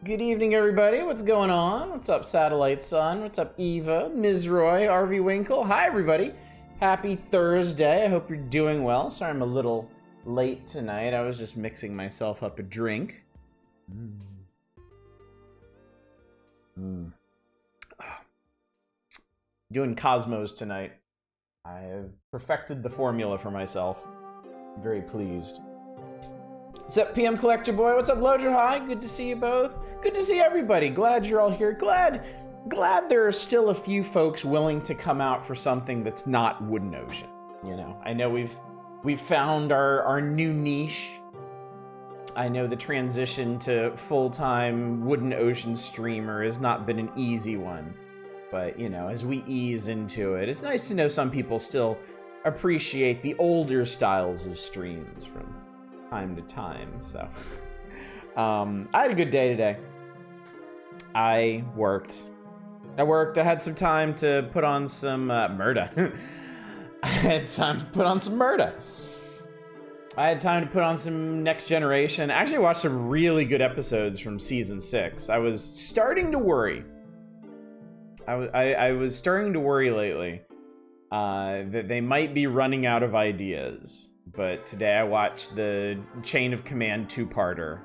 Good evening, everybody. What's going on? What's up, Satellite Sun? What's up, Eva, Ms. Roy, RV Winkle? Hi, everybody. Happy Thursday. I hope you're doing well. Sorry I'm a little late tonight. I was just mixing myself up a drink. Doing Cosmos tonight. I have perfected the formula for myself. I'm very pleased. What's up, PM Collector Boy? What's up, Loader High? Good to see you both. Good to see everybody. Glad you're all here. Glad there are still a few folks willing to come out for something that's not Wooden Ocean. You know, I know we've found our new niche. I know the transition to full-time Wooden Ocean streamer has not been an easy one. But, you know, as we ease into it, it's nice to know some people still appreciate the older styles of streams from time to time. So I had a good day today. I worked. I had some time to put on some murder. I had time to put on some murder. I had time to put on some Next Generation. I actually watched some really good episodes from season 6. I was starting to worry. I was starting to worry lately that they might be running out of ideas. But today I watched the Chain of Command 2-parter,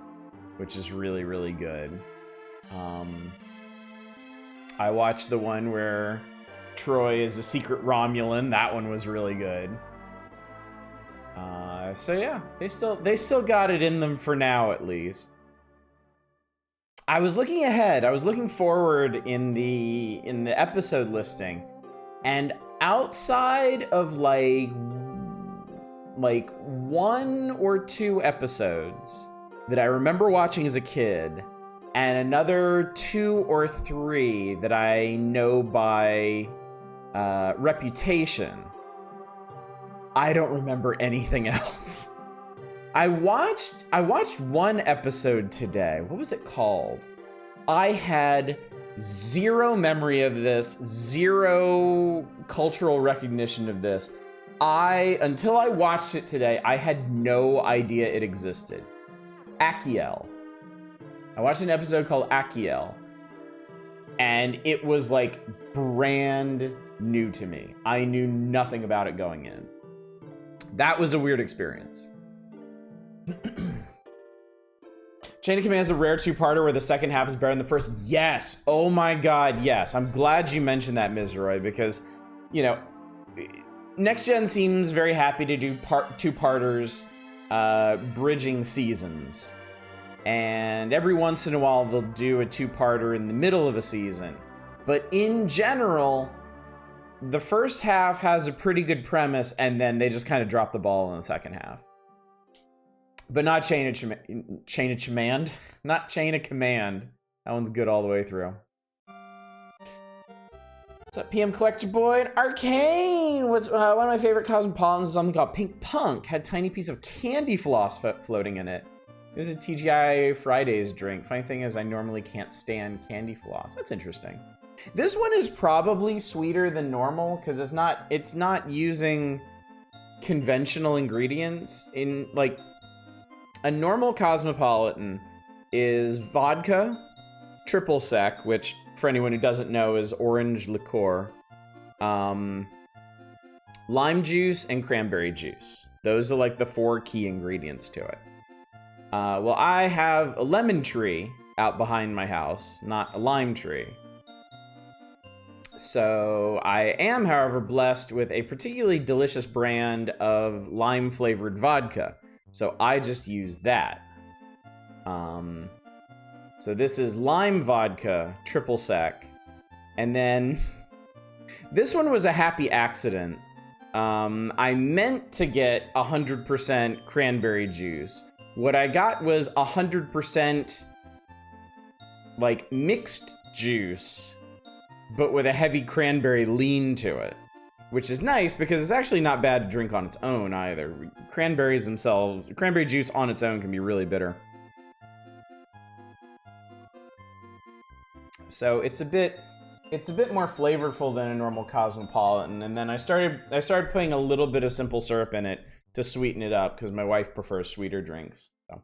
which is really, really good. I watched the one where Troy is a secret Romulan. That one was really good. So yeah, they still got it in them for now, at least. I was looking ahead. I was looking forward in the episode listing, and outside of like 1 or 2 episodes that I remember watching as a kid, and another 2 or 3 that I know by reputation, I don't remember anything else. I watched one episode today. What was it called? I had zero memory of this, zero cultural recognition of this. Until I watched it today, I had no idea it existed. Achiel. I watched an episode called Achiel, and it was like brand new to me. I knew nothing about it going in. That was a weird experience. Chain of Command is the rare 2-parter where the second half is better than the first. Yes. Oh my god, yes. I'm glad you mentioned that, Ms. Roy, because, you know, Next Gen seems very happy to do 2-parters, bridging seasons. And every once in a while, they'll do a 2-parter in the middle of a season. But in general, the first half has a pretty good premise, and then they just kind of drop the ball in the second half. But not Chain of Command. Not Chain of Command. That one's good all the way through. What's up, PM Collector Boy? Arcane was one of my favorite Cosmopolitans. Is something called Pink Punk. Had a tiny piece of candy floss floating in it. It was a TGI Fridays drink. Funny thing is, I normally can't stand candy floss. That's interesting. This one is probably sweeter than normal because it's not using conventional ingredients. In like a normal Cosmopolitan is vodka, triple sec, which for anyone who doesn't know is orange liqueur, lime juice, and cranberry juice. Those are like the 4 key ingredients to it. Well, I have a lemon tree out behind my house, not a lime tree. So I am, however, blessed with a particularly delicious brand of lime-flavored vodka. So I just use that. So this is lime vodka, triple sec. And then this one was a happy accident. I meant to get 100% cranberry juice. What I got was 100% like mixed juice, but with a heavy cranberry lean to it, which is nice because it's actually not bad to drink on its own either. Cranberries themselves, cranberry juice on its own can be really bitter. So it's a bit more flavorful than a normal Cosmopolitan. And then I started putting a little bit of simple syrup in it to sweeten it up because my wife prefers sweeter drinks. So.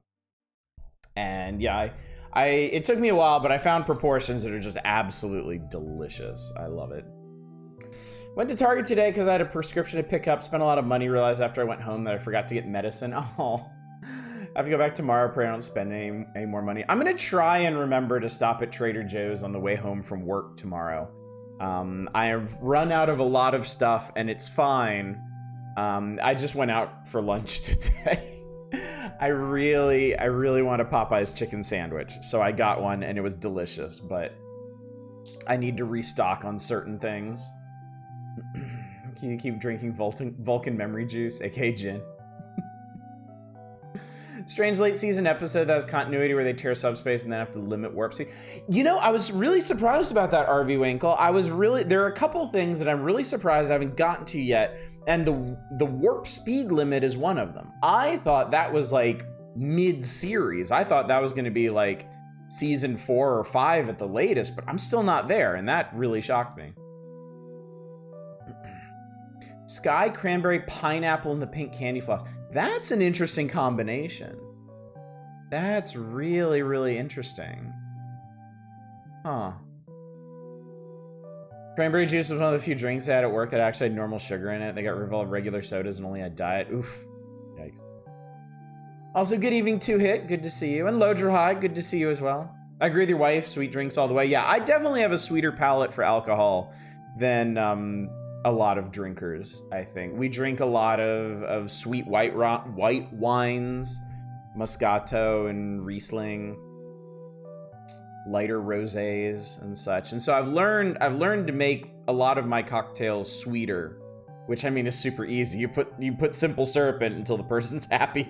And yeah, It took me a while, but I found proportions that are just absolutely delicious. I love it. Went to Target today because I had a prescription to pick up. Spent a lot of money. Realized after I went home that I forgot to get medicine. Oh, I have to go back tomorrow. Pray I don't spend any more money. I'm gonna try and remember to stop at Trader Joe's on the way home from work tomorrow. I have run out of a lot of stuff, and it's fine. I just went out for lunch today. I really want a Popeye's chicken sandwich, so I got one, and it was delicious. But I need to restock on certain things. Can you keep drinking Vulcan memory juice, aka gin? Strange late season episode that has continuity where they tear subspace and then have to limit warp speed. You know, I was really surprised about that, RV Winkle. There are a couple things that I'm really surprised I haven't gotten to yet, and the warp speed limit is one of them. I thought that was like mid-series. I thought that was going to be like season 4 or 5 at the latest, but I'm still not there, and that really shocked me. Sky, cranberry, pineapple, and the pink candy floss. That's an interesting combination. That's really, really interesting. Huh. Cranberry juice was one of the few drinks I had at work that actually had normal sugar in it. They got rid of all regular sodas and only had diet. Oof. Yikes. Also, good evening, 2Hit. Good to see you. And Lodra High, good to see you as well. I agree with your wife. Sweet drinks all the way. Yeah, I definitely have a sweeter palate for alcohol than a lot of drinkers, I think. We drink a lot of sweet white wines, Moscato and Riesling, lighter rosés and such. And so I've learned to make a lot of my cocktails sweeter, which I mean is super easy. You put simple syrup in until the person's happy.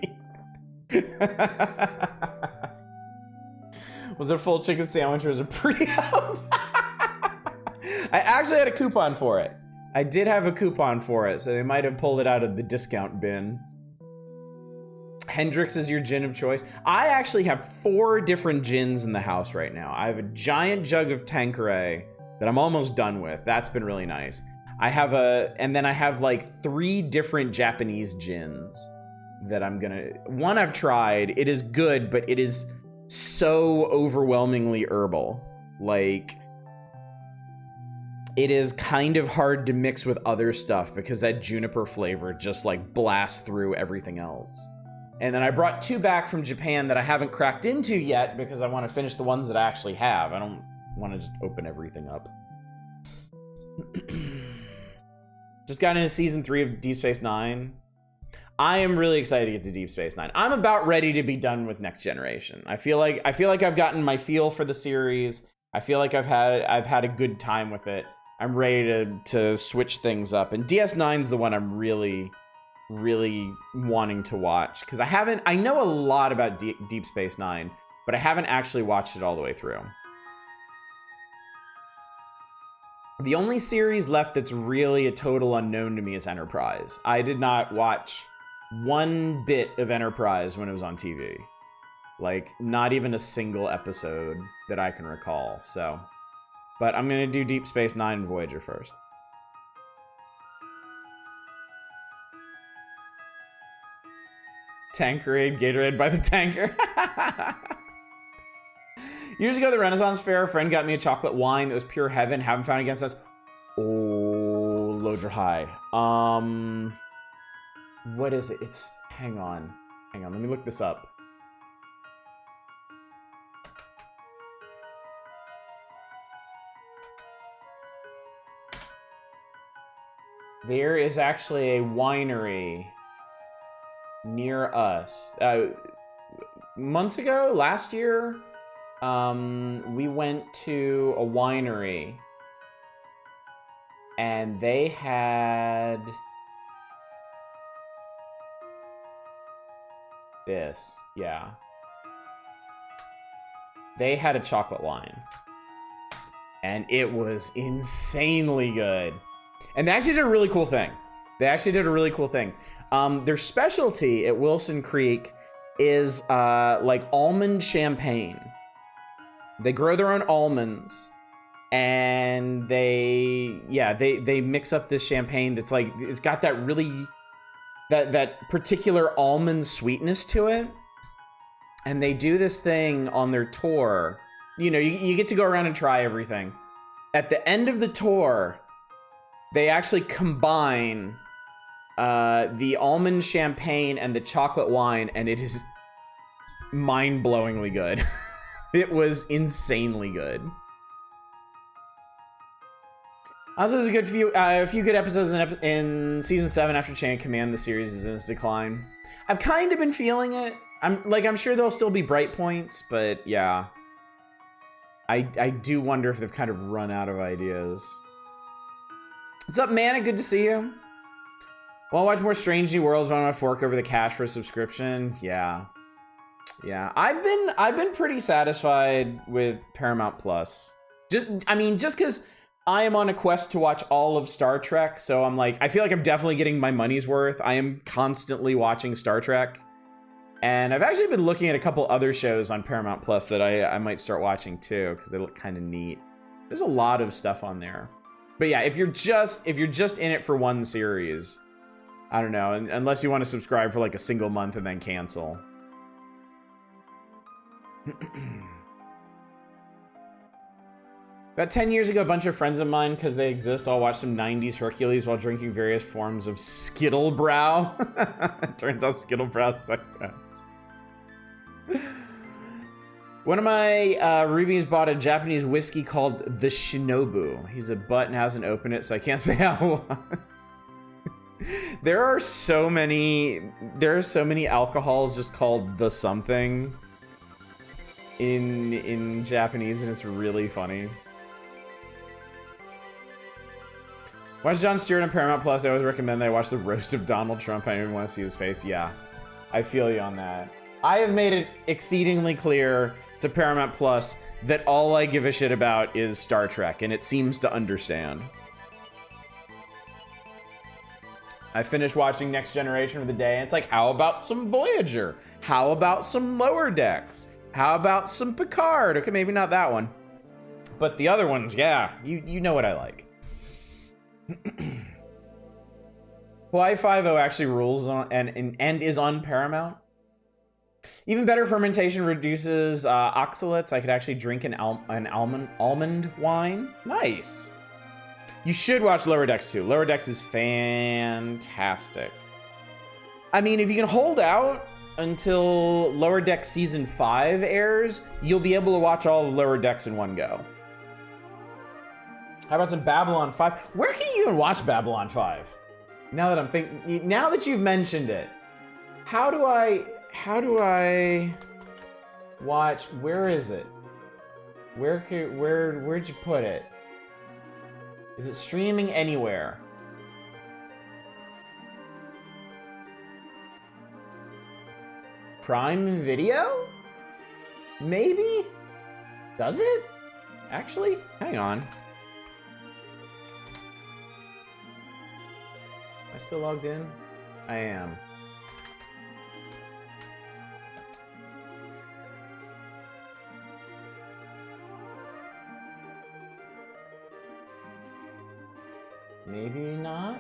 Was it a full chicken sandwich or was it pre-owned? I actually had a coupon for it. I did have a coupon for it, so they might have pulled it out of the discount bin. Hendrix is your gin of choice. I actually have 4 different gins in the house right now. I have a giant jug of Tanqueray that I'm almost done with. That's been really nice. And then I have like 3 different Japanese gins that one I've tried. It is good, but it is so overwhelmingly herbal. Like, it is kind of hard to mix with other stuff because that juniper flavor just like blasts through everything else. And then I brought 2 back from Japan that I haven't cracked into yet because I want to finish the ones that I actually have. I don't want to just open everything up. Just got into season 3 of Deep Space Nine. I am really excited to get to Deep Space Nine. I'm about ready to be done with Next Generation. I feel like I've gotten my feel for the series. I feel like I've had a good time with it. I'm ready to switch things up. And DS9's the one I'm really, really wanting to watch. Because I know a lot about Deep Space Nine, but I haven't actually watched it all the way through. The only series left that's really a total unknown to me is Enterprise. I did not watch one bit of Enterprise when it was on TV. Like, not even a single episode that I can recall, so. But I'm gonna do Deep Space Nine and Voyager first. Tanqueray, Gatorade by the tanker. Years ago at the Renaissance Fair, a friend got me a chocolate wine that was pure heaven. Haven't found against us. Oh, Lodra High. What is it? Hang on, let me look this up. There is actually a winery near us. Months ago, last year, we went to a winery and they had this, yeah. They had a chocolate wine and it was insanely good. And they actually did a really cool thing. Their specialty at Wilson Creek is like almond champagne. They grow their own almonds, and they mix up this champagne that's like, it's got that really that particular almond sweetness to it. And they do this thing on their tour. You know, you get to go around and try everything. At the end of the tour, they actually combine the almond champagne and the chocolate wine, and it is mind-blowingly good. It was insanely good. Also, there's a few good episodes in season 7 after Chain of Command. The series is in its decline. I've kind of been feeling it. I'm sure there'll still be bright points, but yeah. I do wonder if they've kind of run out of ideas. What's up, Manic? Good to see you. Want to watch more Strange New Worlds, but I'm gonna fork over the cash for a subscription? Yeah. Yeah. I've been pretty satisfied with Paramount Plus. Just because I am on a quest to watch all of Star Trek, so I'm like, I feel like I'm definitely getting my money's worth. I am constantly watching Star Trek. And I've actually been looking at a couple other shows on Paramount Plus that I might start watching too, because they look kind of neat. There's a lot of stuff on there. But yeah, if you're just in it for one series, I don't know, unless you want to subscribe for like a single month and then cancel. About 10 years ago, a bunch of friends of mine, because they exist, all watched some 90s Hercules while drinking various forms of Skittlebrow. Turns out Skittlebrow sucks ass. One of my rubies bought a Japanese whiskey called the Shinobu. He's a butt and hasn't opened it, so I can't say how it was. There are so many alcohols just called the something in Japanese, and it's really funny. Watch Jon Stewart on Paramount Plus. I always recommend that I watch the roast of Donald Trump. I don't even want to see his face. Yeah, I feel you on that. I have made it exceedingly clear to Paramount Plus that all I give a shit about is Star Trek, and it seems to understand. I finished watching Next Generation for the day, and it's like, how about some Voyager? How about some Lower Decks? How about some Picard? Okay, maybe not that one. But the other ones, yeah, you know what I like. Hawaii Five-0 actually rules on and is on Paramount. Even better, fermentation reduces oxalates. I could actually drink an almond wine. Nice. You should watch Lower Decks too. Lower Decks is fantastic. I mean, if you can hold out until Lower Decks season 5 airs, you'll be able to watch all of Lower Decks in one go. How about some Babylon 5? Where can you even watch Babylon 5? Now that I'm thinking, now that you've mentioned it, how do I watch? Where is it? Where'd you put it? Is it streaming anywhere? Prime Video? Maybe? Does it? Actually, hang on. Am I still logged in? I am. Maybe not?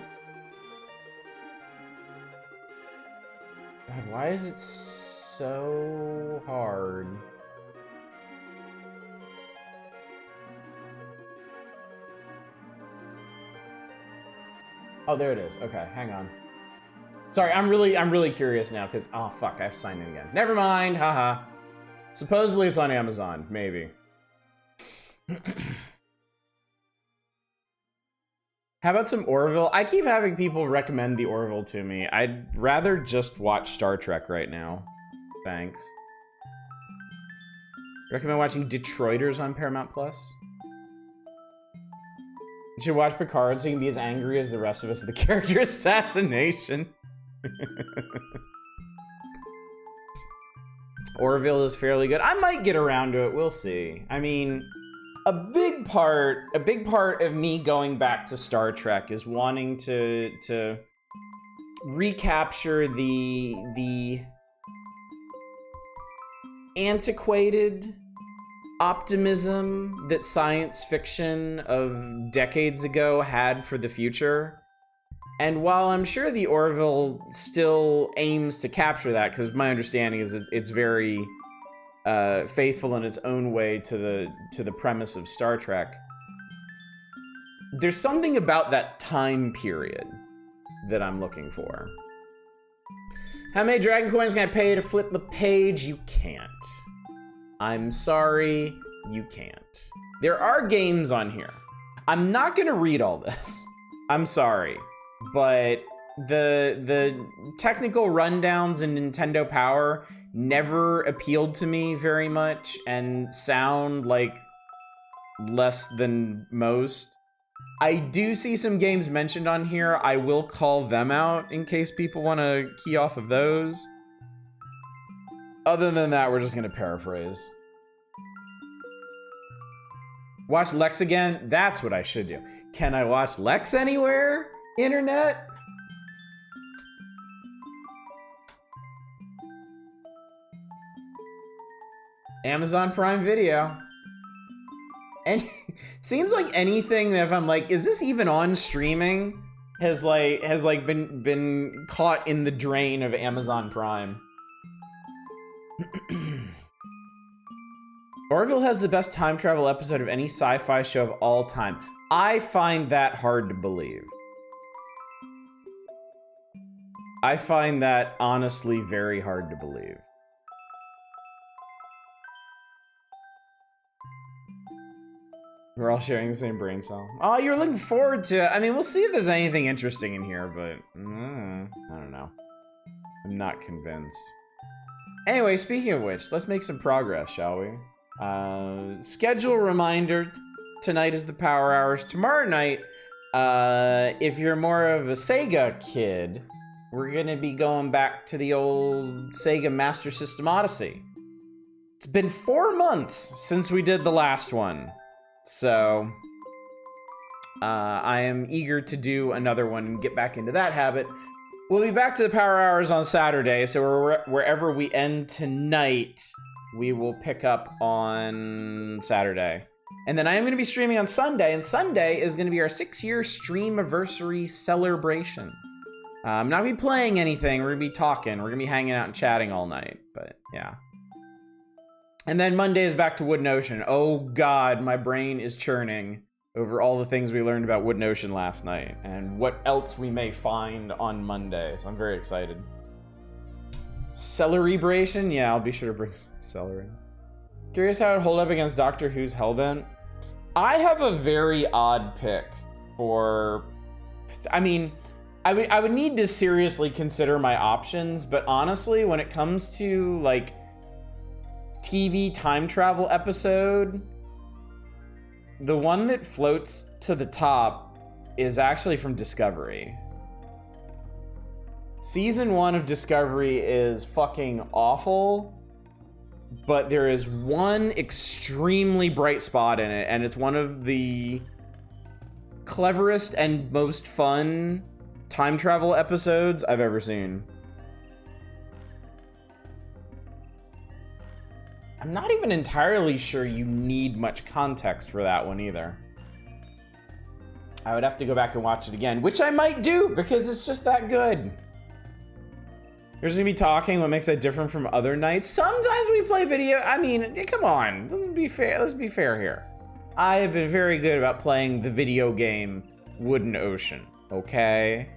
God, why is it so hard? Oh, there it is. Okay, hang on. Sorry, I'm really curious now because oh fuck, I have to sign in again. Never mind, haha. Supposedly it's on Amazon, maybe. How about some Orville? I keep having people recommend the Orville to me. I'd rather just watch Star Trek right now. Thanks. Recommend watching Detroiters on Paramount Plus. You should watch Picard so you can be as angry as the rest of us at the character assassination. Orville is fairly good. I might get around to it. We'll see. I mean, a big part of me going back to Star Trek is wanting to recapture the antiquated optimism that science fiction of decades ago had for the future. And while I'm sure the Orville still aims to capture that, because my understanding is it's very faithful in its own way to the premise of Star Trek. There's something about that time period that I'm looking for. How many Dragon Coins can I pay to flip the page? You can't. I'm sorry, you can't. There are games on here. I'm not gonna read all this. I'm sorry, but the technical rundowns in Nintendo Power never appealed to me very much and sound like less than most. I do see some games mentioned on here. I will call them out in case people want to key off of those. Other than that, we're just going to paraphrase. Watch Lex again? That's what I should do. Can I watch Lex anywhere? Internet? Amazon Prime Video. And seems like anything that if I'm like, is this even on streaming? Has been caught in the drain of Amazon Prime. Orville has the best time travel episode of any sci-fi show of all time. I find that hard to believe. I find that honestly very hard to believe. We're all sharing the same brain cell. Oh, you're looking forward to it. I mean, we'll see if there's anything interesting in here, but I don't know. I'm not convinced. Anyway, speaking of which, let's make some progress, shall we? Schedule reminder, tonight is the Power Hours. Tomorrow night, if you're more of a Sega kid, we're gonna be going back to the old Sega Master System Odyssey. It's been 4 months since we did the last one. So, I am eager to do another one and get back into that habit. We'll be back to the Power Hours on Saturday, so wherever we end tonight, we will pick up on Saturday. And then I am going to be streaming on Sunday, and Sunday is going to be our 6-year stream-anniversary celebration. I'm not going to be playing anything, we're going to be talking, we're going to be hanging out and chatting all night, but yeah. And then Monday is back to Wood Notion. Oh God, my brain is churning over all the things we learned about Wood Notion last night and what else we may find on Monday. So I'm very excited. Celerebration? Yeah, I'll be sure to bring some celery. Curious how it hold up against Doctor Who's Hellbent. I have a very odd pick for... I mean, I would need to seriously consider my options, but honestly, when it comes to, like, TV time travel episode, the one that floats to the top is actually from Discovery. Season 1 of Discovery is fucking awful, but there is one extremely bright spot in it, and it's one of the cleverest and most fun time travel episodes I've ever seen. I'm not even entirely sure you need much context for that one either. I would have to go back and watch it again, which I might do because it's just that good. You're just gonna be talking what makes that different from other nights. Sometimes we play video. I mean, come on, let's be fair. Let's be fair here. I have been very good about playing the video game Wooden Ocean. Okay,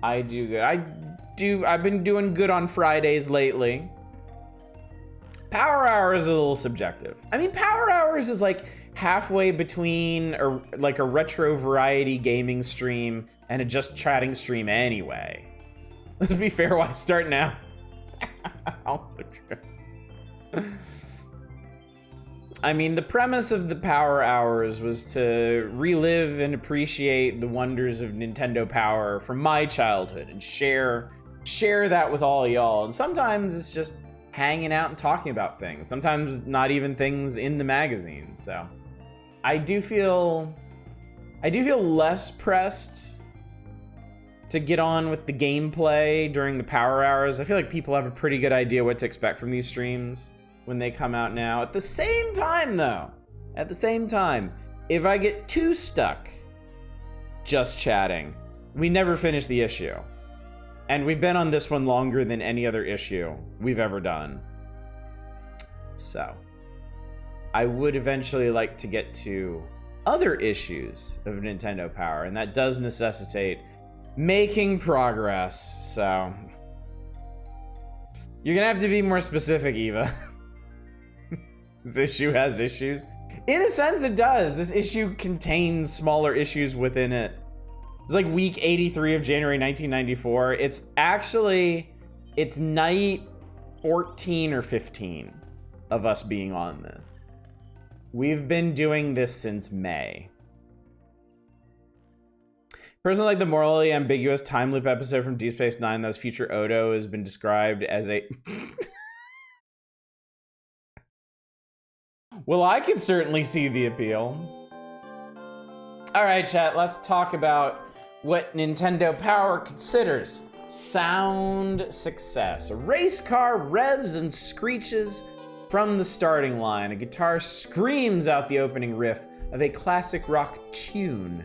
I do good. I've been doing good on Fridays lately. Power Hours is a little subjective. I mean, Power Hours is like halfway between like a retro variety gaming stream and a just chatting stream anyway. Let's be fair, why start now? Also true. I mean, the premise of the Power Hours was to relive and appreciate the wonders of Nintendo Power from my childhood and share that with all y'all. And sometimes it's just hanging out and talking about things. Sometimes not even things in the magazine. So I do feel less pressed to get on with the gameplay during the Power Hours. I feel like people have a pretty good idea what to expect from these streams when they come out now. At the same time though, if I get too stuck just chatting, we never finish the issue. And we've been on this one longer than any other issue we've ever done. So, I would eventually like to get to other issues of Nintendo Power, and that does necessitate making progress. So, you're gonna have to be more specific, Eva. This issue has issues. In a sense, it does. This issue contains smaller issues within it. It's like week 83 of January 1994. It's night 14 or 15 of us being on this. We've been doing this since May. Personally, like the morally ambiguous time loop episode from Deep Space Nine that's future Odo has been described as a... Well, I can certainly see the appeal. All right, chat, let's talk about what Nintendo Power considers sound success. A race car revs and screeches from the starting line. A guitar screams out the opening riff of a classic rock tune.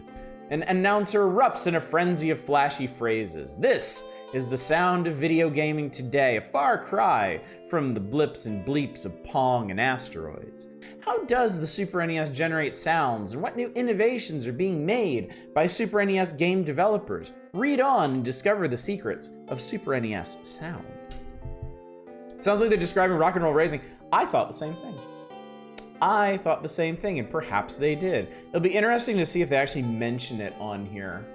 An announcer erupts in a frenzy of flashy phrases. This is the sound of video gaming today, a far cry from the blips and bleeps of Pong and asteroids. How does the Super NES generate sounds, and what new innovations are being made by Super NES game developers? Read on and discover the secrets of Super NES sound. Sounds like they're describing rock and roll racing. I thought the same thing. And perhaps they did. It'll be interesting to see if they actually mention it on here.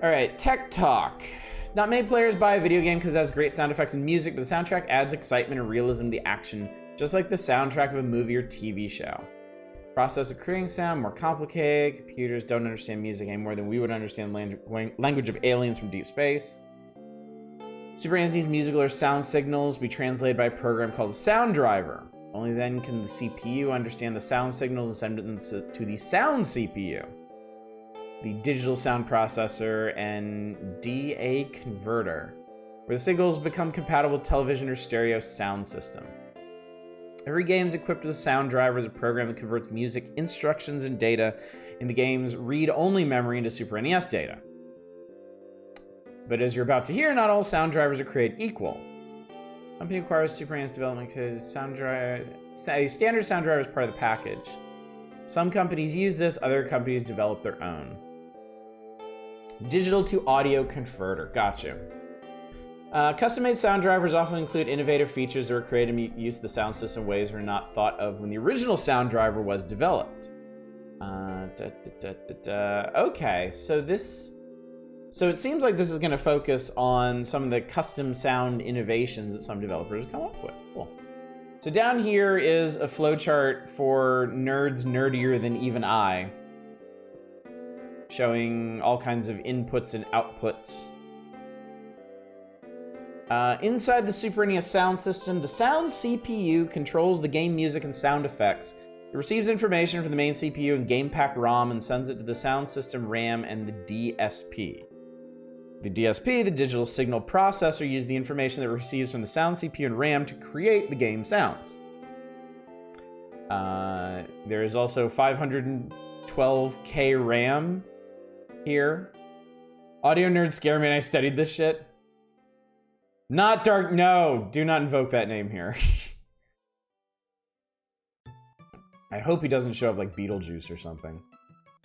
All right, Tech Talk. Not many players buy a video game because it has great sound effects and music, but the soundtrack adds excitement and realism to the action, just like the soundtrack of a movie or TV show. Process of creating sound, more complicated. Computers don't understand music any more than we would understand language of aliens from deep space. Super NES needs musical or sound signals be translated by a program called a sound driver. Only then can the CPU understand the sound signals and send them to the sound CPU, the digital sound processor, and DA converter, where the signals become compatible with television or stereo sound system. Every game is equipped with a sound driver as a program that converts music, instructions, and data in the game's read-only memory into Super NES data. But as you're about to hear, not all sound drivers are created equal. Company acquires Super NES development because a standard sound driver is part of the package. Some companies use this, other companies develop their own. Digital to audio converter, gotcha. Custom-made sound drivers often include innovative features that were created to use the sound system in ways that were not thought of when the original sound driver was developed. Okay, so it seems like this is going to focus on some of the custom sound innovations that some developers have come up with. Cool. So down here is a flowchart for nerds nerdier than even I, showing all kinds of inputs and outputs. Inside the Super NES sound system, the sound CPU controls the game music and sound effects. It receives information from the main CPU and game pack ROM and sends it to the sound system RAM and the DSP. The DSP, the digital signal processor, uses the information that it receives from the sound CPU and RAM to create the game sounds. There is also 512K RAM here. Audio nerds scare me and I studied this shit. Not dark, no, do not invoke that name here. I hope he doesn't show up like Beetlejuice or something.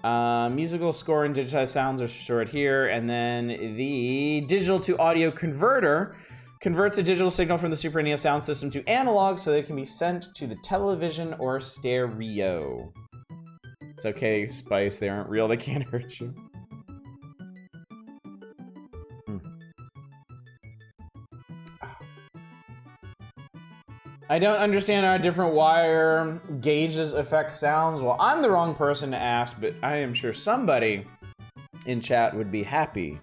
Musical score and digitized sounds are stored here, and then the digital to audio converter converts a digital signal from the Super NES sound system to analog so that it can be sent to the television or stereo. It's okay, Spice, they aren't real, they can't hurt you. I don't understand how different wire gauges affect sounds. Well, I'm the wrong person to ask, but I am sure somebody in chat would be happy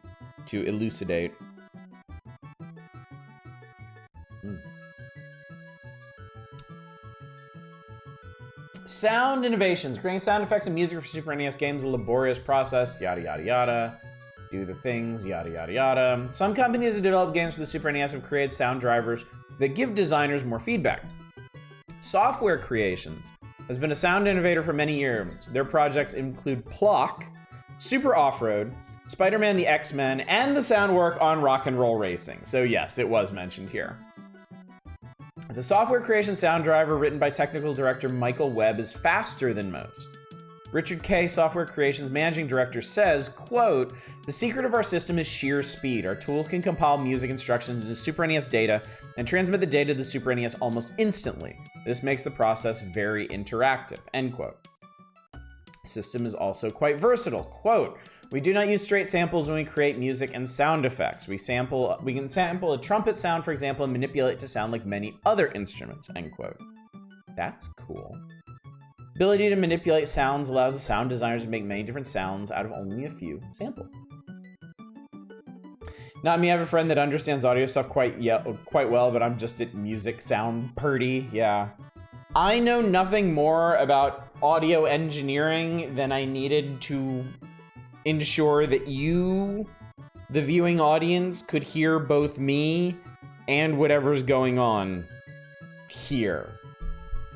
to elucidate. Sound innovations. Creating sound effects and music for Super NES games is a laborious process, yada yada yada. Do the things, yada yada yada. Some companies that develop games for the Super NES have created sound drivers that give designers more feedback. Software Creations has been a sound innovator for many years. Their projects include Plock, Super Off-Road, Spider-Man the X-Men, and the sound work on Rock and Roll Racing. So yes, it was mentioned here. The software creation sound driver written by technical director Michael Webb is faster than most. Richard Kay, Software Creations managing director, says, quote, "The secret of our system is sheer speed. Our tools can compile music instructions into Super NES data and transmit the data to the Super NES almost instantly. This makes the process very interactive," end quote. The system is also quite versatile. Quote, "We do not use straight samples when we create music and sound effects. We can sample a trumpet sound, for example, and manipulate it to sound like many other instruments," end quote. That's cool. Ability to manipulate sounds allows the sound designers to make many different sounds out of only a few samples. Not me, I have a friend that understands audio stuff quite well, but I'm just at music sound purdy, yeah. I know nothing more about audio engineering than I needed to ensure that you, the viewing audience, could hear both me and whatever's going on here.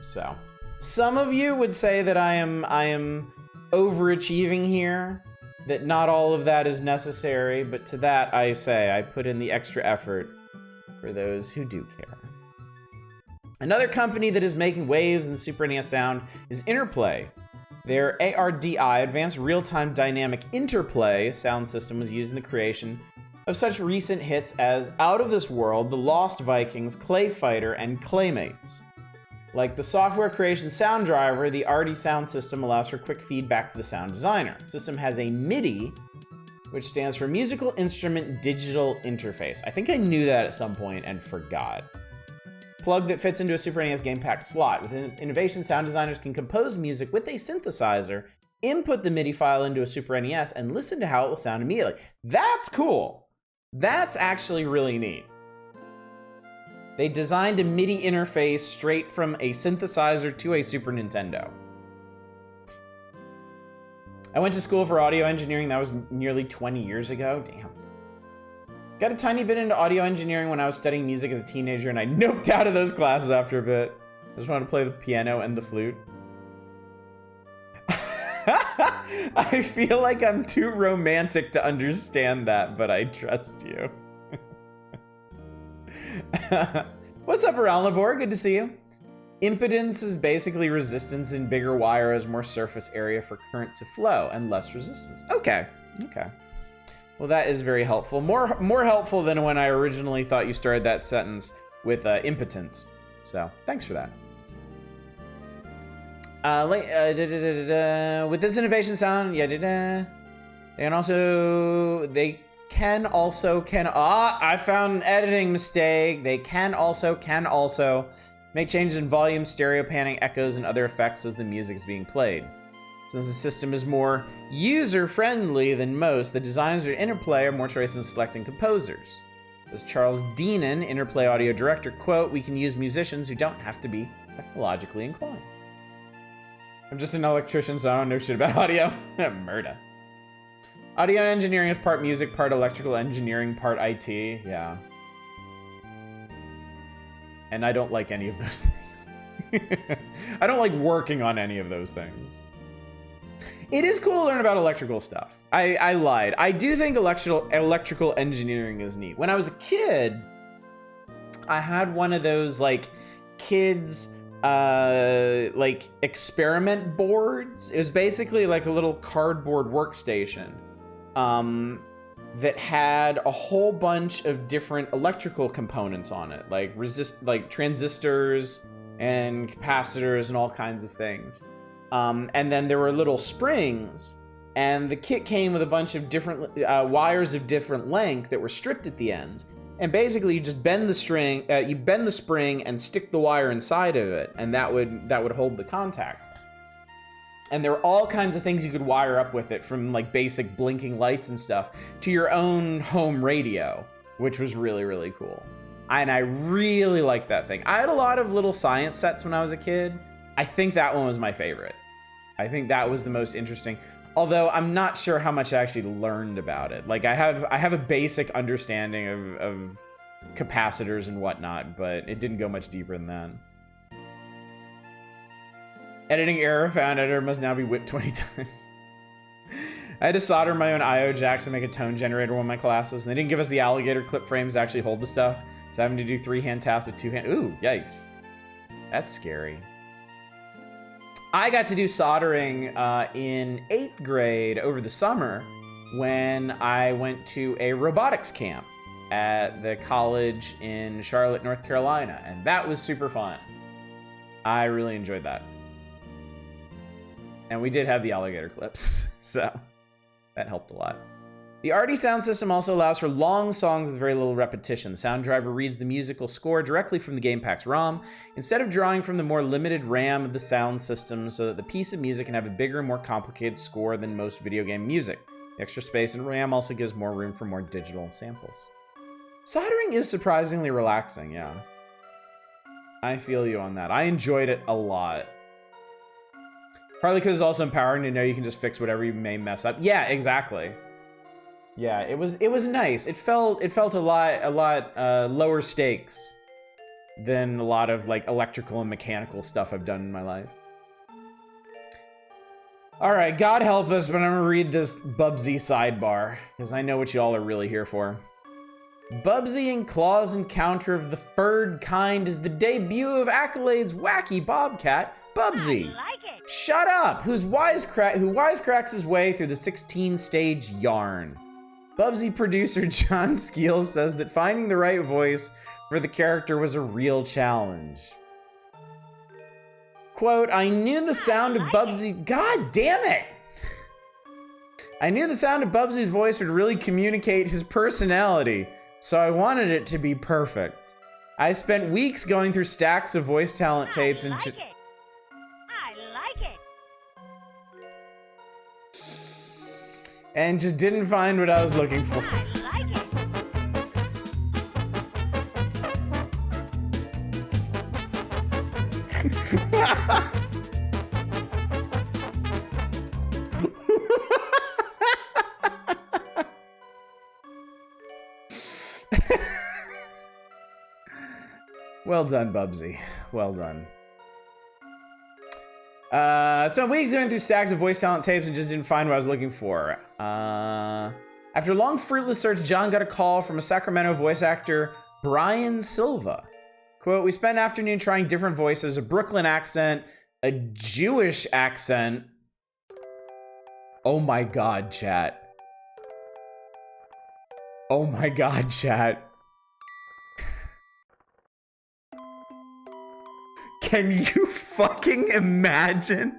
So, some of you would say that I am overachieving here, that not all of that is necessary, but to that I say I put in the extra effort for those who do care. Another company that is making waves in Super NES sound is Interplay. Their ARDI, Advanced Real-Time Dynamic Interplay sound system, was used in the creation of such recent hits as Out of This World, The Lost Vikings, Clay Fighter, and Claymates. Like the software creation sound driver, the RD sound system allows for quick feedback to the sound designer. The system has a MIDI, which stands for Musical Instrument Digital Interface. I think I knew that at some point and forgot. Plug that fits into a Super NES game pack slot. Within its innovation, sound designers can compose music with a synthesizer, input the MIDI file into a Super NES, and listen to how it will sound immediately. That's cool. That's actually really neat. They designed a MIDI interface straight from a synthesizer to a Super Nintendo. I went to school for audio engineering. That was nearly 20 years ago. Damn. Got a tiny bit into audio engineering when I was studying music as a teenager, and I noped out of those classes after a bit. I just wanted to play the piano and the flute. I feel like I'm too romantic to understand that, but I trust you. What's up, Aralnabor? Good to see you. Impedance is basically resistance in bigger wire has more surface area for current to flow and less resistance. Okay. Well, that is very helpful. More helpful than when I originally thought you started that sentence with impotence. So, thanks for that. With this innovation sound, I found an editing mistake. They can also make changes in volume, stereo panning, echoes, and other effects as the music is being played. Since the system is more user-friendly than most, the designers at Interplay are more choice in selecting composers. As Charles Deenan, Interplay audio director, quote, "We can use musicians who don't have to be technologically inclined." I'm just an electrician, so I don't know shit about audio. Murda. Audio engineering is part music, part electrical engineering, part IT. Yeah. And I don't like any of those things. I don't like working on any of those things. It is cool to learn about electrical stuff. I lied. I do think electrical engineering is neat. When I was a kid, I had one of those like kids like experiment boards. It was basically like a little cardboard workstation that had a whole bunch of different electrical components on it, like transistors and capacitors and all kinds of things. And then there were little springs, and the kit came with a bunch of different wires of different length that were stripped at the ends. And basically, you just bend the string, you bend the spring and stick the wire inside of it, and that would hold the contact. And there were all kinds of things you could wire up with it, from like basic blinking lights and stuff to your own home radio, which was really, really cool. And I really liked that thing. I had a lot of little science sets when I was a kid. I think that one was my favorite. I think that was the most interesting. Although I'm not sure how much I actually learned about it. Like I have a basic understanding of capacitors and whatnot, but it didn't go much deeper than that. Editing error found. Editor must now be whipped 20 times. I had to solder my own I/O jacks and make a tone generator in one of my classes, and they didn't give us the alligator clip frames to actually hold the stuff. So having to do 3-hand tasks with 2 hands. Ooh, yikes. That's scary. I got to do soldering in 8th grade over the summer when I went to a robotics camp at the college in Charlotte, North Carolina, and that was super fun. I really enjoyed that. And we did have the alligator clips, so that helped a lot. The Arty sound system also allows for long songs with very little repetition. The sound driver reads the musical score directly from the game pack's ROM, instead of drawing from the more limited RAM of the sound system, so that the piece of music can have a bigger and more complicated score than most video game music. The extra space in RAM also gives more room for more digital samples. Soldering is surprisingly relaxing, yeah. I feel you on that. I enjoyed it a lot. Partly because it's also empowering to know you can just fix whatever you may mess up. Yeah, exactly. Yeah, it was nice. It felt a lot lower stakes than a lot of like electrical and mechanical stuff I've done in my life. All right, God help us, but I'm gonna read this Bubsy sidebar because I know what y'all are really here for. Bubsy and Claw's encounter of the furred kind is the debut of Accolade's wacky bobcat, Bubsy. I like it. Shut up! Who wisecracks his way through the 16-stage yarn. Bubsy producer John Skeel says that finding the right voice for the character was a real challenge. Quote, I knew the sound of Bubsy... God damn it! I knew the sound of Bubsy's voice would really communicate his personality, so I wanted it to be perfect. I spent weeks going through stacks of voice talent tapes and just... And just didn't find what I was looking for. I like it. Well done, Bubsy. Well done. Spent weeks going through stacks of voice talent tapes and just didn't find what I was looking for. After a long fruitless search, John got a call from a Sacramento voice actor, Brian Silva. Quote, we spent an afternoon trying different voices, a Brooklyn accent, a Jewish accent. Oh my God, chat. Oh my God, chat. Can you fucking imagine?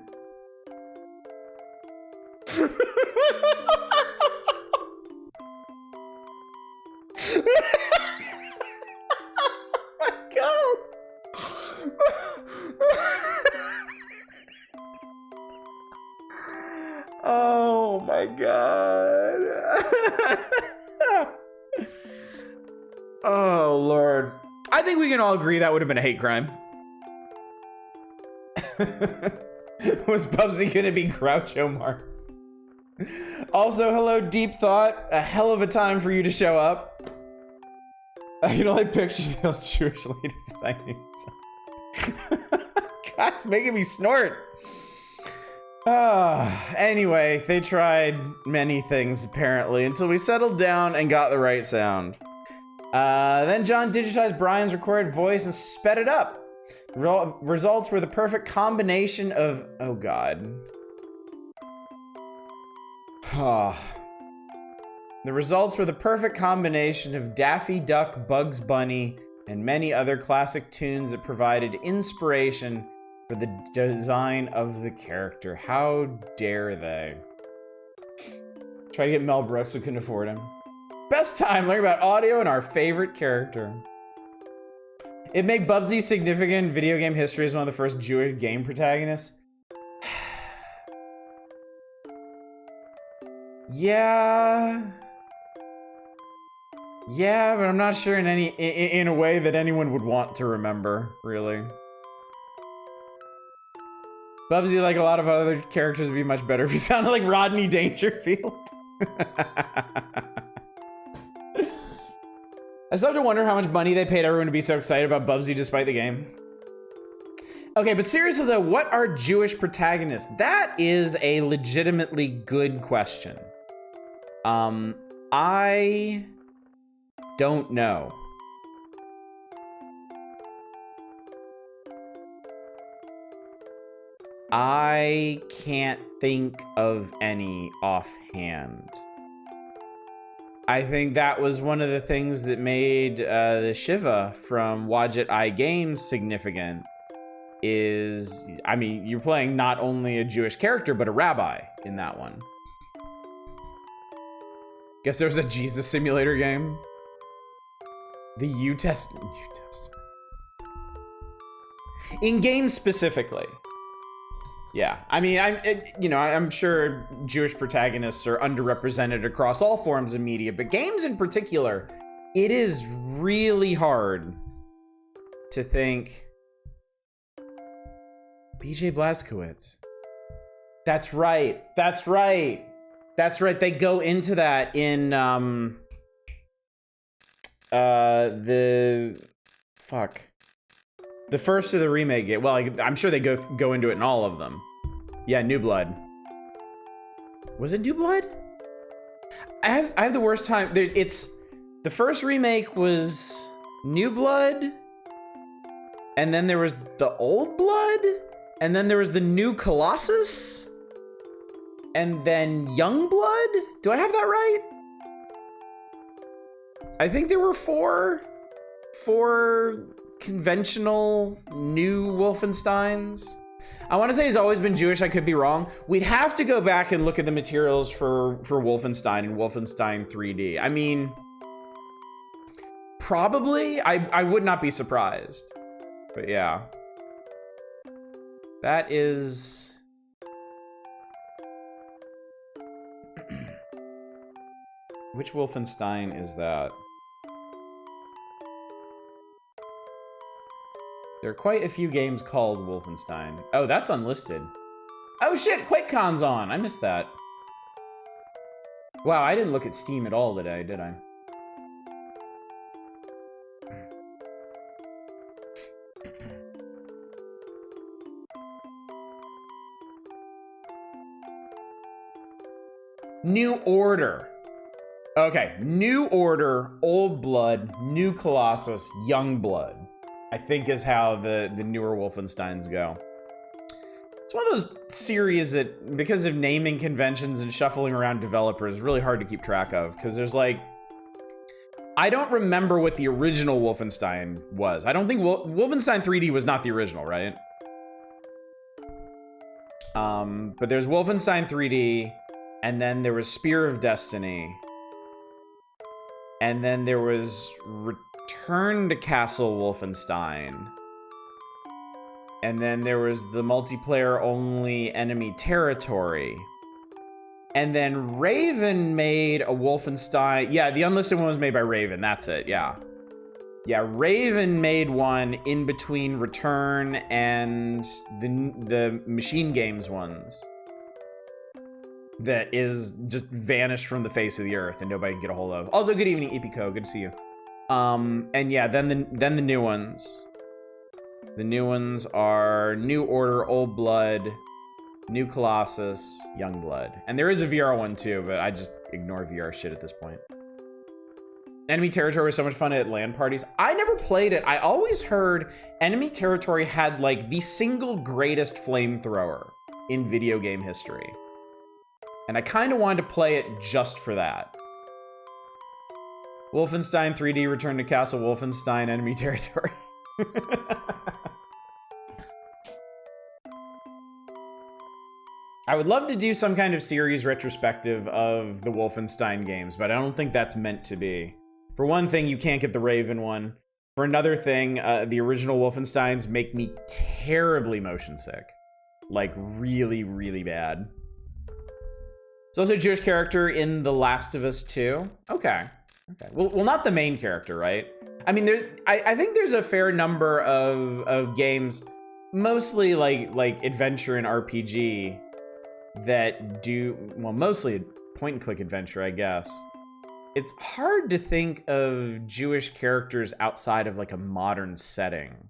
Oh my God. Oh Lord. I think we can all agree that would have been a hate crime. Was Bubsy gonna be Groucho Marx? Also, hello, Deep Thought. A hell of a time for you to show up. I can only picture the old Jewish ladies that I knew. God, it's making me snort. Anyway, they tried many things apparently until we settled down and got the right sound. Then John digitized Brian's recorded voice and sped it up. Results were the perfect combination of... Oh, God. The results were the perfect combination of Daffy Duck, Bugs Bunny, and many other classic tunes that provided inspiration for the design of the character. How dare they? Try to get Mel Brooks, we couldn't afford him. Best time learning about audio and our favorite character. It made Bubsy significant in video game history as one of the first Jewish game protagonists. Yeah, but I'm not sure in a way that anyone would want to remember, really. Bubsy, like a lot of other characters, would be much better if he sounded like Rodney Dangerfield. I still have to wonder how much money they paid everyone to be so excited about Bubsy despite the game. Okay, but seriously though, what are Jewish protagonists? That is a legitimately good question. I don't know. I can't think of any offhand. I think that was one of the things that made the Shiva from Wadjet Eye Games significant. Is, I mean, you're playing not only a Jewish character, but a rabbi in that one. Guess there was a Jesus simulator game. The New Testament. In games specifically. Yeah, I mean, I'm sure Jewish protagonists are underrepresented across all forms of media, but games in particular, it is really hard to think. BJ Blazkowicz. That's right. They go into that in the first of the remake game. Well, I'm sure they go into it in all of them. Yeah, New Blood. Was it New Blood? I have the worst time. It's the first remake was New Blood, and then there was the Old Blood, and then there was the New Colossus, and then Young Blood. Do I have that right? I think there were four conventional new Wolfensteins. I want to say he's always been Jewish. I could be wrong. We'd have to go back and look at the materials for Wolfenstein and Wolfenstein 3D. I mean, probably. I would not be surprised. But yeah. That is... Which Wolfenstein is that? There are quite a few games called Wolfenstein. Oh, that's unlisted. Oh shit, QuakeCon's on. I missed that. Wow, I didn't look at Steam at all today, did I? New Order. Okay, New Order, Old Blood, New Colossus, Young Blood, I think is how the newer Wolfensteins go. It's one of those series that, because of naming conventions and shuffling around developers, is really hard to keep track of, because there's like... I don't remember what the original Wolfenstein was. I don't think Wolfenstein 3D was not the original, right? But there's Wolfenstein 3D, and then there was Spear of Destiny, and then there was Return to Castle Wolfenstein, and then there was the multiplayer-only Enemy Territory, and then Raven made a Wolfenstein. Yeah, the unlisted one was made by Raven. That's it. Yeah, Raven made one in between Return and the Machine Games ones. That is just vanished from the face of the earth and nobody can get a hold of. Also, good evening, Epico. Good to see you. And yeah, then the new ones. The new ones are New Order, Old Blood, New Colossus, Young Blood. And there is a VR one too, but I just ignore VR shit at this point. Enemy Territory was so much fun at LAN parties. I never played it. I always heard Enemy Territory had like the single greatest flamethrower in video game history. And I kind of wanted to play it just for that. Wolfenstein 3D, Return to Castle Wolfenstein, Enemy Territory. I would love to do some kind of series retrospective of the Wolfenstein games, but I don't think that's meant to be. For one thing, you can't get the Raven one. For another thing, the original Wolfensteins make me terribly motion sick. Like, really, really bad. There's also a Jewish character in The Last of Us 2. Okay. Well, not the main character, right? I mean, I think there's a fair number of games, mostly like adventure and RPG, that do, well, mostly point-and-click adventure, I guess. It's hard to think of Jewish characters outside of like a modern setting.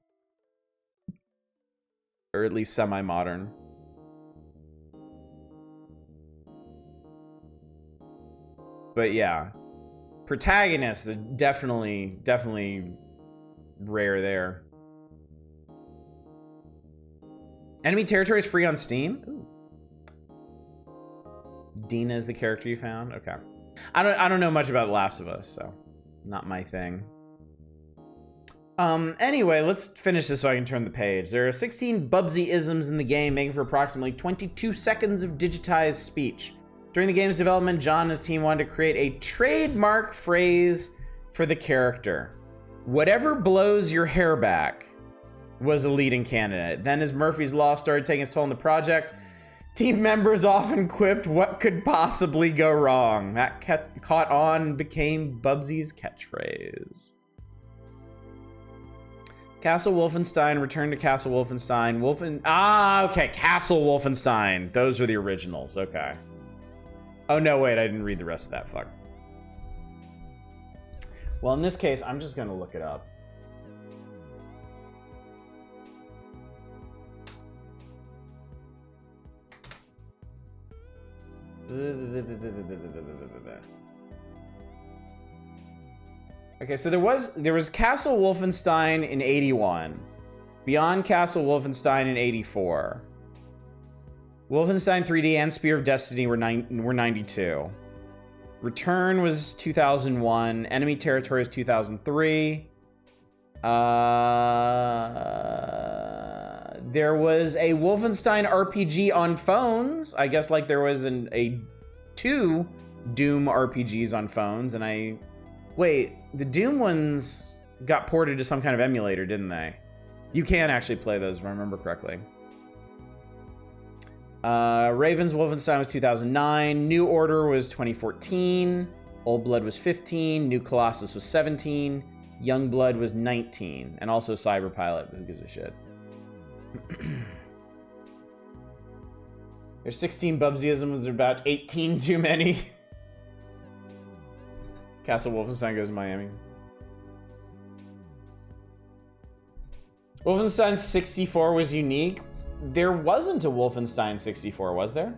Or at least semi-modern. But yeah, protagonists are definitely rare there. Enemy territory is free on Steam? Ooh. Dina is the character you found? Okay. I don't know much about The Last of Us, so not my thing. Anyway, let's finish this so I can turn the page. There are 16 Bubsy-isms in the game, making for approximately 22 seconds of digitized speech. During the game's development, John and his team wanted to create a trademark phrase for the character. Whatever blows your hair back was a leading candidate. Then as Murphy's Law started taking its toll on the project, team members often quipped what could possibly go wrong. That caught on and became Bubsy's catchphrase. Castle Wolfenstein, Return to Castle Wolfenstein, okay, Castle Wolfenstein. Those were the originals, okay. Oh no, wait, I didn't read the rest of that, fuck. Well, in this case, I'm just gonna look it up. Okay, so there was Castle Wolfenstein in 81. Beyond Castle Wolfenstein in 84. Wolfenstein 3D and Spear of Destiny were 92. Return was 2001. Enemy Territory was 2003. There was a Wolfenstein RPG on phones. I guess like there was two Doom RPGs on phones, and wait, the Doom ones got ported to some kind of emulator, didn't they? You can actually play those, if I remember correctly. Raven's Wolfenstein was 2009. New Order was 2014. Old Blood was 15. New Colossus was 17. Young Blood was 19. And also Cyberpilot, but who gives a shit? There's 16 Bubsyisms, there about 18 too many. Castle Wolfenstein goes to Miami. Wolfenstein 64 was unique. There wasn't a Wolfenstein 64, was there?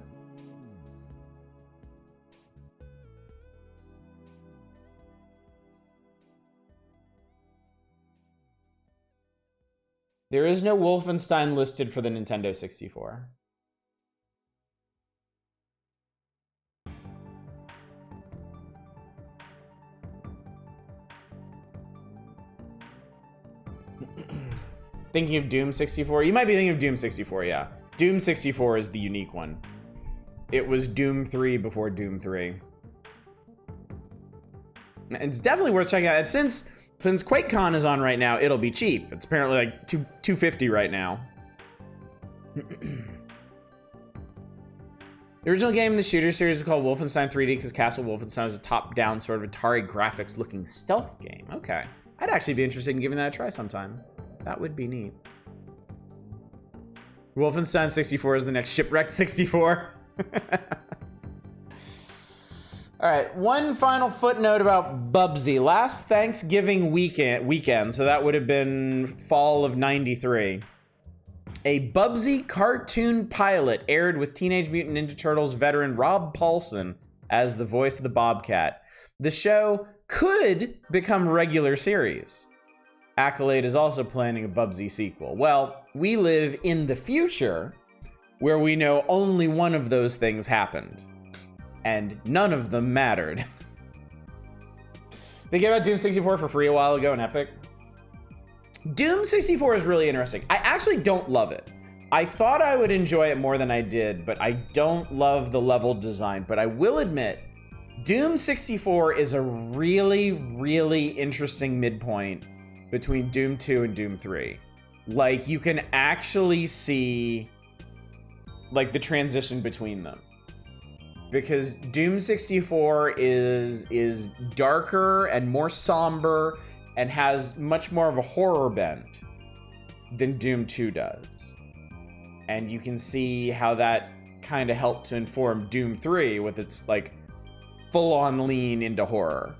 There is no Wolfenstein listed for the Nintendo 64. Thinking of Doom 64? You might be thinking of Doom 64, yeah. Doom 64 is the unique one. It was Doom 3 before Doom 3. It's definitely worth checking out. And since QuakeCon is on right now, it'll be cheap. It's apparently like $250 right now. The original game in the shooter series is called Wolfenstein 3D because Castle Wolfenstein was a top-down sort of Atari graphics-looking stealth game. Okay. I'd actually be interested in giving that a try sometime. That would be neat. Wolfenstein 64 is the next Shipwrecked 64. All right, one final footnote about Bubsy. Last Thanksgiving weekend, so that would have been fall of '93. A Bubsy cartoon pilot aired with Teenage Mutant Ninja Turtles veteran Rob Paulsen as the voice of the Bobcat. The show could become a regular series. Accolade is also planning a Bubsy sequel. Well, we live in the future where we know only one of those things happened. And none of them mattered. They gave out Doom 64 for free a while ago in Epic. Doom 64 is really interesting. I actually don't love it. I thought I would enjoy it more than I did, but I don't love the level design. But I will admit, Doom 64 is a really, really interesting midpoint between Doom 2 and Doom 3. Like, you can actually see, like, the transition between them. Because Doom 64 is darker and more somber and has much more of a horror bent than Doom 2 does. And you can see how that kind of helped to inform Doom 3 with its, like, full-on lean into horror.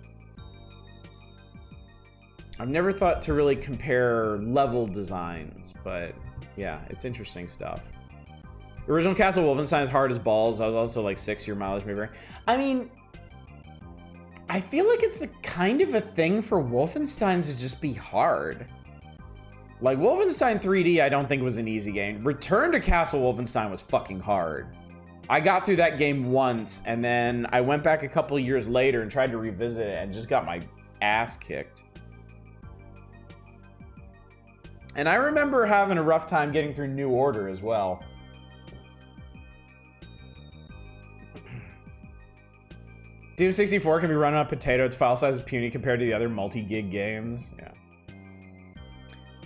I've never thought to really compare level designs, but yeah, it's interesting stuff. The original Castle Wolfenstein is hard as balls. I was also like 6-year mileage maybe. I mean, I feel like it's a kind of a thing for Wolfensteins to just be hard. Like, Wolfenstein 3D, I don't think was an easy game. Return to Castle Wolfenstein was fucking hard. I got through that game once, and then I went back a couple years later and tried to revisit it and just got my ass kicked. And I remember having a rough time getting through New Order as well. Doom 64 can be run on a potato. Its file size is puny compared to the other multi-gig games. Yeah.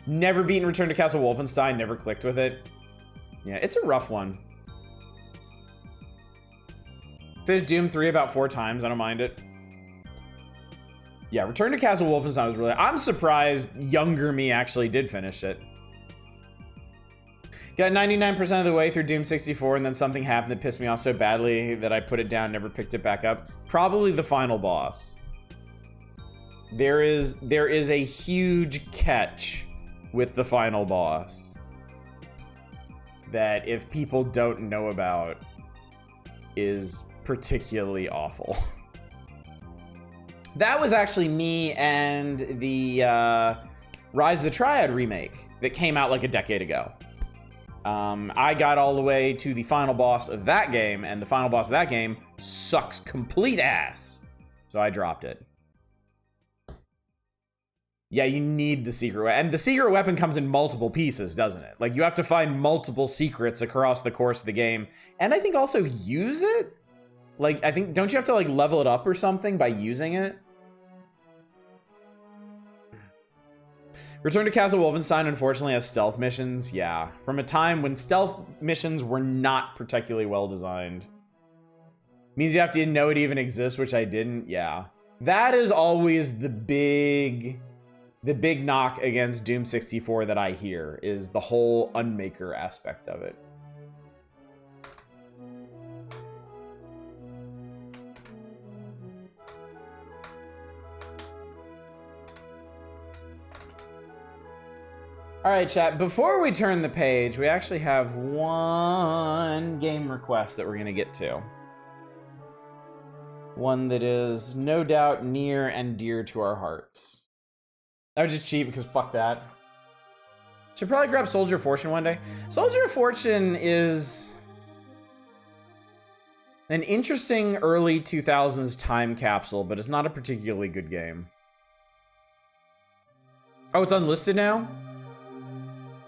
Never beaten Return to Castle Wolfenstein. Never clicked with it. Yeah, it's a rough one. Finished Doom 3 about 4 times. I don't mind it. Yeah, Return to Castle Wolfenstein was really... I'm surprised younger me actually did finish it. Got 99% of the way through Doom 64, and then something happened that pissed me off so badly that I put it down, never picked it back up. Probably the final boss. There is a huge catch with the final boss that if people don't know about is particularly awful. That was actually me and the Rise of the Triad remake that came out like a decade ago. I got all the way to the final boss of that game, and the final boss of that game sucks complete ass. So I dropped it. Yeah, you need the secret weapon. And the secret weapon comes in multiple pieces, doesn't it? Like, you have to find multiple secrets across the course of the game. And I think also use it? Like, I think, don't you have to, like, level it up or something by using it? Return to Castle Wolfenstein, unfortunately, has stealth missions. Yeah, from a time when stealth missions were not particularly well designed. Means you have to know it even exists, which I didn't. Yeah. That is always the big knock against Doom 64 that I hear, is the whole Unmaker aspect of it. All right, chat, before we turn the page, we actually have one game request that we're going to get to. One that is no doubt near and dear to our hearts. I would just cheat because fuck that. Should probably grab Soldier of Fortune one day. Soldier of Fortune is an interesting early 2000s time capsule, but it's not a particularly good game. Oh, it's unlisted now?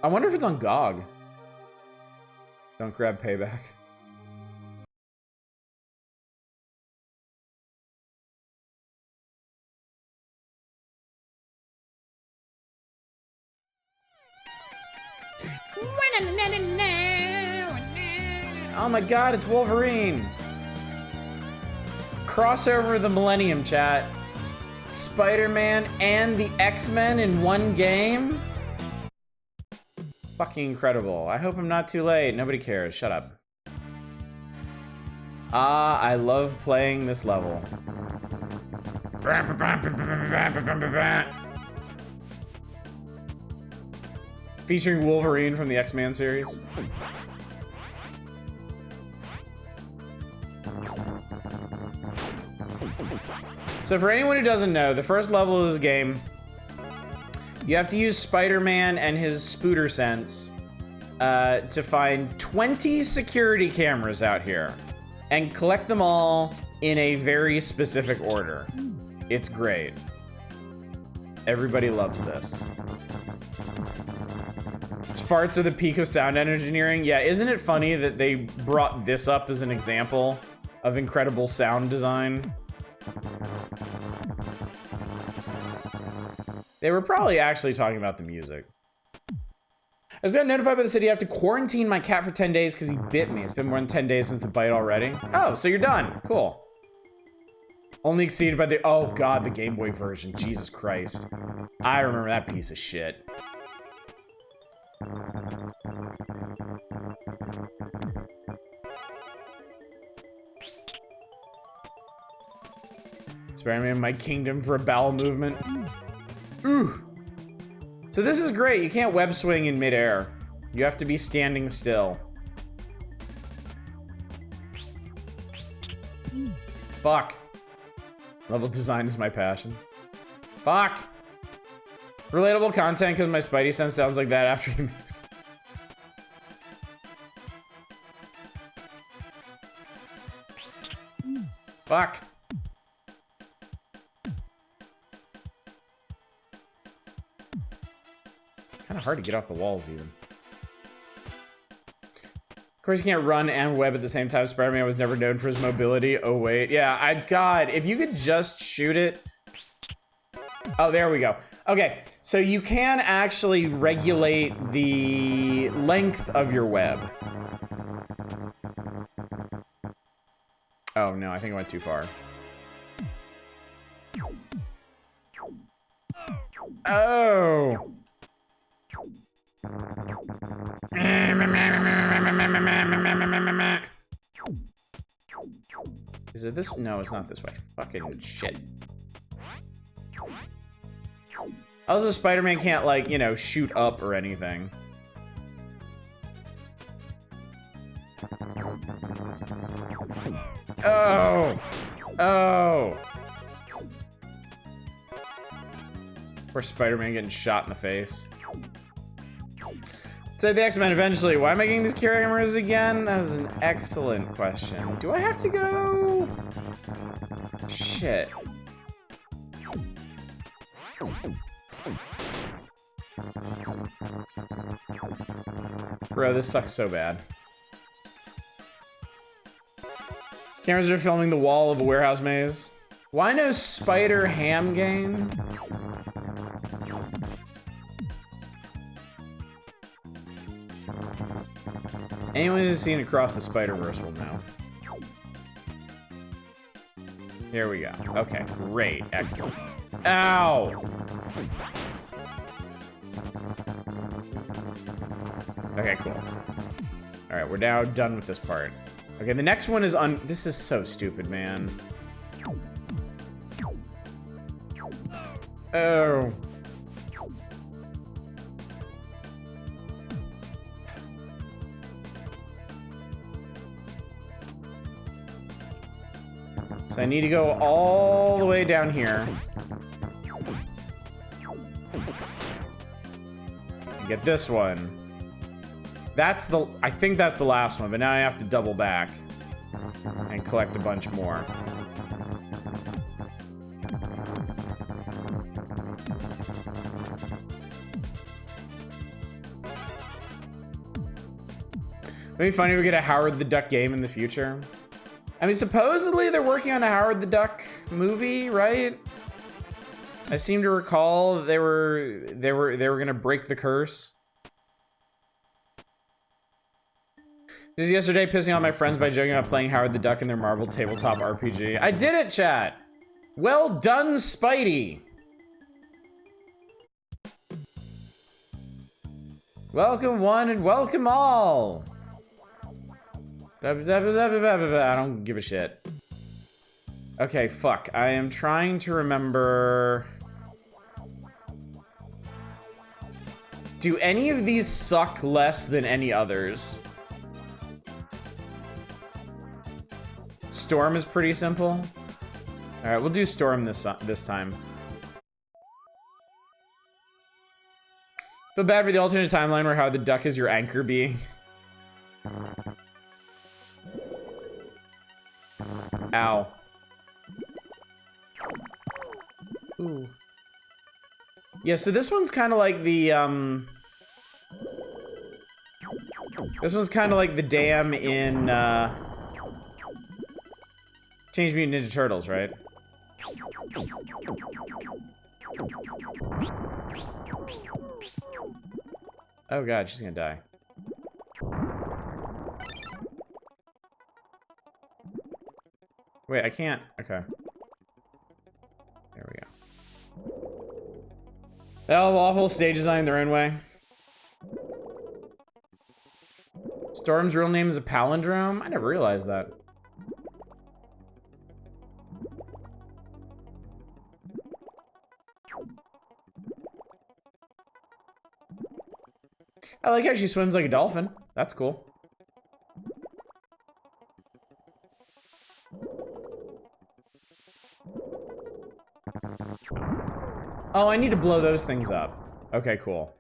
I wonder if it's on GOG. Don't grab Payback. Oh my god, it's Wolverine. Crossover of the Millennium, chat. Spider-Man and the X-Men in one game? Fucking incredible. I hope I'm not too late. Nobody cares. Shut up. Ah, I love playing this level. Featuring Wolverine from the X-Men series. So for anyone who doesn't know, the first level of this game, you have to use Spider-Man and his spooter sense to find 20 security cameras out here and collect them all in a very specific order. It's great. Everybody loves this. Farts are the peak of sound engineering. Yeah, isn't it funny that they brought this up as an example of incredible sound design? They were probably actually talking about the music. I was got notified by the city I have to quarantine my cat for 10 days because he bit me. It's been more than 10 days since the bite already. Oh, so you're done. Cool. Only exceeded by the... Oh, God, the Game Boy version. Jesus Christ. I remember that piece of shit. Spider-Man, my kingdom for a bowel movement. Ooh. So this is great. You can't web swing in midair. You have to be standing still. Fuck. Level design is my passion. Fuck. Relatable content because my Spidey sense sounds like that after he makes. Fuck. Kind of hard to get off the walls even. Of course, you can't run and web at the same time. Spider-Man was never known for his mobility. Oh, wait. Yeah, God, if you could just shoot it. Oh, there we go. Okay, so you can actually regulate the length of your web. Oh, no, I think I went too far. Oh! Is it this? No, it's not this way. Fucking shit. Also, Spider-Man can't, like, you know, shoot up or anything. Oh! Oh! Poor Spider-Man getting shot in the face. Say the X-Men eventually. Why am I getting these cameras again? That is an excellent question. Do I have to go? Shit. Bro, this sucks so bad. Cameras are filming the wall of a warehouse maze. Why no spider ham game? Anyone who's seen Across the Spider-Verse will know. Here we go. Okay, great. Excellent. Ow! Okay, cool. Alright, we're now done with this part. Okay, the next one is this is so stupid, man. Oh. So I need to go all the way down here. And get this one. I think that's the last one, but now I have to double back and collect a bunch more. It'd be funny if we get a Howard the Duck game in the future. I mean, supposedly they're working on a Howard the Duck movie, right? I seem to recall they were gonna break the curse. Just yesterday, pissing on my friends by joking about playing Howard the Duck in their Marvel tabletop RPG. I did it, chat. Well done, Spidey. Welcome one and welcome all. I don't give a shit. Okay, fuck. I am trying to remember. Do any of these suck less than any others? Storm is pretty simple. All right, we'll do Storm this time. Feel bad for the alternate timeline where Howard the Duck is your anchor being. Ow. Ooh. Yeah, so this one's kind of like the, this one's kind of like the dam in, Teenage Mutant Ninja Turtles, right? Oh god, she's gonna die. Wait, I can't. Okay. There we go. They all have awful stage design their own way. Storm's real name is a palindrome? I never realized that. I like how she swims like a dolphin. That's cool. Oh, I need to blow those things up. Okay, cool.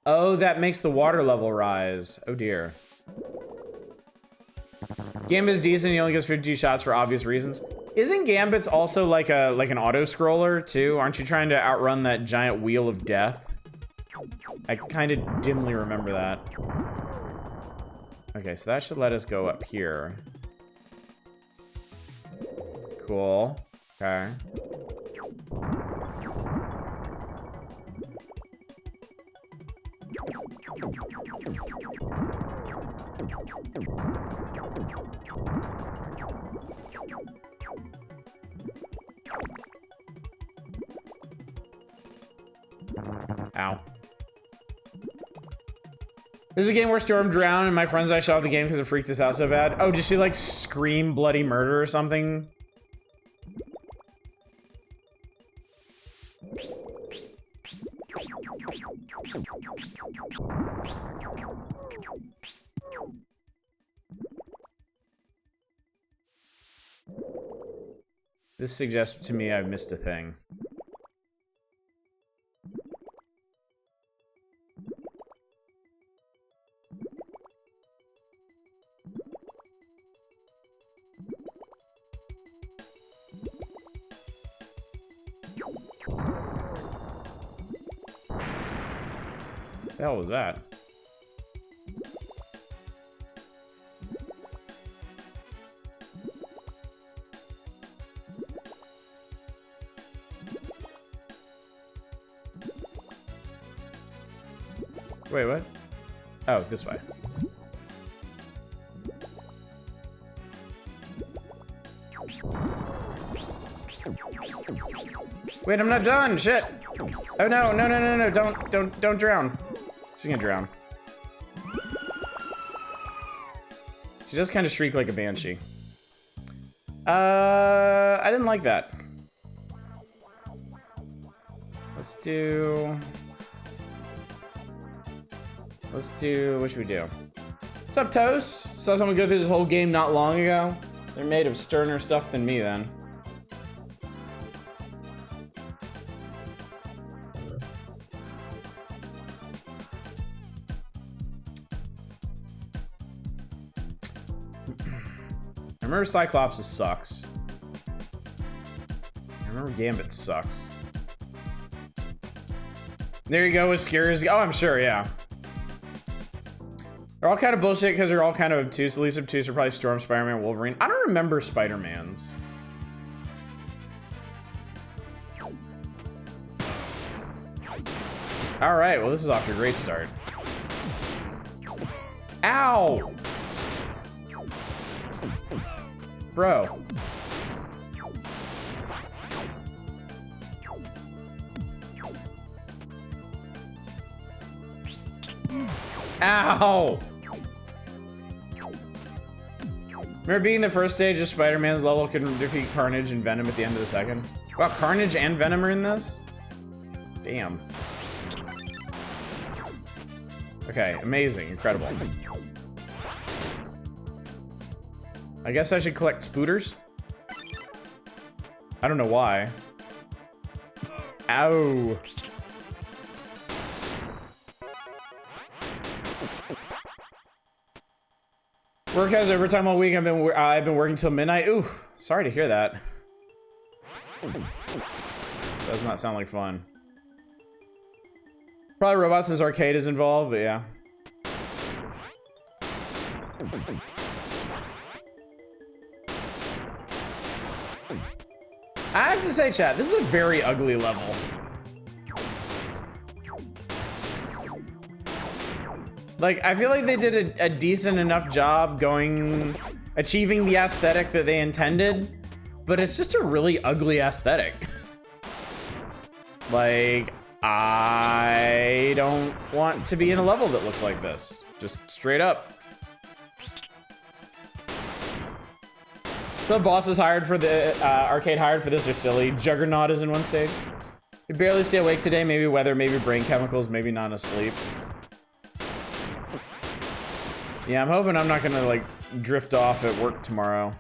Oh, that makes the water level rise. Oh dear. Gambit's decent, he only gets 52 shots for obvious reasons. Isn't Gambit's also like an auto-scroller too? Aren't you trying to outrun that giant wheel of death? I kind of dimly remember that. Okay, so that should let us go up here. Cool. Okay. Ow. This is a game where Storm drowned and my friends and I shut off the game because it freaked us out so bad. Oh, did she like scream bloody murder or something? This suggests to me I've missed a thing. What the hell was that? Wait, what? Oh, this way. Wait, I'm not done. Shit. Oh no, no, no, no, no! Don't drown. She's gonna drown. She does kind of shriek like a banshee. I didn't like that. Let's do, what should we do? What's up, Toast? Saw someone go through this whole game not long ago. They're made of sterner stuff than me then. I remember Cyclops sucks. I remember Gambit sucks. There you go with Scares. Oh, I'm sure, yeah. They're all kind of bullshit because they're all kind of obtuse. The least obtuse are probably Storm, Spider-Man, Wolverine. I don't remember Spider-Man's. All right, well, this is off to a great start. Ow! Bro. Ow! Remember being the first stage of Spider-Man's level can defeat Carnage and Venom at the end of the second? Wow, Carnage and Venom are in this? Damn. Okay, amazing, incredible. I guess I should collect spooters? I don't know why. Ow. Work has overtime all week. I've been working till midnight. Ooh, sorry to hear that. Does not sound like fun. Probably robots since arcade is involved, but yeah. I have to say, chat, this is a very ugly level. Like, I feel like they did a decent enough job achieving the aesthetic that they intended, but it's just a really ugly aesthetic. Like, I don't want to be in a level that looks like this. Just straight up. The bosses hired for the arcade hired for this are silly. Juggernaut is in one stage. You barely stay awake today. Maybe weather, maybe brain chemicals, maybe not asleep. Yeah, I'm hoping I'm not gonna like drift off at work tomorrow.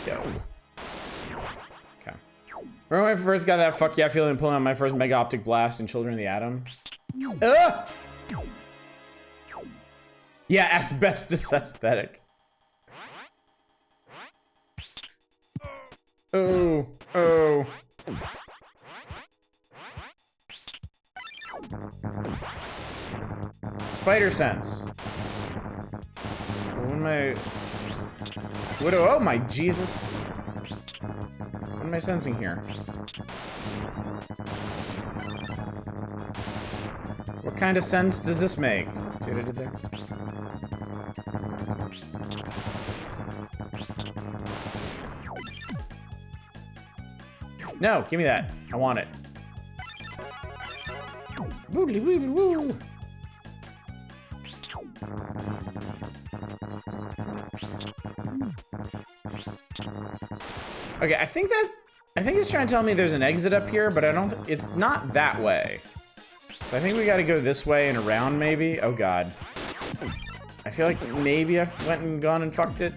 Yo. Okay. Remember when I first got that fuck yeah feeling pulling out my first Mega Optic Blast in Children of the Atom? Ugh! Yeah, asbestos aesthetic. Oh, oh. Spider sense. What am I? What? Oh my Jesus! What am I sensing here? What kind of sense does this make? See what I did there? No, give me that. I want it. Woodly woodly woo. Okay, I think it's trying to tell me there's an exit up here, but I don't. It's not that way. So I think we got to go this way and around, maybe. Oh God. I feel like maybe I went and gone and fucked it.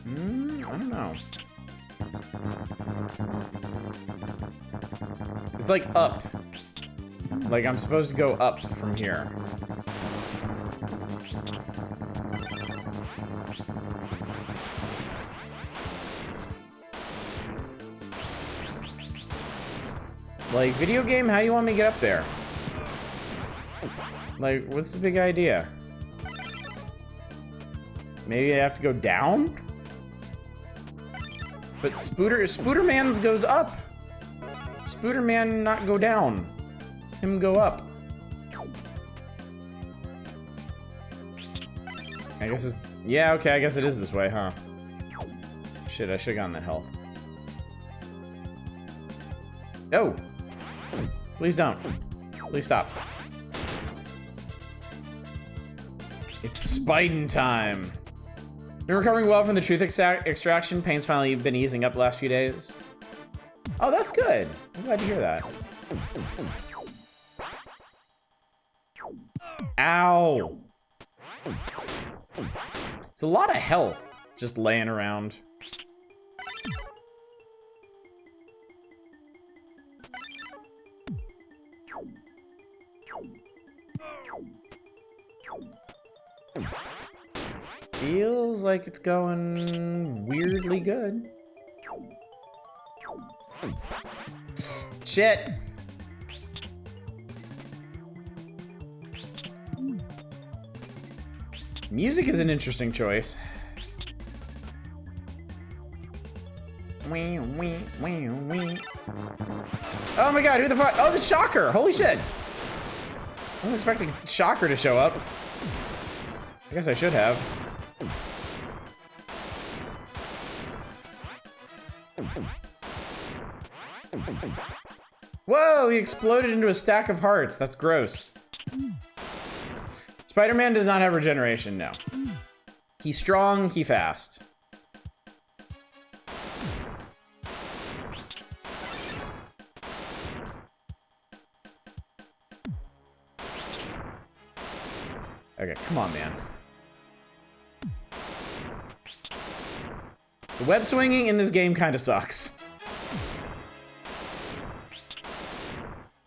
I don't know. It's like up. Like I'm supposed to go up from here. Like, video game, how do you want me to get up there? Like, what's the big idea? Maybe I have to go down? But Spooderman's goes up. Spooderman not go down. Him go up. I guess it's... Yeah, okay, I guess it is this way, huh? Shit, I should've gotten that health. Oh! Please don't. Please stop. It's Spiden time. Been recovering well from the truth extraction. Pain's finally been easing up the last few days. Oh, that's good. I'm glad to hear that. Ow. It's a lot of health just laying around. Feels like it's going weirdly good. Shit. Music is an interesting choice. Oh my God, who the fuck? Oh, the Shocker! Holy shit! I was expecting Shocker to show up. I guess I should have. Whoa, he exploded into a stack of hearts. That's gross. Spider-Man does not have regeneration, no. He's strong, he fast. Okay, come on, man. The web swinging in this game kind of sucks.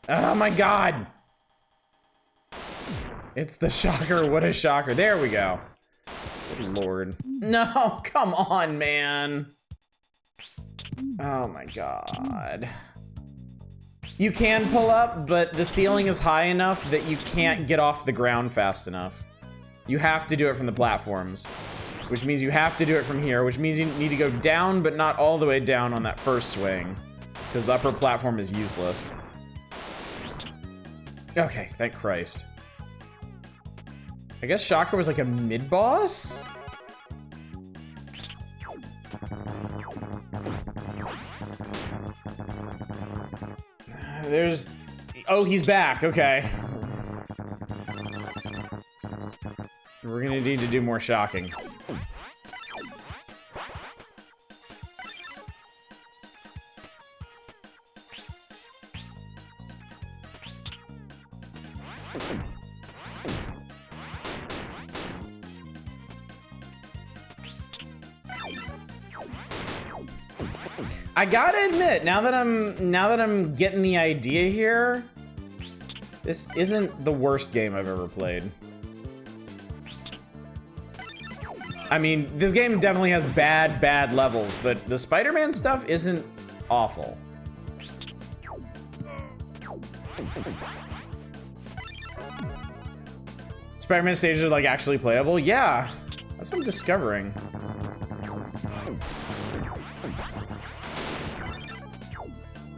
Oh my God. It's the Shocker. What a shocker. There we go. Good Lord. No, come on, man. Oh my God. You can pull up, but the ceiling is high enough that you can't get off the ground fast enough. You have to do it from the platforms, which means you have to do it from here, which means you need to go down, but not all the way down on that first swing, because the upper platform is useless. Okay, thank Christ. I guess Shocker was like a mid-boss? There's... Oh, he's back, okay. We're gonna need to do more shocking. I gotta admit, now that I'm getting the idea here, this isn't the worst game I've ever played. I mean, this game definitely has bad levels, but the Spider-Man stuff isn't awful. Spider-Man stages are like actually playable? Yeah, that's what I'm discovering.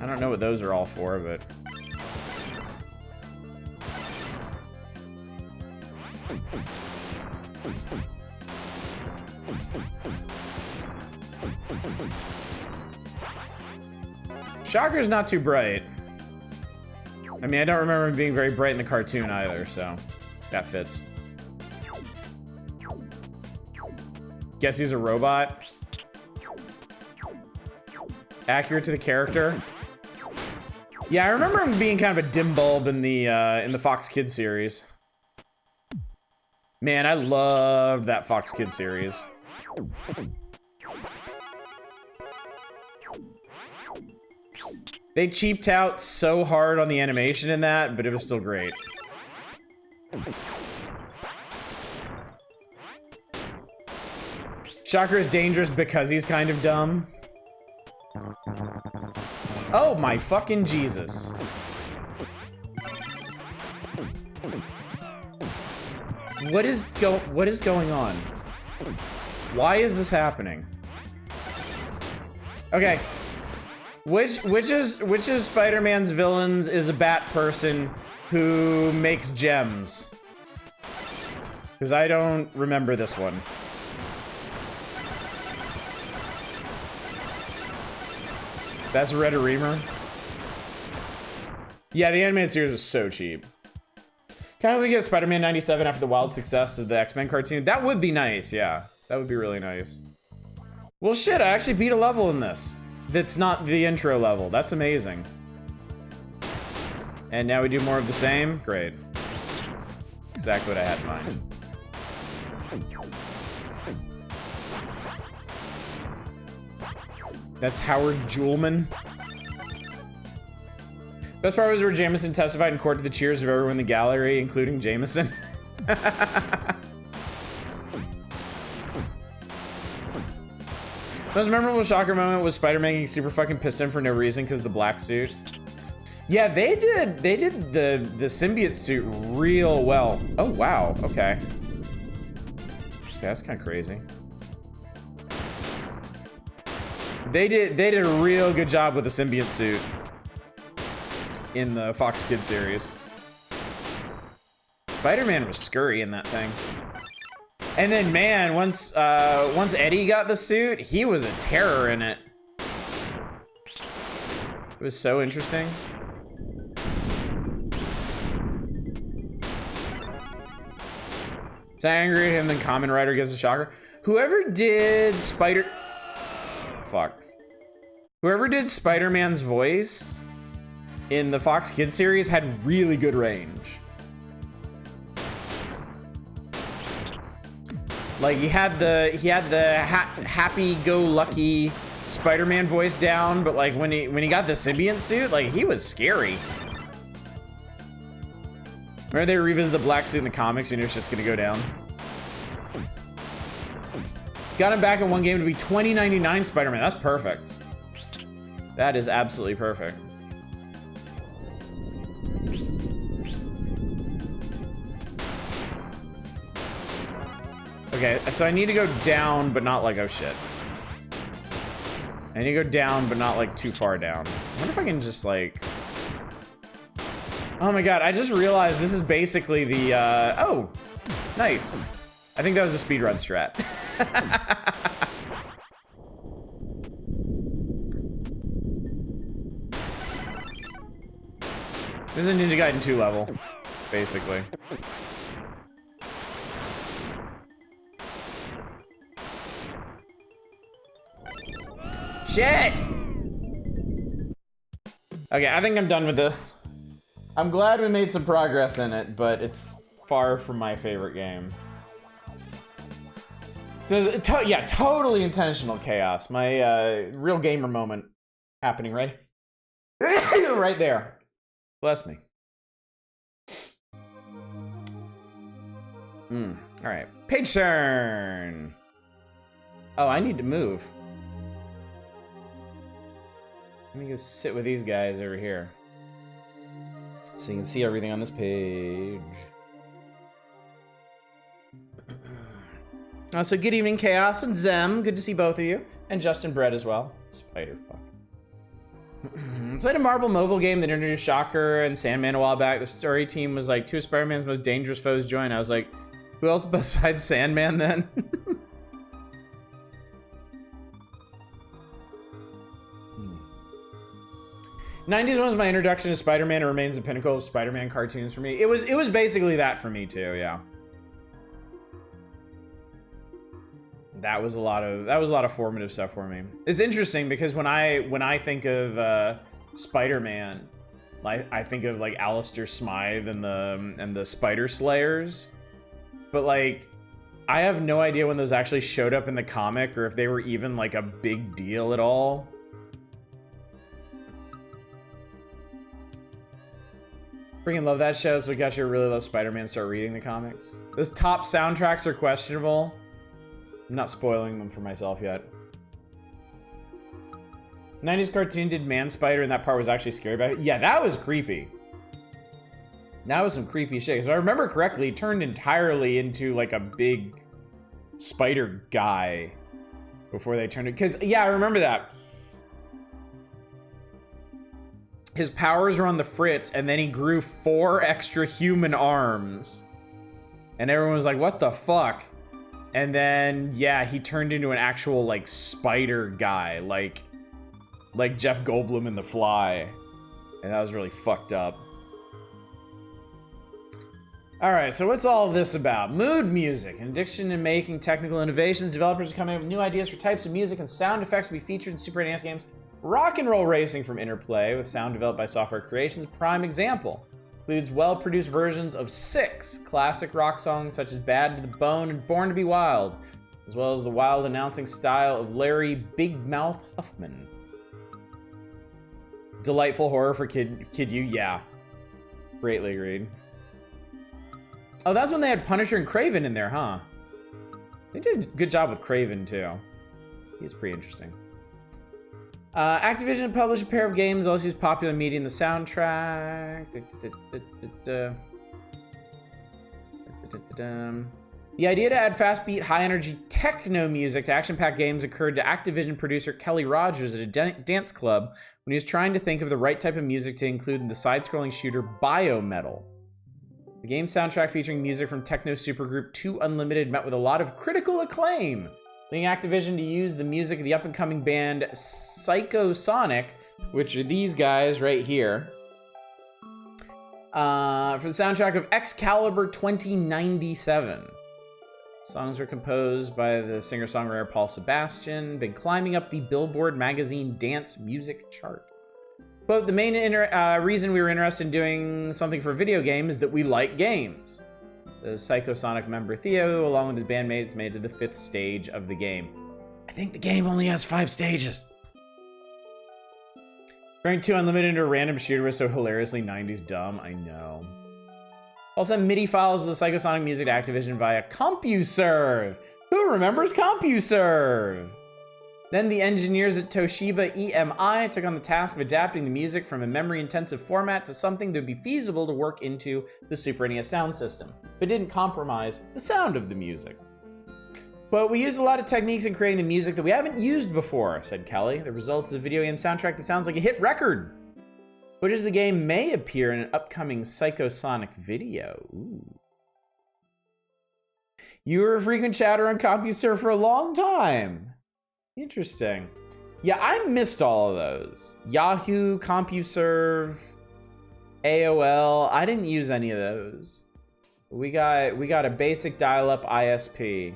I don't know what those are all for, but... Shocker's not too bright. I mean, I don't remember him being very bright in the cartoon either, so that fits. Guess he's a robot. Accurate to the character. Yeah, I remember him being kind of a dim bulb in the Fox Kids series. Man, I loved that Fox Kids series. They cheaped out so hard on the animation in that, but it was still great. Shocker is dangerous because he's kind of dumb. Oh my fucking Jesus. What is going on? Why is this happening? Okay. Which of Spider-Man's villains is a bat person who makes gems? Because I don't remember this one. That's Red Reamer. Yeah, the animated series was so cheap. Kind of we get Spider-Man 97 after the wild success of the X-Men cartoon. That would be nice, yeah. That would be really nice. Well, shit, I actually beat a level in this. That's not the intro level. That's amazing. And now we do more of the same? Great. Exactly what I had in mind. That's Howard Juhlman. Best part was where Jameson testified in court to the cheers of everyone in the gallery, including Jameson. Most memorable Shocker moment was Spider-Man getting super fucking pissed in for no reason because of the black suit. Yeah, they did the symbiote suit real well. Oh wow, okay. Okay, that's kind of crazy. They did a real good job with the symbiote suit in the Fox Kids series. Spider-Man was scurry in that thing. And then, man, once Eddie got the suit, he was a terror in it. It was so interesting. So angry at him, then Kamen Rider gets a shocker. Whoever did Whoever did Spider-Man's voice in the Fox Kids series had really good range. Like he had the happy-go-lucky Spider-Man voice down, but like when he got the symbiote suit, like he was scary. Remember they revisit the black suit in the comics and your shit's gonna go down. Got him back in one game to be 2099 Spider-Man. That's perfect. That is absolutely perfect. Okay, so I need to go down, but not like, oh shit. I need to go down, but not like too far down. I wonder if I can just like... Oh my god, I just realized this is basically the, oh, nice. I think that was a speedrun strat. This is a Ninja Gaiden 2 level, basically. Shit! Okay, I think I'm done with this. I'm glad we made some progress in it, but it's far from my favorite game. So, yeah, totally intentional chaos. My real gamer moment happening right, right there. Bless me. All right, page turn. Oh, I need to move. Let me go sit with these guys over here, so you can see everything on this page. So good evening, Chaos and Zem. Good to see both of you, and Justin Brett as well. Spider fuck. Played a Marvel mobile game that introduced Shocker and Sandman a while back. The story team was like, 2 of Spider-Man's most dangerous foes join. I was like, who else besides Sandman then? 90s was my introduction to Spider-Man. It remains the pinnacle of Spider-Man cartoons for me. It was basically that for me too, yeah. That was a lot of formative stuff for me. It's interesting because when I think of Spider-Man, like I think of like Alistair Smythe and the Spider Slayers. But like I have no idea when those actually showed up in the comic or if they were even like a big deal at all. Freaking love that show, so we got you to really love Spider-Man, start reading the comics. Those top soundtracks are questionable. I'm not spoiling them for myself yet. 90s cartoon did Man Spider, and that part was actually scary about it. Yeah, that was creepy. That was some creepy shit. Because if I remember correctly, it turned entirely into like a big spider guy before they turned it. Because, yeah, I remember that. His powers were on the fritz, and then he grew 4 extra human arms. And everyone was like, what the fuck? And then, yeah, he turned into an actual, like, spider guy. Like Jeff Goldblum in The Fly. And that was really fucked up. Alright, so what's all this about? Mood music. In addition to making technical innovations, developers are coming up with new ideas for types of music and sound effects to be featured in Super NES games. Rock and roll racing from Interplay, with sound developed by Software Creations, prime example. Includes well-produced versions of 6 classic rock songs such as Bad to the Bone and Born to be Wild, as well as the wild announcing style of Larry Big Mouth Huffman. Delightful horror for Kid U, yeah. Greatly agreed. Oh, that's when they had Punisher and Kraven in there, huh? They did a good job with Kraven, too. He's pretty interesting. Activision published a pair of games, also used popular media in the soundtrack. The idea to add fast-beat, high-energy techno music to action-packed games occurred to Activision producer Kelly Rogers at a dance club when he was trying to think of the right type of music to include in the side-scrolling shooter Biometal. The game soundtrack featuring music from techno supergroup 2 Unlimited met with a lot of critical acclaim, leading Activision to use the music of the up-and-coming band Psychosonic, which are these guys right here, for the soundtrack of X-Kaliber 2097. Songs were composed by the singer-songwriter Paul Sebastian, been climbing up the Billboard magazine dance music chart. Quote, the main reason we were interested in doing something for a video game is that we like games. The Psychosonic member Theo, along with his bandmates, made it to the 5th stage of the game. I think the game only has 5 stages. Turning 2 Unlimited into a random shooter was so hilariously 90s dumb, I know. Also, MIDI files of the Psychosonic music to Activision via CompuServe. Who remembers CompuServe? Then the engineers at Toshiba EMI took on the task of adapting the music from a memory-intensive format to something that would be feasible to work into the Super NES sound system, but didn't compromise the sound of the music. But we used a lot of techniques in creating the music that we haven't used before, said Kelly. The result is a video game soundtrack that sounds like a hit record. Footage of the game may appear in an upcoming Psychosonic video. Ooh. You were a frequent chatter on CompuServe for a long time. Interesting. Yeah, I missed all of those. Yahoo, CompuServe, AOL. I didn't use any of those. We got a basic dial-up ISP,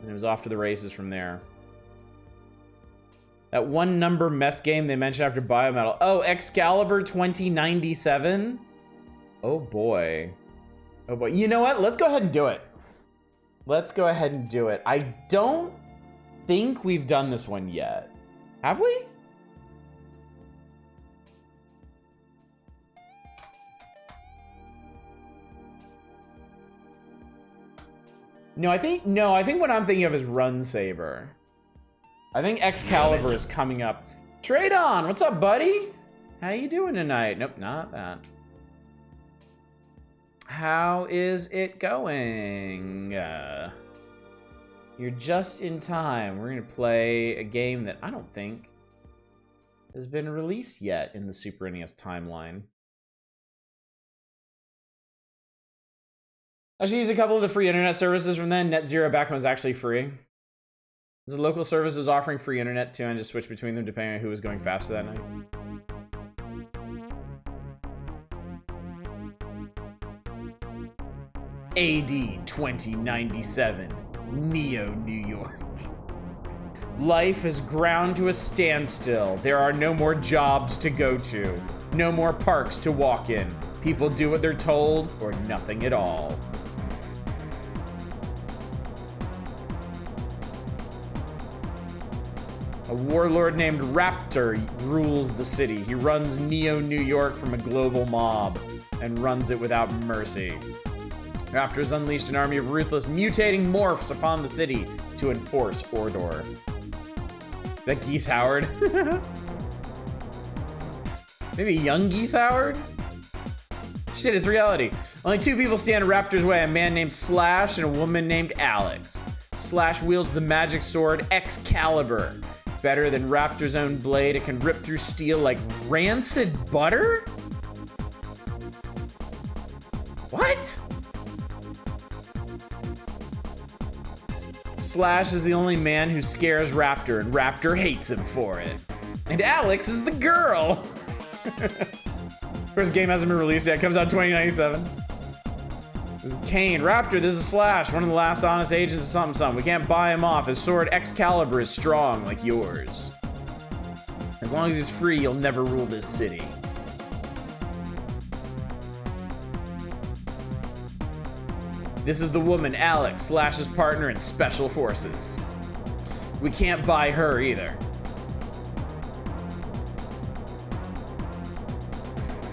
and it was off to the races from there. That one number mess game they mentioned after Biometal. Oh, X-Kaliber 2097. Oh boy. Oh boy. You know what? Let's go ahead and do it. Let's go ahead and do it. I don't think we've done this one yet. Have we? No, I think what I'm thinking of is Run Saber. I think X-Kaliber is coming up. Tradon, what's up, buddy? How you doing tonight? Nope, not that. How is it going? You're just in time. We're gonna play a game that I don't think has been released yet in the Super NES timeline. I should use a couple of the free internet services from then. Net Zero back when it was actually free. The local services offering free internet too, and just switch between them depending on who was going faster that night. AD 2097, Neo, New York. Life has ground to a standstill. There are no more jobs to go to, no more parks to walk in. People do what they're told, or nothing at all. A warlord named Raptor rules the city. He runs Neo, New York from a global mob and runs it without mercy. Raptors unleashed an army of ruthless, mutating morphs upon the city to enforce order. That Geese Howard? Maybe young Geese Howard? Shit, it's reality. Only two people stand in Raptor's way, a man named Slash and a woman named Alex. Slash wields the magic sword X-Kaliber. Better than Raptor's own blade, it can rip through steel like rancid butter? What? Slash is the only man who scares Raptor, and Raptor hates him for it. And Alex is the girl! First game hasn't been released yet, it comes out in 2097. This is Kane. Raptor, this is Slash, one of the last honest agents of something. We can't buy him off. His sword X-Kaliber is strong like yours. As long as he's free, you'll never rule this city. This is the woman, Alex, Slash's partner in Special Forces. We can't buy her either.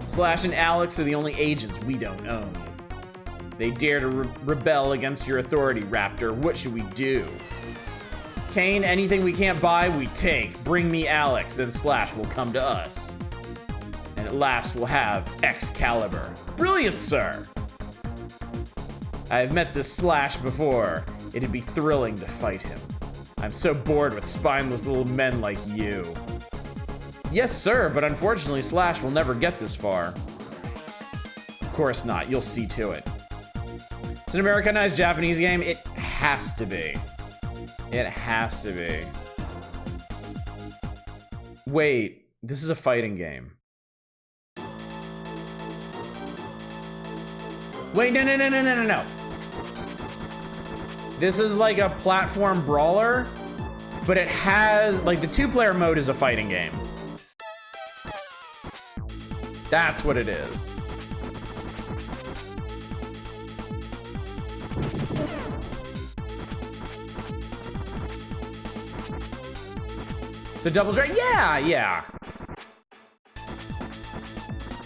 Slash and Alex are the only agents we don't own. They dare to rebel against your authority, Raptor. What should we do? Kane, anything we can't buy, we take. Bring me Alex, then Slash will come to us. And at last we'll have X-Kaliber. Brilliant, sir! I have met this Slash before. It'd be thrilling to fight him. I'm so bored with spineless little men like you. Yes, sir, but unfortunately Slash will never get this far. Of course not, you'll see to it. It's an Americanized Japanese game. It has to be. It has to be. Wait, this is a fighting game. Wait, no. This is like a platform brawler, but it has, like, the two-player mode is a fighting game. That's what it is. So double drag, yeah.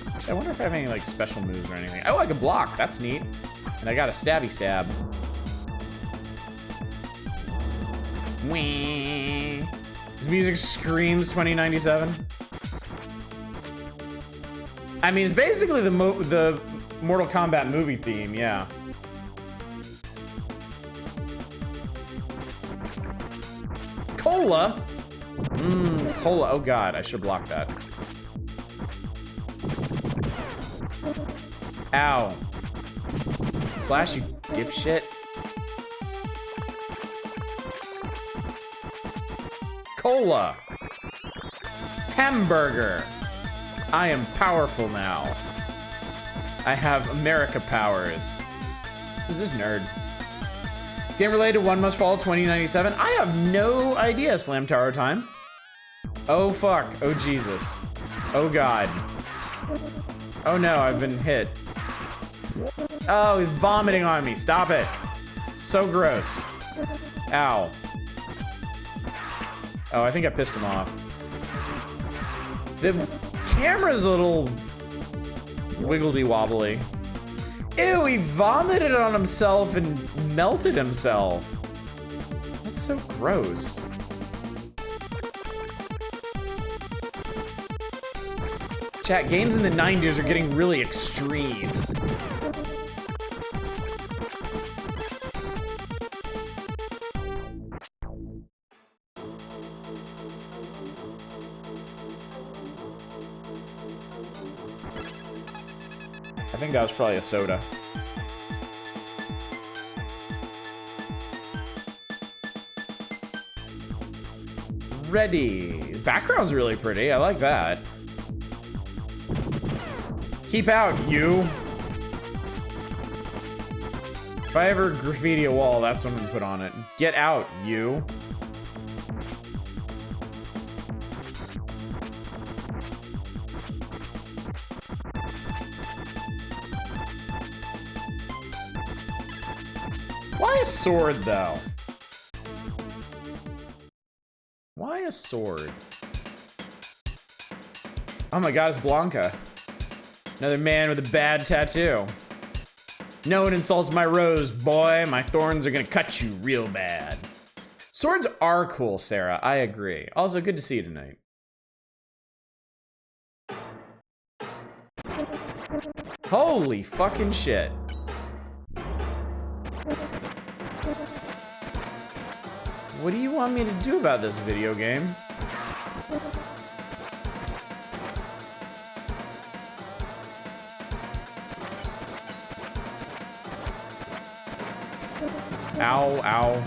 Actually, I wonder if I have any like special moves or anything. Oh, I can block, that's neat. And I got a stabby stab. Whee. This music screams 2097. I mean, it's basically the Mortal Kombat movie theme, yeah. Cola? Cola. Oh god, I should have blocked that. Ow. Slash, you dipshit. Cola. Hamburger. I am powerful now. I have America powers. Who's this nerd? Game related to One Must Fall 2097. I have no idea, Slam Tower time. Oh fuck. Oh Jesus. Oh god. Oh no, I've been hit. Oh, he's vomiting on me. Stop it. So gross. Ow. Oh, I think I pissed him off. The camera's a little wiggly wobbly. Ew, he vomited on himself and melted himself. That's so gross. Chat, games in the 90s are getting really extreme. I think that was probably a soda. Ready. Background's really pretty. I like that. Keep out, you. If I ever graffiti a wall, that's what I'm gonna put on it. Get out, you. Why a sword, though? Why a sword? Oh my god, it's Blanca. Another man with a bad tattoo. No one insults my rose, boy. My thorns are gonna cut you real bad. Swords are cool, Sarah. I agree. Also, good to see you tonight. Holy fucking shit. What do you want me to do about this video game? Ow, ow.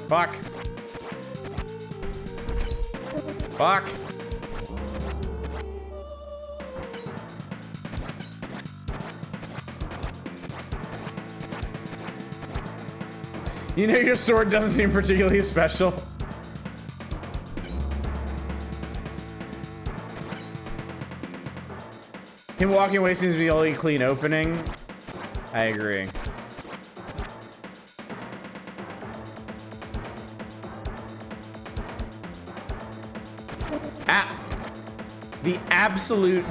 Fuck. Fuck. You know your sword doesn't seem particularly special. Him walking away seems to be the only clean opening. I agree.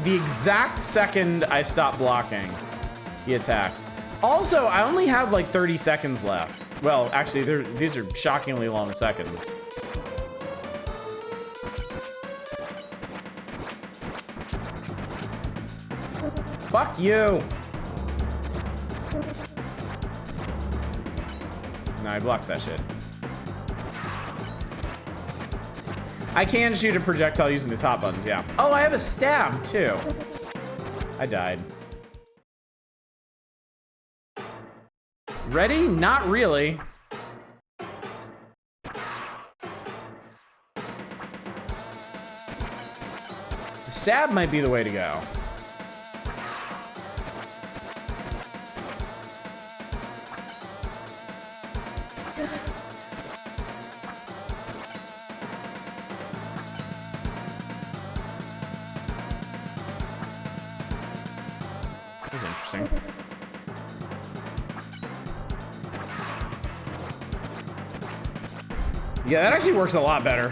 The exact second I stopped blocking, he attacked. Also, I only have like 30 seconds left. Well, actually, these are shockingly long seconds. Fuck you. No, he blocks that shit. I can shoot a projectile using the top buttons, yeah. Oh, I have a stab, too. I died. Ready? Not really. The stab might be the way to go. That's interesting. Yeah, that actually works a lot better.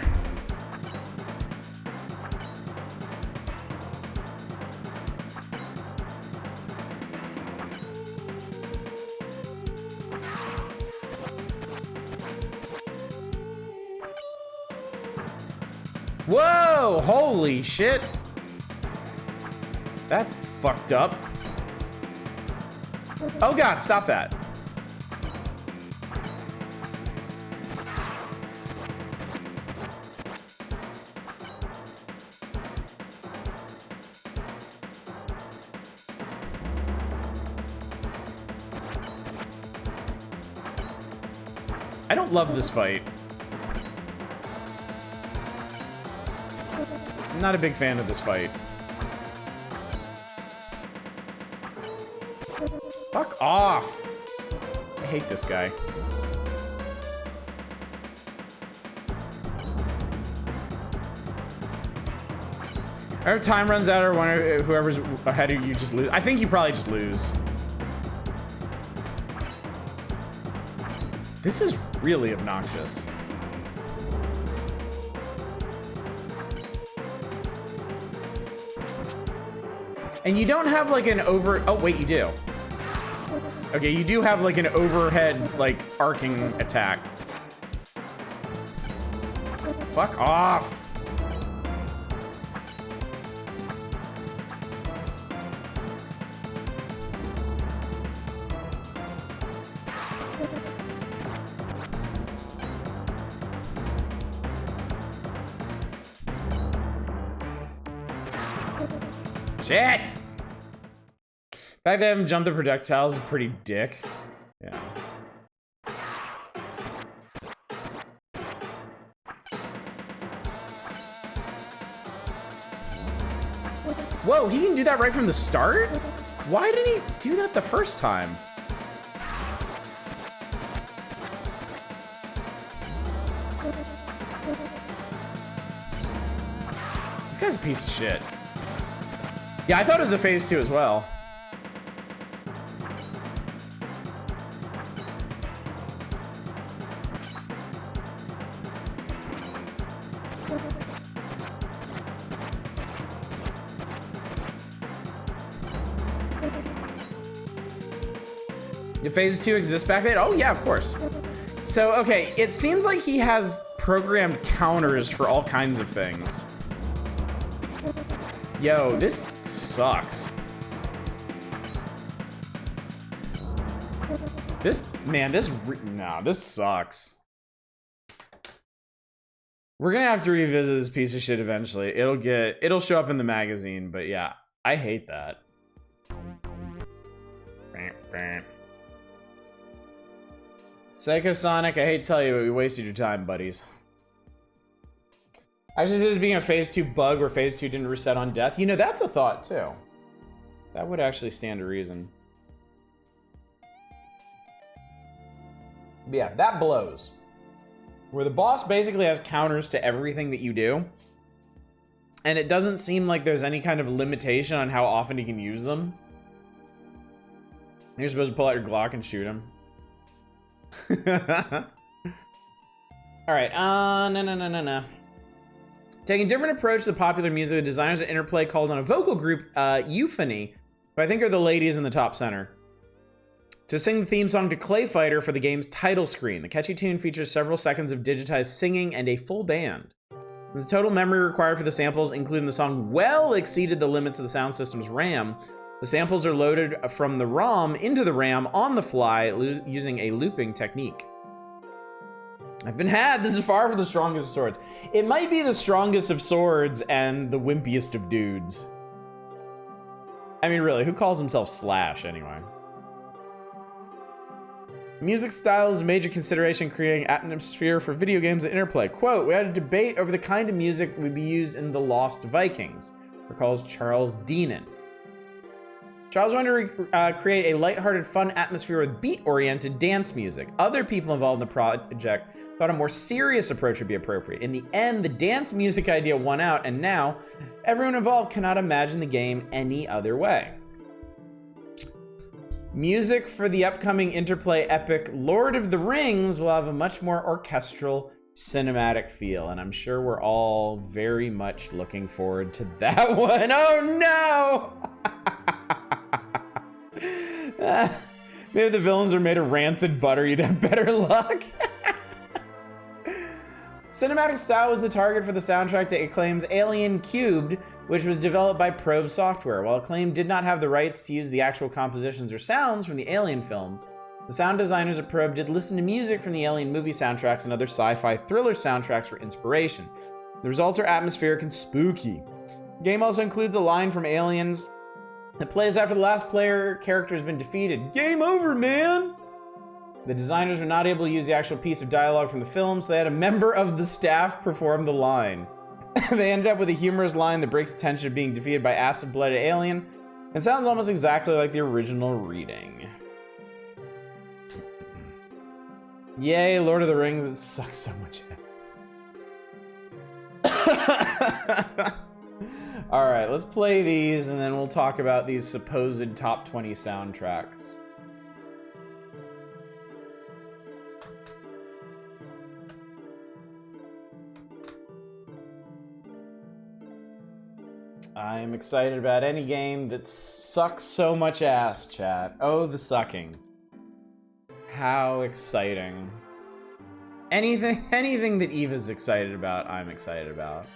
Whoa! Holy shit! That's fucked up. Oh god, stop that. I don't love this fight. I'm not a big fan of this fight. Fuck off! I hate this guy. Or if time runs out, or whoever's ahead of you just lose. I think you probably just lose. This is really obnoxious. And you don't have like an oh wait, you do. Okay, you do have like an overhead, like arcing attack. Fuck off. Shit! The fact they haven't jumped the projectiles is pretty dick. Yeah. Whoa, he can do that right from the start? Why didn't he do that the first time? This guy's a piece of shit. Yeah, I thought it was a phase 2 as well. Did phase 2 exist back then? Oh yeah, of course. So, okay, it seems like he has programmed counters for all kinds of things. Yo, this sucks. This sucks. We're gonna have to revisit this piece of shit eventually. It'll show up in the magazine, but yeah, I hate that. Psycho Sonic, I hate to tell you, but we wasted your time, buddies. Actually, this is being a phase 2 bug where phase 2 didn't reset on death. You know, that's a thought too. That would actually stand to reason. But yeah, that blows. Where the boss basically has counters to everything that you do. And it doesn't seem like there's any kind of limitation on how often you can use them. You're supposed to pull out your Glock and shoot him. Alright, no. Taking a different approach to the popular music, the designers at Interplay called on a vocal group, Euphony, who I think are the ladies in the top center, to sing the theme song to Clay Fighter for the game's title screen. The catchy tune features several seconds of digitized singing and a full band. The total memory required for the samples, including the song, well exceeded the limits of the sound system's RAM. The samples are loaded from the ROM into the RAM on the fly using a looping technique. I've been had. This is far from the strongest of swords. It might be the strongest of swords and the wimpiest of dudes. I mean, really, who calls himself Slash anyway? Music style is a major consideration creating atmosphere for video games at Interplay. Quote, we had a debate over the kind of music would be used in The Lost Vikings, recalls Charles Deenan. Charles wanted to create a lighthearted, fun atmosphere with beat-oriented dance music. Other people involved in the project thought a more serious approach would be appropriate. In the end, the dance music idea won out, and now everyone involved cannot imagine the game any other way. Music for the upcoming Interplay epic Lord of the Rings will have a much more orchestral, cinematic feel, and I'm sure we're all very much looking forward to that one. Oh no! Maybe if the villains are made of rancid butter, you'd have better luck. Cinematic style was the target for the soundtrack to Acclaim's Alien Cubed, which was developed by Probe Software. While Acclaim did not have the rights to use the actual compositions or sounds from the Alien films, the sound designers at Probe did listen to music from the Alien movie soundtracks and other sci-fi thriller soundtracks for inspiration. The results are atmospheric and spooky. The game also includes a line from Aliens that plays after the last player character has been defeated. Game over, man! The designers were not able to use the actual piece of dialogue from the film, so they had a member of the staff perform the line. They ended up with a humorous line that breaks the tension of being defeated by acid-blooded alien. It sounds almost exactly like the original reading. Yay, Lord of the Rings, it sucks so much ass. Alright, let's play these and then we'll talk about these supposed top 20 soundtracks. I'm excited about any game that sucks so much ass, chat. Oh, the sucking. How exciting. Anything that Eva's excited about, I'm excited about.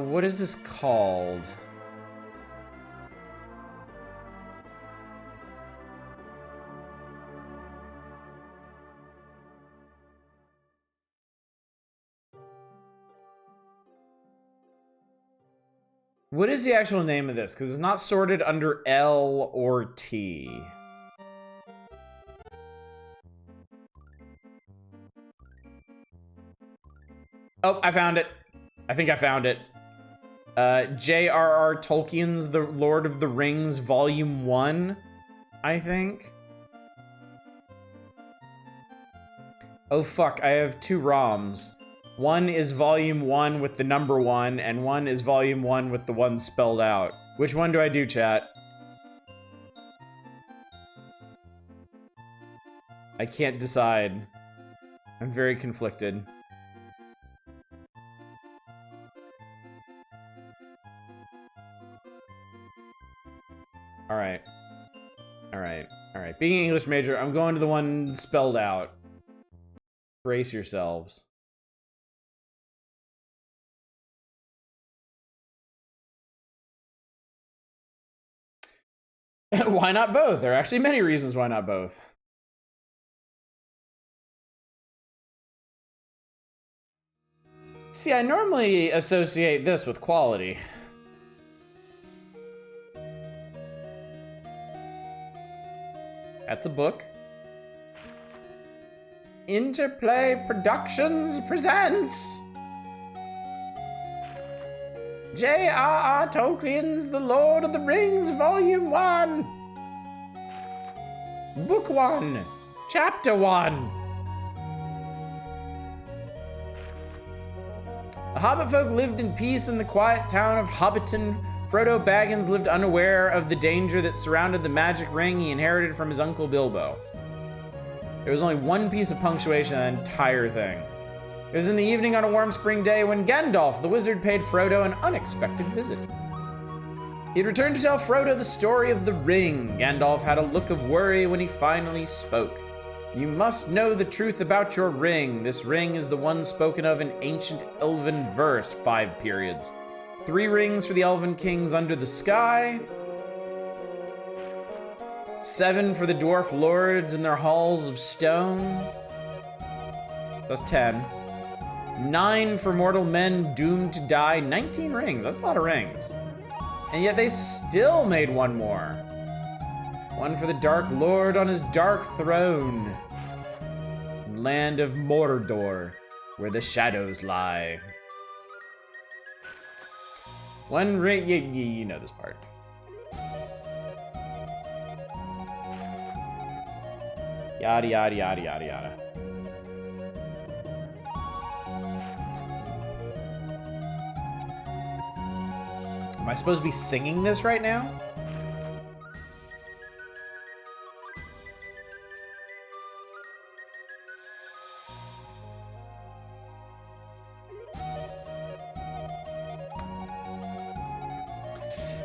What is this called? What is the actual name of this? Because it's not sorted under L or T. Oh, I found it. I think I found it. J.R.R. Tolkien's The Lord of the Rings Volume 1, I think. Oh fuck, I have two ROMs. One is Volume 1 with the number 1, and one is Volume 1 with the 1 spelled out. Which one do I do, chat? I can't decide. I'm very conflicted. Alright. Alright. Alright. Being an English major, I'm going to the one spelled out. Brace yourselves. Why not both? There are actually many reasons why not both. See, I normally associate this with quality. That's a book. Interplay Productions presents J.R.R. Tolkien's The Lord of the Rings Volume 1. Book 1. Chapter 1. The Hobbit folk lived in peace in the quiet town of Hobbiton. Frodo Baggins lived unaware of the danger that surrounded the magic ring he inherited from his uncle Bilbo. There was only one piece of punctuation in that entire thing. It was in the evening on a warm spring day when Gandalf the wizard paid Frodo an unexpected visit. He had returned to tell Frodo the story of the ring. Gandalf had a look of worry when he finally spoke. You must know the truth about your ring. This ring is the one spoken of in ancient elven verse, 5 periods. 3 rings for the elven kings under the sky. 7 for the dwarf lords in their halls of stone. That's 10. 9 for mortal men doomed to die. 19 rings. That's a lot of rings. And yet they still made one more. One for the Dark Lord on his dark throne. Land of Mordor, where the shadows lie. One ring. You know this part. Yada, yada, yada, yada, yada. Am I supposed to be singing this right now?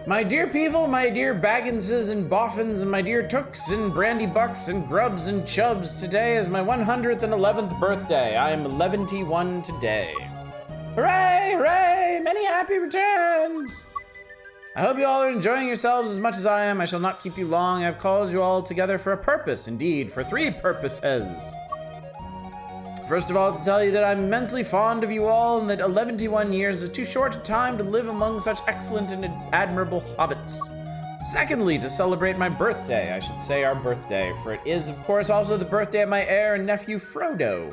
My dear people, my dear Bagginses and Boffins, and my dear Tooks and Brandy Bucks and Grubs and Chubs, today is my 111th birthday. I am 11-1 today. Hooray, hooray, many happy returns! I hope you all are enjoying yourselves as much as I am. I shall not keep you long. I've called you all together for a purpose, indeed, for 3 purposes. First of all, to tell you that I'm immensely fond of you all, and that 11-1 years is too short a time to live among such excellent and admirable hobbits. Secondly, to celebrate my birthday, I should say our birthday, for it is, of course, also the birthday of my heir and nephew, Frodo.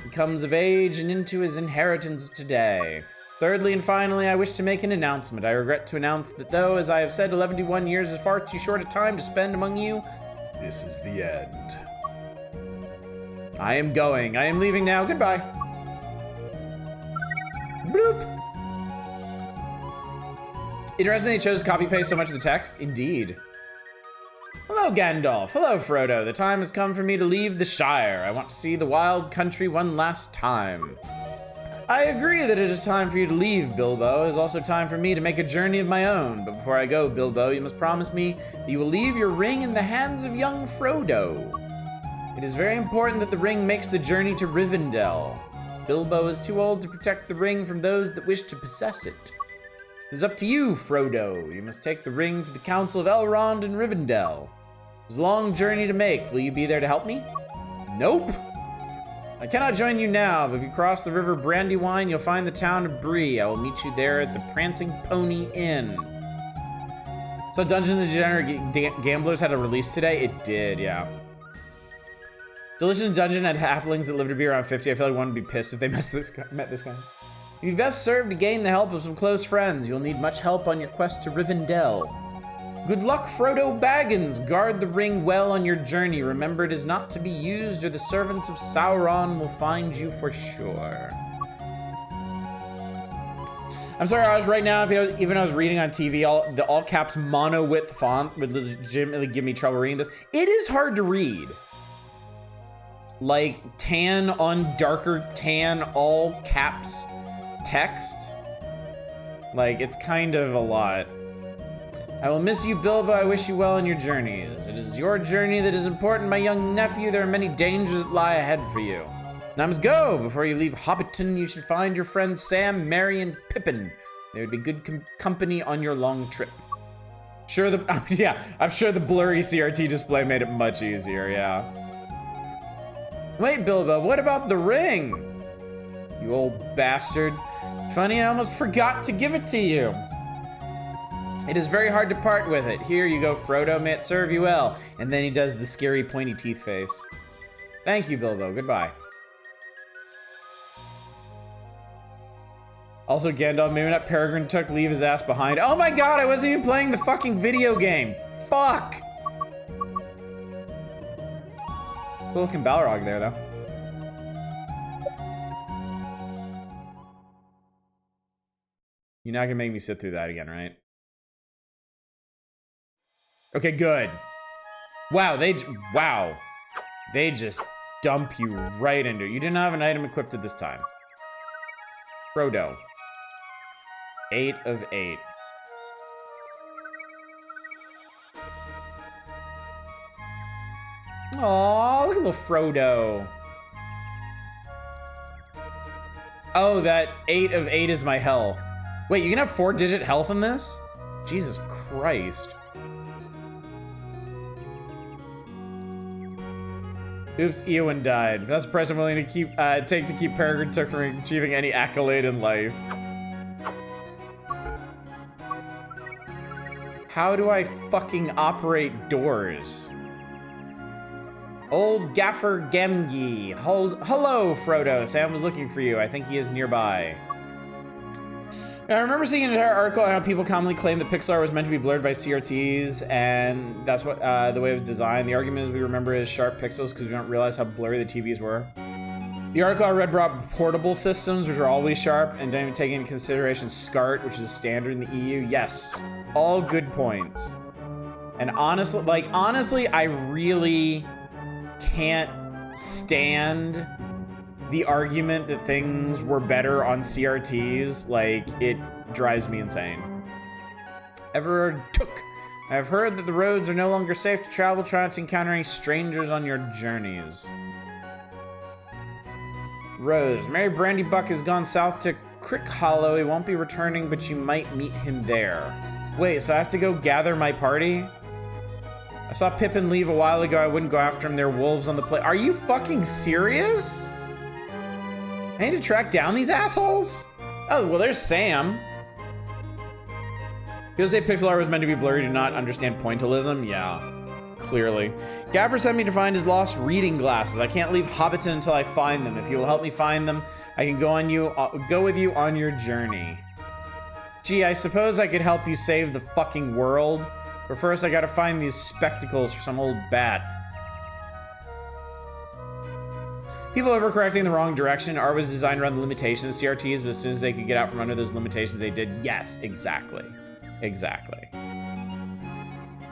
He comes of age and into his inheritance today. Thirdly and finally, I wish to make an announcement. I regret to announce that though, as I have said, 11-1 years is far too short a time to spend among you, this is the end. I am going. I am leaving now. Goodbye. Bloop. Interesting they chose to copy-paste so much of the text. Indeed. Hello, Gandalf. Hello, Frodo. The time has come for me to leave the Shire. I want to see the wild country one last time. I agree that it is time for you to leave, Bilbo. It is also time for me to make a journey of my own. But before I go, Bilbo, you must promise me that you will leave your ring in the hands of young Frodo. It is very important that the ring makes the journey to Rivendell. Bilbo is too old to protect the ring from those that wish to possess it. It is up to you, Frodo. You must take the ring to the Council of Elrond in Rivendell. It's a long journey to make. Will you be there to help me? Nope. I cannot join you now, but if you cross the river Brandywine, you'll find the town of Bree. I will meet you there at the Prancing Pony Inn. So Dungeons & Degenerate Gamblers had a release today? It did, yeah. Delicious Dungeon had halflings that lived to be around 50. I feel like one would be pissed if they met this guy. You'd be best served to gain the help of some close friends. You'll need much help on your quest to Rivendell. Good luck, Frodo Baggins. Guard the ring well on your journey. Remember, it is not to be used, or the servants of Sauron will find you for sure. I'm sorry, I was right now, even I was reading on TV, the all caps mono width font would legitimately give me trouble reading this. It is hard to read. Like tan on darker tan, all caps text. Like, it's kind of a lot. I will miss you, Bilbo. I wish you well on your journeys. It is your journey that is important, my young nephew. There are many dangers that lie ahead for you. Now must go. Before you leave Hobbiton, you should find your friends Sam, Merry, and Pippin. They would be good company on your long trip. Sure, yeah, I'm sure the blurry CRT display made it much easier, yeah. Wait, Bilbo, what about the ring? You old bastard. Funny, I almost forgot to give it to you. It is very hard to part with it. Here you go, Frodo. May it serve you well. And then he does the scary pointy teeth face. Thank you, Bilbo. Goodbye. Also, Gandalf, maybe not Peregrine Took, leave his ass behind. Oh my god, I wasn't even playing the fucking video game. Fuck! Cool looking Balrog there, though. You're not gonna make me sit through that again, right? Okay, good. Wow, they just dump you right into it. You didn't have an item equipped at this time. Frodo. 8 of 8. Aww, look at little Frodo. Oh, that 8 of 8 is my health. Wait, you can have 4-digit health in this? Jesus Christ. Oops, Eowyn died. That's the price I'm willing to take to keep Peregrine Took from achieving any accolade in life. How do I fucking operate doors? Old Gaffer Gemgi. Hello, Frodo. Sam was looking for you. I think he is nearby. I remember seeing an entire article on how people commonly claim that pixel art was meant to be blurred by CRTs, and that's what the way it was designed. The argument is we remember it as sharp pixels because we don't realize how blurry the TVs were. The article I read brought portable systems, which are always sharp, and didn't even take into consideration SCART, which is standard in the EU. Yes, all good points. And honestly, I really can't stand the argument that things were better on CRTs. Like, it drives me insane. Everard Took. I have heard that the roads are no longer safe to travel. Try not to encounter any strangers on your journeys. Rose. Mary Brandybuck has gone south to Crick Hollow. He won't be returning, but you might meet him there. Wait, so I have to go gather my party? I saw Pippin leave a while ago. I wouldn't go after him. There are wolves on the plate. Are you fucking serious? I need to track down these assholes? Oh, well, there's Sam. People say pixel art was meant to be blurry, do not understand pointillism. Yeah, clearly. Gaffer sent me to find his lost reading glasses. I can't leave Hobbiton until I find them. If you will help me find them, I can go with you on your journey. Gee, I suppose I could help you save the fucking world. But first, I gotta find these spectacles for some old bat. People overcorrecting in the wrong direction. Art was designed around the limitations of CRTs, but as soon as they could get out from under those limitations, they did. Yes, exactly. Exactly.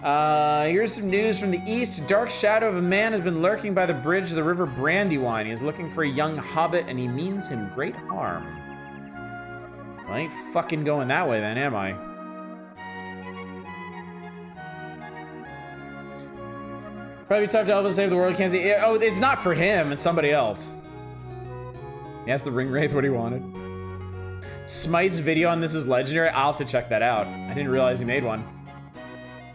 Here's some news from the east. A dark shadow of a man has been lurking by the bridge of the river Brandywine. He is looking for a young hobbit, and he means him great harm. Well, I ain't fucking going that way then, am I? Probably tough to help us save the world. Can't see. Oh, it's not for him. It's somebody else. He asked the ring wraith what he wanted. Smite's video on this is legendary. I'll have to check that out. I didn't realize he made one.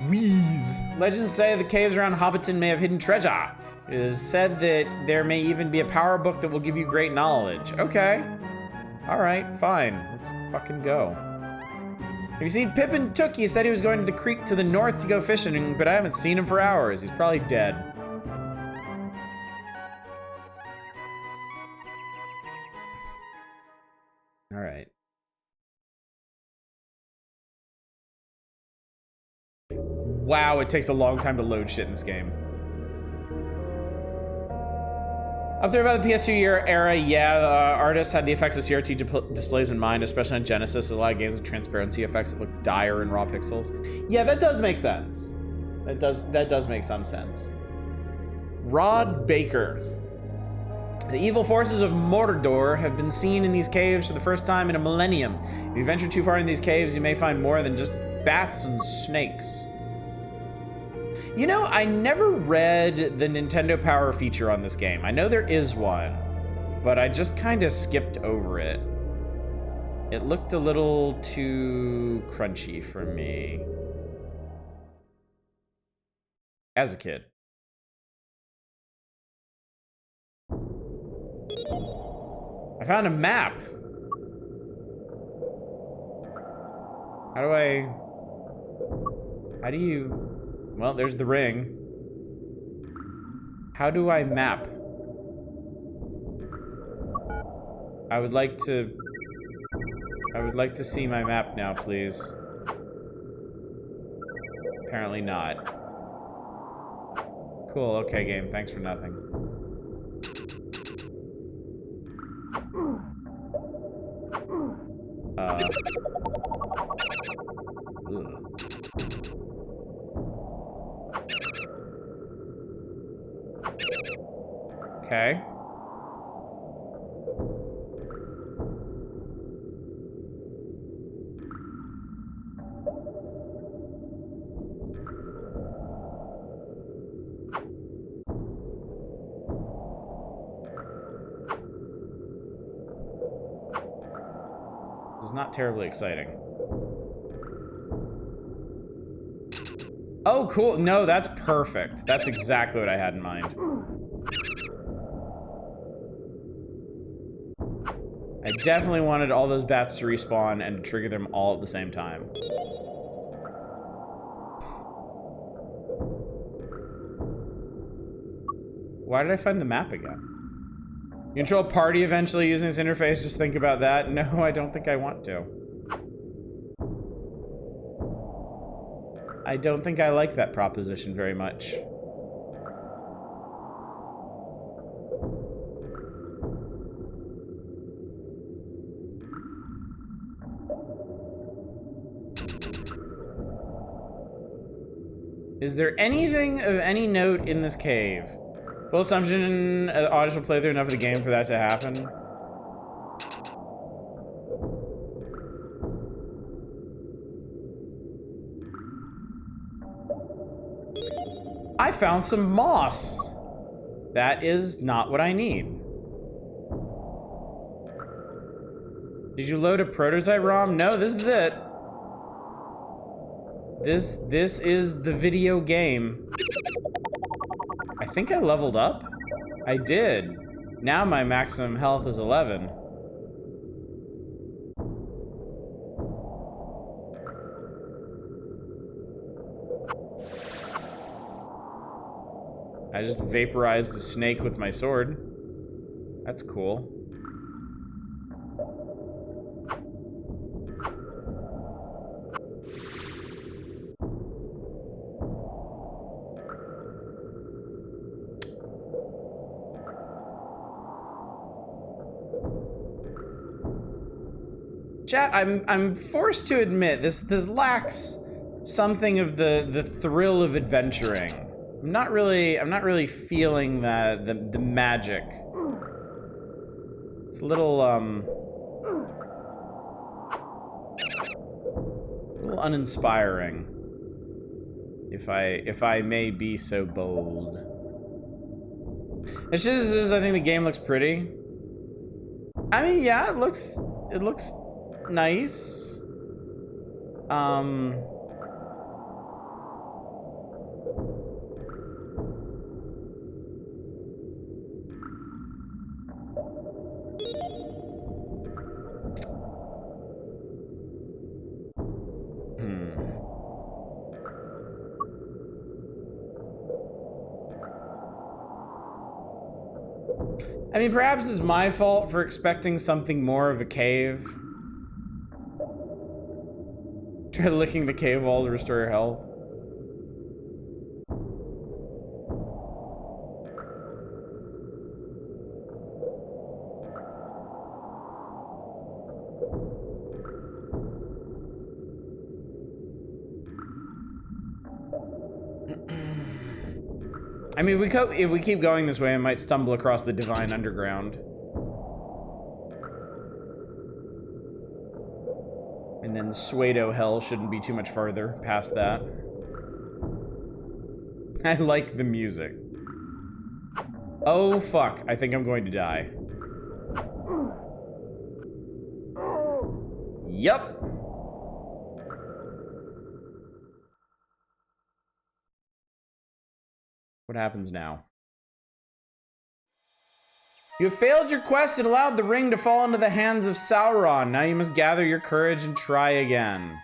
Wheeze. Legends say the caves around Hobbiton may have hidden treasure. It is said that there may even be a power book that will give you great knowledge. Okay. All right, fine. Let's fucking go. Have you seen Pippin Took? He said he was going to the creek to the north to go fishing, but I haven't seen him for hours. He's probably dead. All right. Wow, it takes a long time to load shit in this game. Up there about the PS2 era, yeah, the artists had the effects of CRT displays in mind, especially on Genesis. A lot of games with transparency effects that look dire in raw pixels. Yeah, that does make sense. That does make some sense. Rod Baker. The evil forces of Mordor have been seen in these caves for the first time in a millennium. If you venture too far in these caves, you may find more than just bats and snakes. You know, I never read the Nintendo Power feature on this game. I know there is one, but I just kind of skipped over it. It looked a little too crunchy for me. As a kid. I found a map. How do you... Well, there's the ring. How do I map? I would like to see my map now, please. Apparently not. Cool, okay, game. Thanks for nothing. Ugh. Okay. This is not terribly exciting. Oh, cool. No, that's perfect. That's exactly what I had in mind. I definitely wanted all those bats to respawn and to trigger them all at the same time. Why did I find the map again? You control a party eventually using this interface, just think about that. No, I don't think I want to. I don't think I like that proposition very much. Is there anything of any note in this cave? Full assumption audience will play through enough of the game for that to happen. I found some moss. That is not what I need. Did you load a prototype ROM? No, this is it. This is the video game. I think I leveled up. I did. Now my maximum health is 11. I just vaporized a snake with my sword. That's cool. Chat, I'm forced to admit this lacks something of the thrill of adventuring. I'm not really feeling the magic. It's a little uninspiring, if I may be so bold. It's just I think the game looks pretty. I mean, yeah, it looks nice. I mean, perhaps it's my fault for expecting something more of a cave. Try licking the cave wall to restore your health. I mean, if we keep going this way, I might stumble across the Divine Underground. And then Pseudo Hell shouldn't be too much farther past that. I like the music. Oh, fuck. I think I'm going to die. Yup. What happens now? You have failed your quest and allowed the ring to fall into the hands of Sauron. Now you must gather your courage and try again.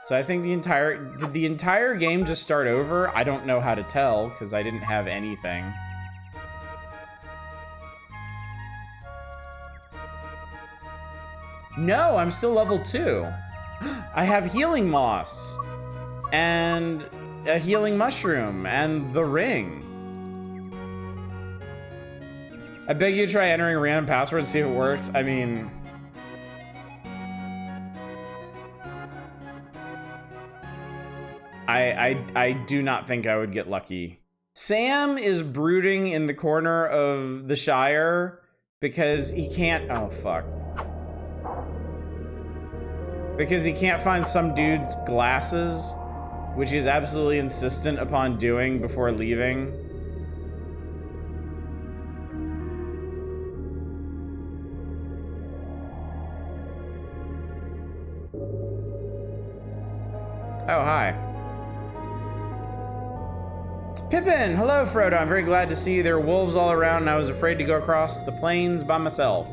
So I think did the entire game just start over? I don't know how to tell because I didn't have anything. No, I'm still level 2. I have healing moss and a healing mushroom and the ring. I beg you to try entering a random password to see if it works. I mean, I do not think I would get lucky. Sam is brooding in the corner of the Shire because he can't, oh fuck. Because he can't find some dude's glasses, which he's absolutely insistent upon doing before leaving. Oh, hi. It's Pippin! Hello, Frodo. I'm very glad to see you. There are wolves all around, and I was afraid to go across the plains by myself.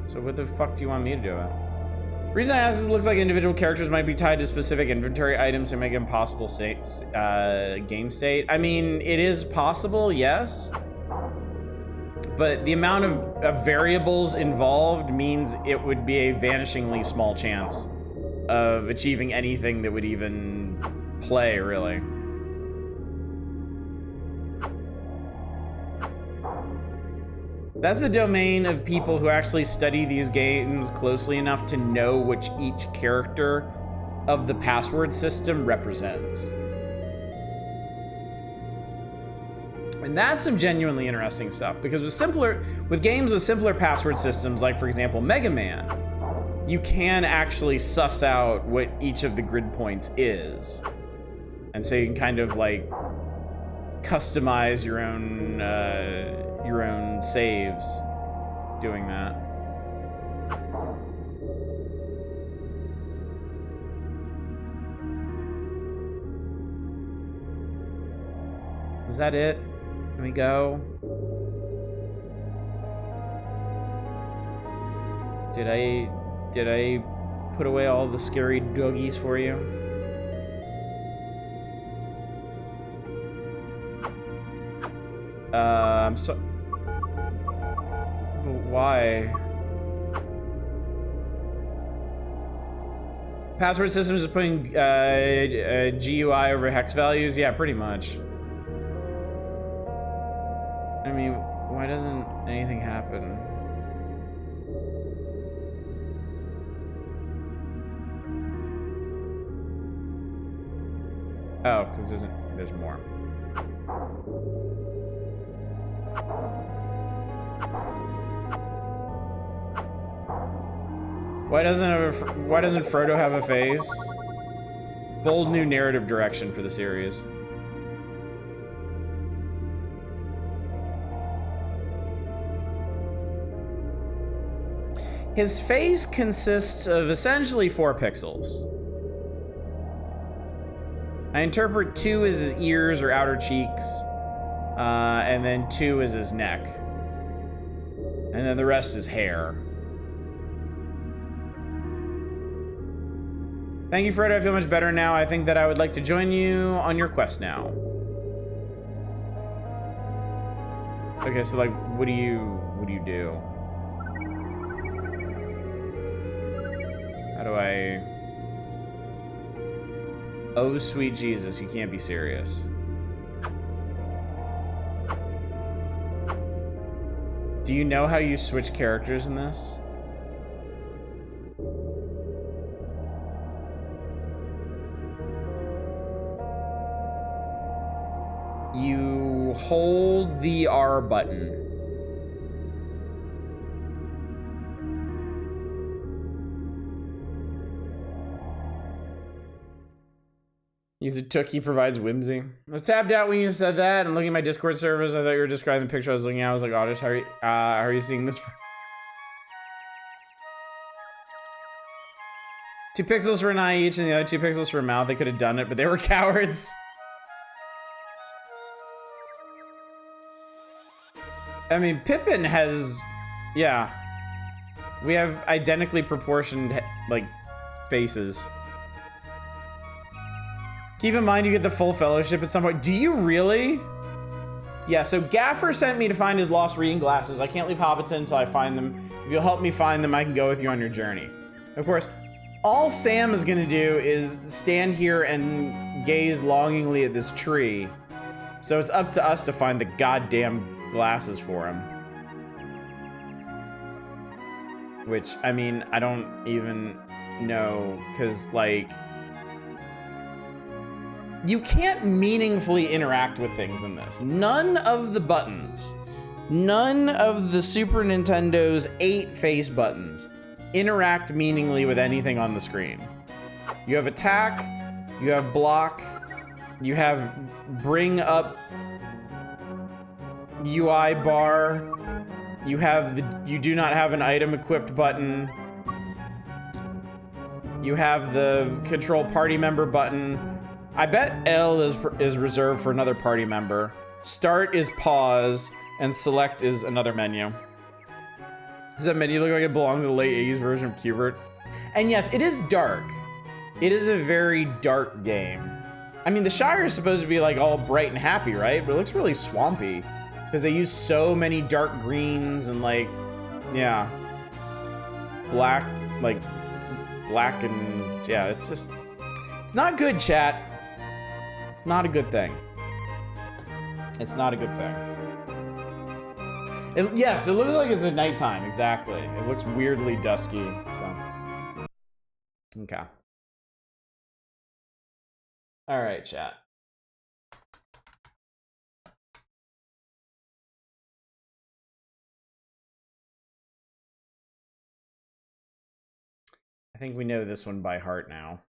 So what the fuck do you want me to do about it? The reason I ask is it looks like individual characters might be tied to specific inventory items to make it impossible game state. I mean, it is possible, yes. But the amount of variables involved means it would be a vanishingly small chance of achieving anything that would even play, really. That's the domain of people who actually study these games closely enough to know which each character of the password system represents. And that's some genuinely interesting stuff, because with games with simpler password systems, like for example, Mega Man, you can actually suss out what each of the grid points is. And so you can kind of like customize your own saves doing that. Was that it? Can we go? Did I put away all the scary doggies for you? I'm so... But why? Password systems is putting GUI over hex values? Yeah, pretty much. anything happen? Oh, because there's more. Why doesn't Frodo have a face? Bold new narrative direction for the series. His face consists of essentially 4 pixels. I interpret 2 as his ears or outer cheeks, and then 2 as his neck. And then the rest is hair. Thank you, Frodo. I feel much better now. I think that I would like to join you on your quest now. Okay, so like, what do you do? How do I... Oh, sweet Jesus, you can't be serious. Do you know how you switch characters in this? You hold the R button. Use a Tookie provides whimsy. I was tapped out when you said that, and looking at my Discord servers, I thought you were describing the picture I was looking at. I was like, Oddish, how are you seeing this? 2 pixels for an eye each, and the other 2 pixels for a mouth. They could have done it, but they were cowards. I mean, Pippin has, yeah. We have identically proportioned, like, faces. Keep in mind you get the full fellowship at some point. Do you really? Yeah, so Gaffer sent me to find his lost reading glasses. I can't leave Hobbiton until I find them. If you'll help me find them, I can go with you on your journey. Of course, all Sam is gonna do is stand here and gaze longingly at this tree. So it's up to us to find the goddamn glasses for him. Which, I mean, I don't even know, because, like... You can't meaningfully interact with things in this. None of the buttons, none of the Super Nintendo's 8 face buttons interact meaningfully with anything on the screen. You have attack, you have block, you have bring up UI bar, you do not have an item equipped button, you have the control party member button. I bet L is reserved for another party member. Start is pause, and select is another menu. Does that menu look like it belongs in the late 80s version of Qbert? And yes, it is dark. It is a very dark game. I mean, the Shire is supposed to be like all bright and happy, right? But it looks really swampy because they use so many dark greens and like, yeah, black and yeah, it's just, it's not good, chat. It's not a good thing. It's not a good thing. Yes, it looks like it's at nighttime, exactly. It looks weirdly dusky, so. Okay. All right, chat. I think we know this one by heart now.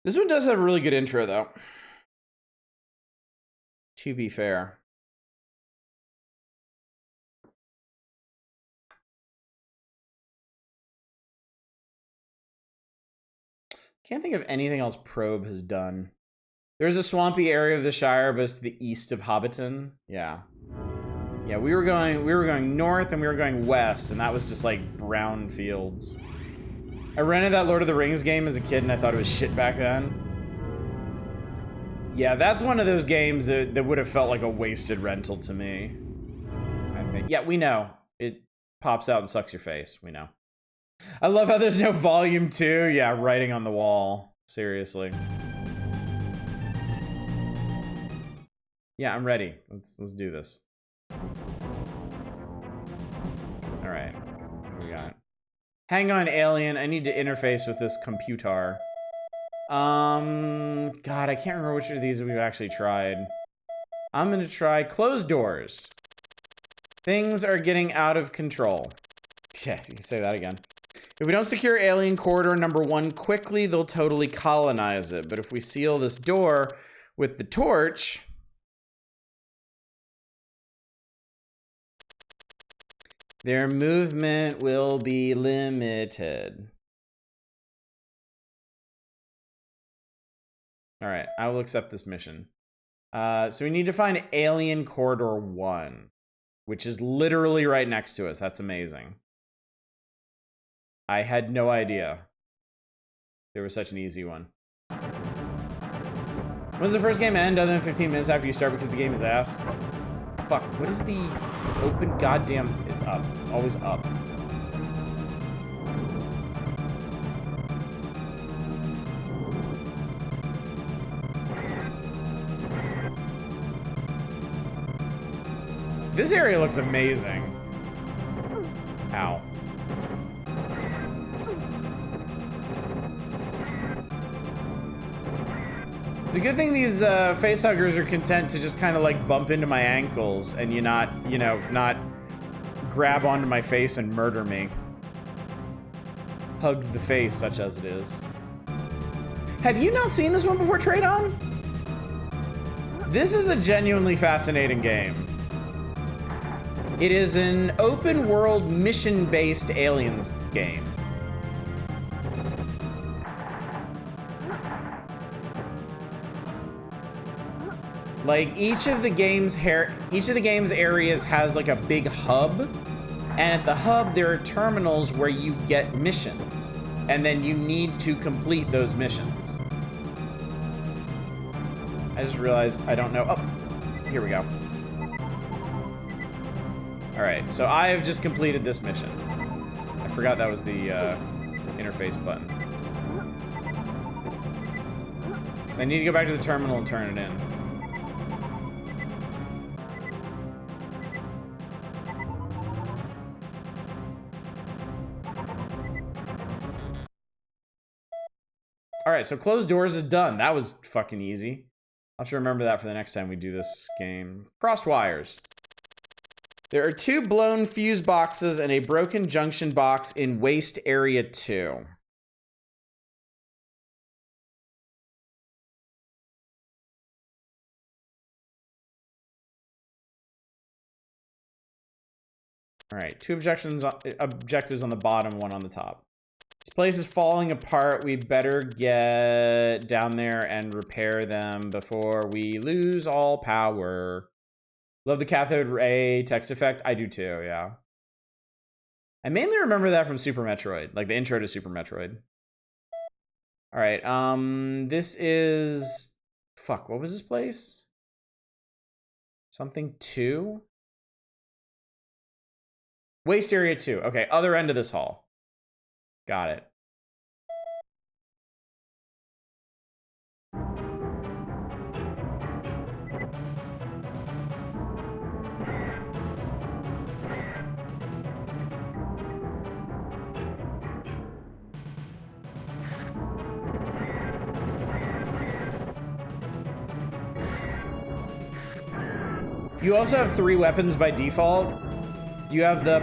This one does have a really good intro, though. To be fair. Can't think of anything else Probe has done. There's a swampy area of the Shire, but it's to the east of Hobbiton. Yeah. Yeah, we were going north and we were going west, and that was just like brown fields. I rented that Lord of the Rings game as a kid, and I thought it was shit back then. Yeah, that's one of those games that would have felt like a wasted rental to me, I think. Yeah, we know. It pops out and sucks your face. We know. I love how there's no volume 2. Yeah, writing on the wall. Seriously. Yeah, I'm ready. Let's do this. All right. What do we got? Hang on, alien. I need to interface with this computer. God, I can't remember which of these we've actually tried. I'm gonna try closed doors. Things are getting out of control. Yeah, you can say that again. If we don't secure alien corridor number 1 quickly, they'll totally colonize it. But if we seal this door with the torch, their movement will be limited. All right, I will accept this mission. So we need to find alien corridor 1, which is literally right next to us. That's amazing. I had no idea there was such an easy one. When's the first game end other than 15 minutes after you start because the game is ass? Fuck, what is the open goddamn... It's up. It's always up. This area looks amazing. Ow. It's a good thing these facehuggers are content to just kind of like bump into my ankles and not grab onto my face and murder me. Hug the face, such as it is. Have you not seen this one before, Tradon? This is a genuinely fascinating game. It is an open world mission-based aliens game. Like each of the game's areas has like a big hub, and at the hub there are terminals where you get missions, and then you need to complete those missions. I just realized I don't know. Oh, here we go. All right, so I have just completed this mission. I forgot that was the interface button. So I need to go back to the terminal and turn it in. All right, so closed doors is done. That was fucking easy. I'll have to remember that for the next time we do this game. Crossed wires. There are 2 blown fuse boxes and a broken junction box in waste area 2. All right, 2 objectives on the bottom, 1 on the top. This place is falling apart. We better get down there and repair them before we lose all power. Love the cathode ray text effect. I do too, yeah. I mainly remember that from Super Metroid, like the intro to Super Metroid. All right, this is... Fuck, what was this place? Something 2? Waste area 2. Okay, other end of this hall. Got it. You also have 3 weapons by default. You have the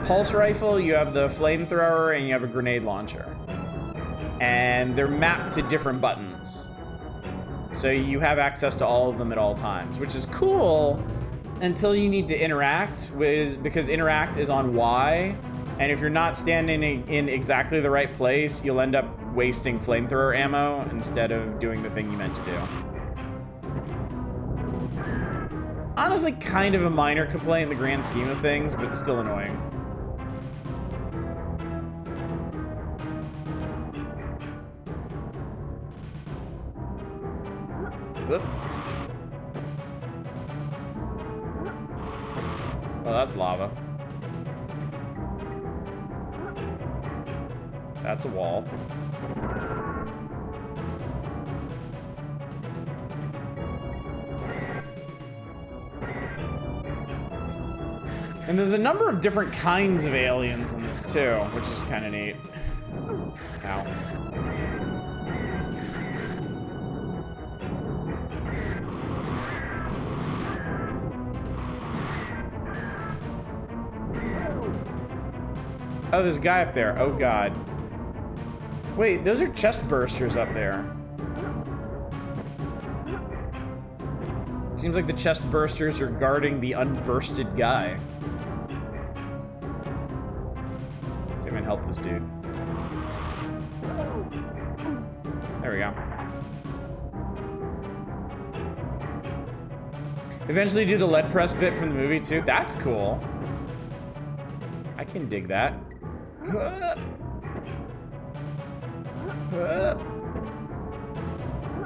pulse rifle, you have the flamethrower, and you have a grenade launcher. And they're mapped to different buttons. So you have access to all of them at all times, which is cool until you need to interact because interact is on Y. And if you're not standing in exactly the right place, you'll end up wasting flamethrower ammo instead of doing the thing you meant to do. Honestly, kind of a minor complaint in the grand scheme of things, but still annoying. Whoop. Oh, that's lava. That's a wall. And there's a number of different kinds of aliens in this too, which is kind of neat. Ow. Oh, there's a guy up there. Oh, God. Wait, those are chest bursters up there. Seems like the chest bursters are guarding the unbursted guy. See if I can help this dude. There we go. Eventually do the lead press bit from the movie, too. That's cool. I can dig that.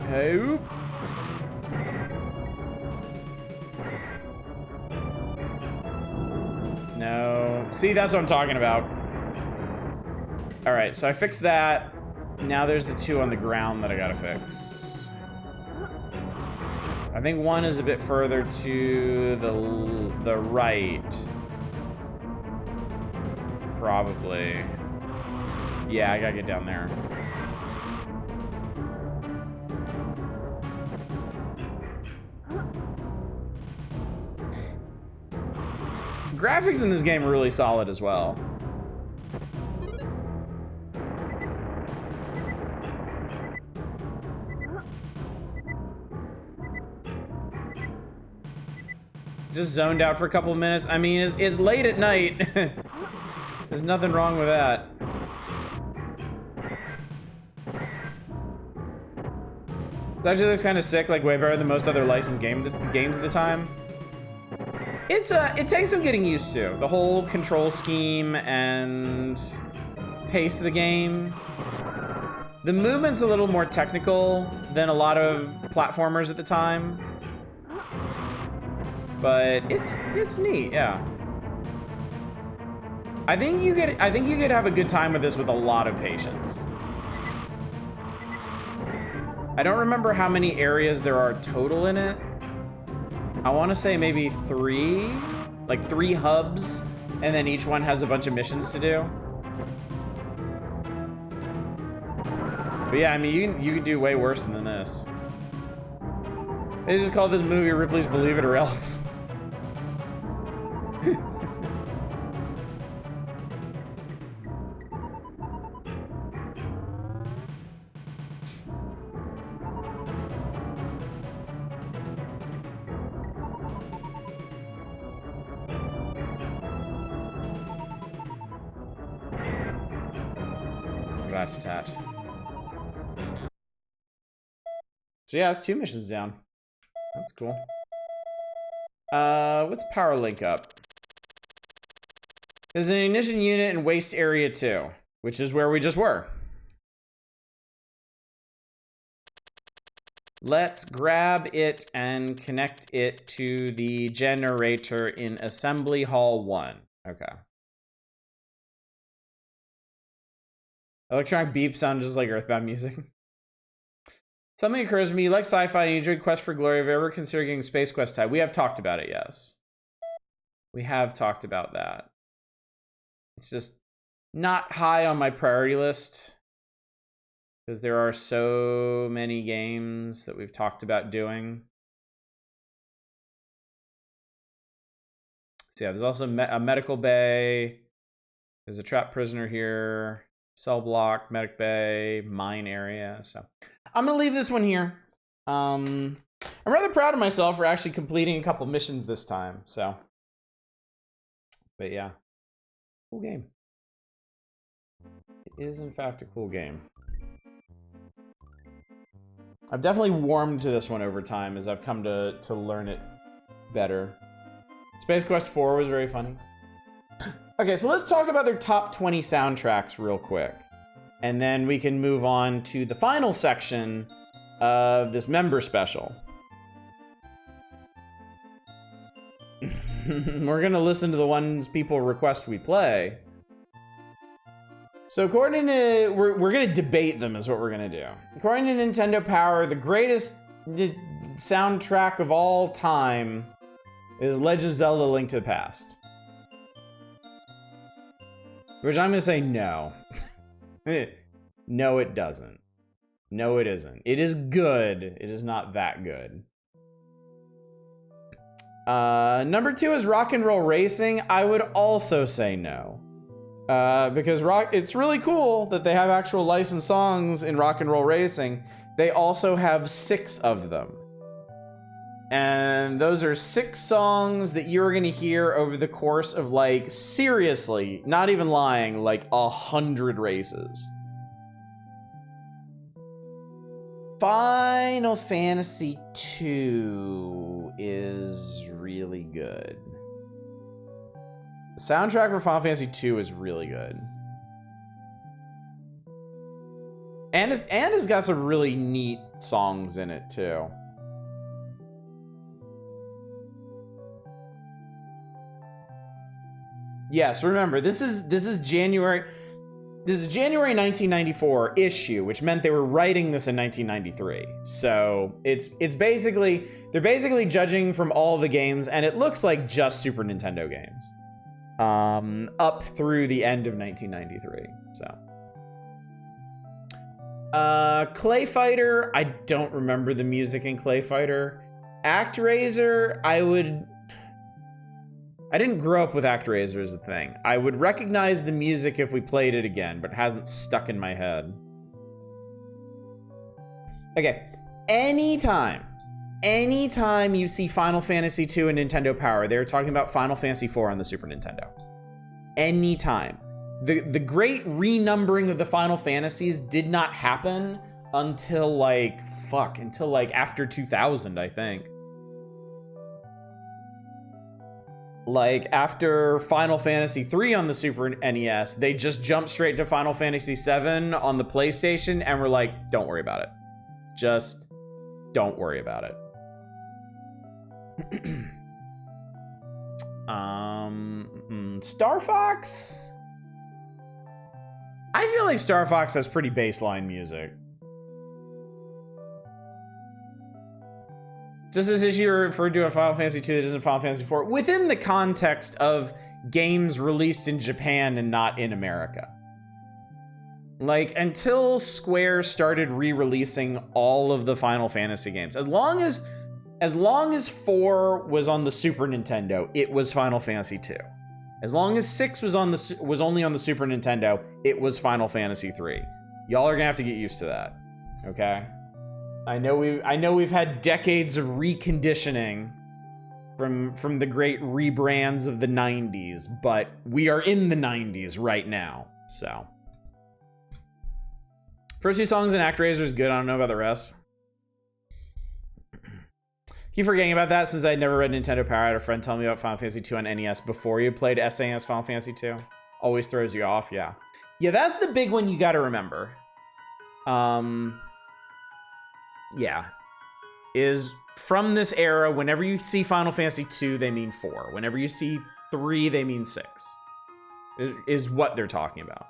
Hey. No. See, that's what I'm talking about. All right, so I fixed that. Now there's the two on the ground that I gotta fix. I think one is a bit further to the right. Probably. Yeah, I gotta get down there. Graphics in this game are really solid as well. Just zoned out for a couple of minutes. I mean, it's late at night. There's nothing wrong with that. It actually looks kind of sick, like way better than most other licensed games at the time. It takes some getting used to. The whole control scheme and pace of the game. The movement's a little more technical than a lot of platformers at the time. But it's neat, yeah. I think you could have a good time with this with a lot of patience. I don't remember how many areas there are total in it. I want to say maybe 3, like 3 hubs, and then each one has a bunch of missions to do. But yeah, I mean, you could do way worse than this. They just call this movie Ripley's Believe It or Else. Rat-a-tat. So yeah, it's 2 missions down. That's cool. What's power link up? There's an ignition unit in waste area 2, which is where we just were. Let's grab it and connect it to the generator in Assembly Hall 1. Okay. Electronic beep sound just like Earthbound music. Something occurs to me, you like sci-fi and you enjoyed Quest for Glory. Have you ever considered getting Space Quest type? We have talked about it, yes. We have talked about that. It's just not high on my priority list because there are so many games that we've talked about doing. So yeah, there's also a medical bay. There's a trapped prisoner here. Cell block, medic bay, mine area. So I'm gonna leave this one here. I'm rather proud of myself for actually completing a couple missions this time. So, but yeah, cool game. It is in fact a cool game. I've definitely warmed to this one over time as I've come to learn it better. Space Quest 4 was very funny. Okay, so let's talk about their top 20 soundtracks real quick. And then we can move on to the final section of this member special. We're gonna listen to the ones people request we play. So according to, we're gonna debate them is what we're gonna do. According to Nintendo Power, the greatest soundtrack of all time is Legend of Zelda: Link to the Past. Which I'm gonna say no. No, it doesn't. No, it isn't. It is good. It is not that good. Number 2 is Rock and Roll Racing. I would also say no. Because it's really cool that they have actual licensed songs in Rock and Roll Racing. They also have 6 of them. And those are 6 songs that you're gonna hear over the course of, like, seriously, not even lying, like 100 races. Final Fantasy II is really good. The soundtrack for Final Fantasy II is really good. And it's got some really neat songs in it too. Yes, remember, this is January 1994 issue, which meant they were writing this in 1993. So it's basically, they're basically judging from all the games, and it looks like just Super Nintendo games. Up through the end of 1993, so. Clay Fighter, I don't remember the music in Clay Fighter. ActRaiser, I didn't grow up with ActRaiser as a thing. I would recognize the music if we played it again, but it hasn't stuck in my head. Okay, anytime you see Final Fantasy II and Nintendo Power, they're talking about Final Fantasy IV on the Super Nintendo. Anytime. The great renumbering of the Final Fantasies did not happen until until after 2000, I think. Like, after Final Fantasy III on the Super NES, they just jumped straight to Final Fantasy VII on the PlayStation, and were like, don't worry about it. Just don't worry about it. Star Fox? I feel like Star Fox has pretty baseline music. Just as issue referred to a Final Fantasy II that isn't Final Fantasy IV, within the context of games released in Japan and not in America. Like, until Square started re-releasing all of the Final Fantasy games, as long as 4 was on the Super Nintendo, it was Final Fantasy II. As long as 6 was only on the Super Nintendo, it was Final Fantasy III. Y'all are gonna have to get used to that, okay? I know we've had decades of reconditioning from the great rebrands of the 90s, but we are in the 90s right now, so. First 2 songs in ActRaiser is good. I don't know about the rest. Keep forgetting about that since I'd never read Nintendo Power. I had a friend tell me about Final Fantasy II on NES before you played SNES Final Fantasy II. Always throws you off, yeah. Yeah, that's the big one you gotta remember. Yeah. Is from this era, whenever you see Final Fantasy II, they mean 4. Whenever you see 3, they mean 6. Is what they're talking about.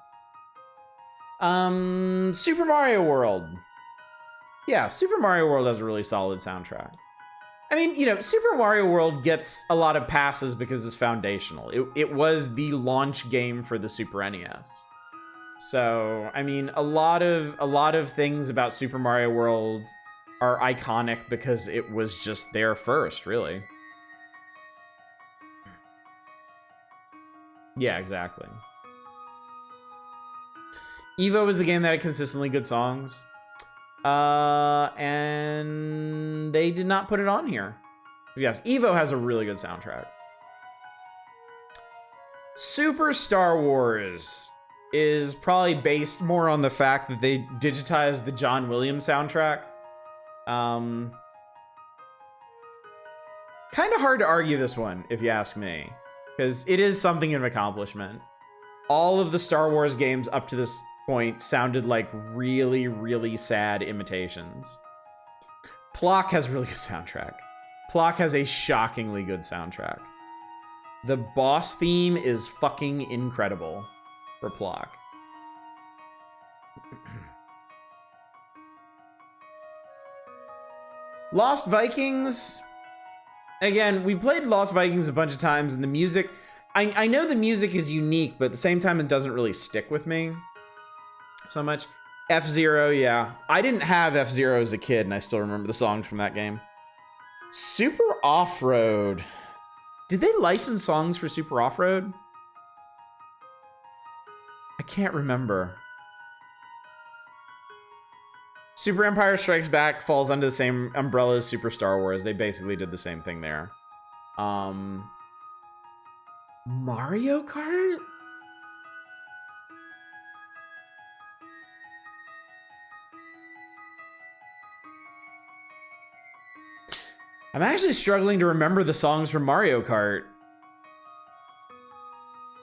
Super Mario World. Yeah, Super Mario World has a really solid soundtrack. I mean, you know, Super Mario World gets a lot of passes because it's foundational. It was the launch game for the Super NES. So, I mean, a lot of things about Super Mario World are iconic because it was just there first, really. Yeah, exactly. Evo was the game that had consistently good songs. And they did not put it on here. Yes, Evo has a really good soundtrack. Super Star Wars is probably based more on the fact that they digitized the John Williams soundtrack. Kind of hard to argue this one, if you ask me, because it is something of an accomplishment. All of the Star Wars games up to this point sounded like really, really sad imitations. Plock has a really good soundtrack. Plock has a shockingly good soundtrack. The boss theme is fucking incredible for Plock. Lost Vikings. Again, we played Lost Vikings a bunch of times, and the music, I know the music is unique, but at the same time, it doesn't really stick with me so much. F-Zero, yeah. I didn't have F-Zero as a kid, and I still remember the songs from that game. Super Off-Road. Did they license songs for Super Off-Road? I can't remember. Super Empire Strikes Back falls under the same umbrella as Super Star Wars. They basically did the same thing there. Mario Kart? I'm actually struggling to remember the songs from Mario Kart.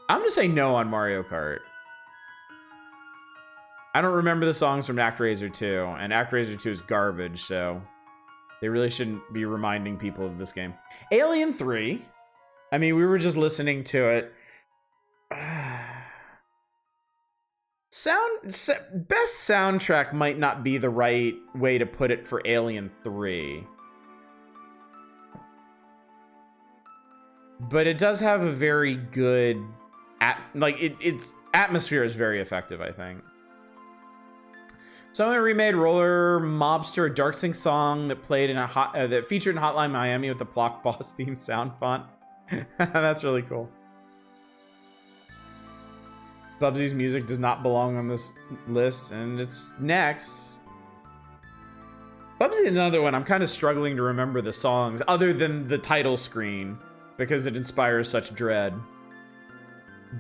I'm gonna say no on Mario Kart. I don't remember the songs from ActRaiser 2, and ActRaiser 2 is garbage, so they really shouldn't be reminding people of this game. Alien 3. I mean, we were just listening to it. Best soundtrack might not be the right way to put it for Alien 3. But it does have a very good, its atmosphere is very effective, I think. Someone remade Roller Mobster, a Dark Sync song that played in that featured in Hotline Miami with the Block Boss theme sound font. That's really cool. Bubsy's music does not belong on this list, and it's next. Bubsy is another one. I'm kind of struggling to remember the songs, other than the title screen, because it inspires such dread.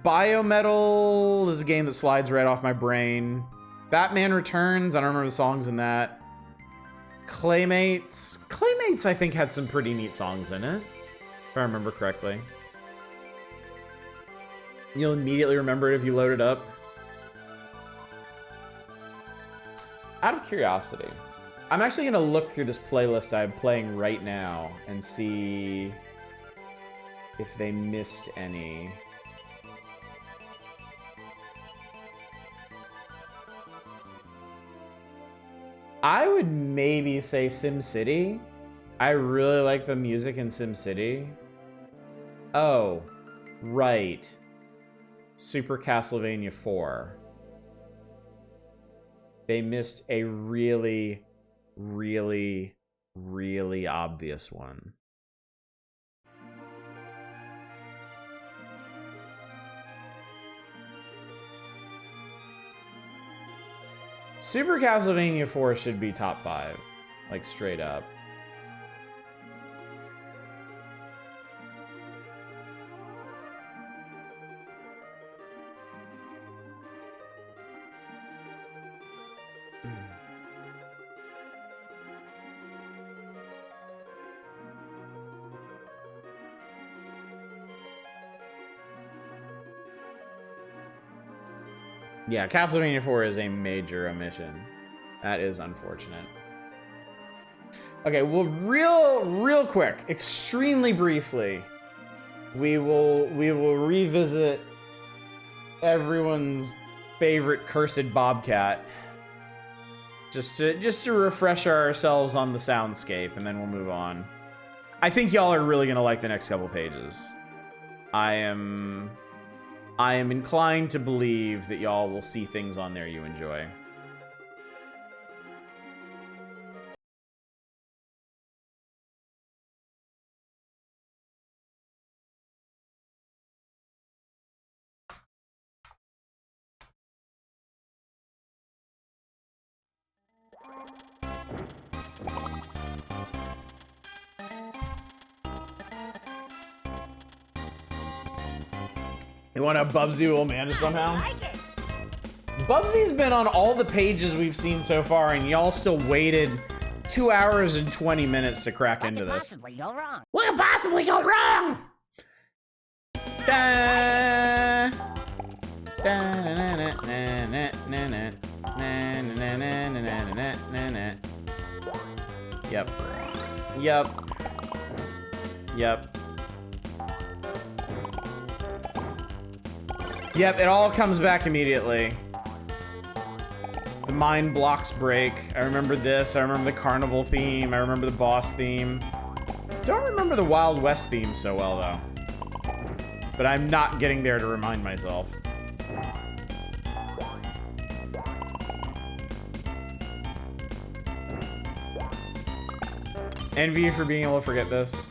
Biometal is a game that slides right off my brain. Batman Returns, I don't remember the songs in that. Claymates. Claymates, I think, had some pretty neat songs in it, if I remember correctly. You'll immediately remember it if you load it up. Out of curiosity, I'm actually going to look through this playlist I'm playing right now and see if they missed any. I would maybe say SimCity. I really like the music in SimCity. Oh, right. Super Castlevania 4. They missed a really, really, really obvious one. Super Castlevania 4 should be top 5, like straight up. Yeah, Castlevania 4 is a major omission. That is unfortunate. Okay, well, real quick, extremely briefly, we will revisit everyone's favorite cursed Bobcat, just to refresh ourselves on the soundscape, and then we'll move on. I think y'all are really gonna like the next couple pages. I am inclined to believe that y'all will see things on there you enjoy. You want a Bubsy will manage somehow? Bubsy's been on all the pages we've seen so far, and y'all still waited 2 hours and 20 minutes to crack into this. What could possibly go wrong? What could possibly go wrong? Yep. Yep, it all comes back immediately. The mind blocks break. I remember this. I remember the carnival theme. I remember the boss theme. Don't remember the Wild West theme so well, though. but I'm not getting there to remind myself. Envy you for being able to forget this.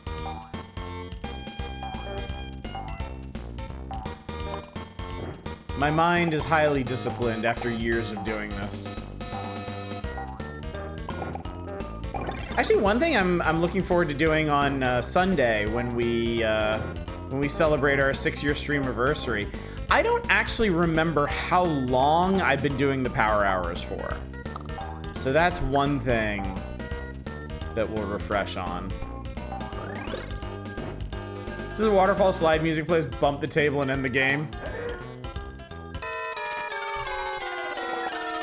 My mind is highly disciplined after years of doing this. Actually, one thing I'm looking forward to doing on Sunday when we celebrate our 6-year stream anniversary, I don't actually remember how long I've been doing the power hours for. So that's one thing that we'll refresh on. So the waterfall slide music plays, bump the table and end the game.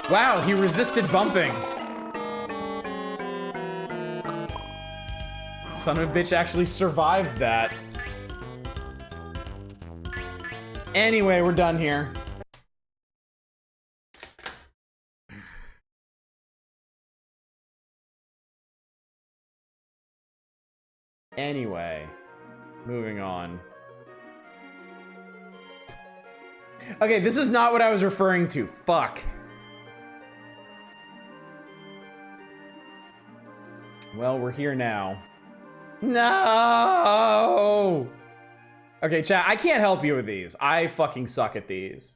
Wow, he resisted bumping. Son of a bitch actually survived that. Anyway, we're done here. Anyway, moving on. Okay, this is not what I was referring to. Fuck. Well, we're here now. No! Okay, chat, I can't help you with these. I fucking suck at these.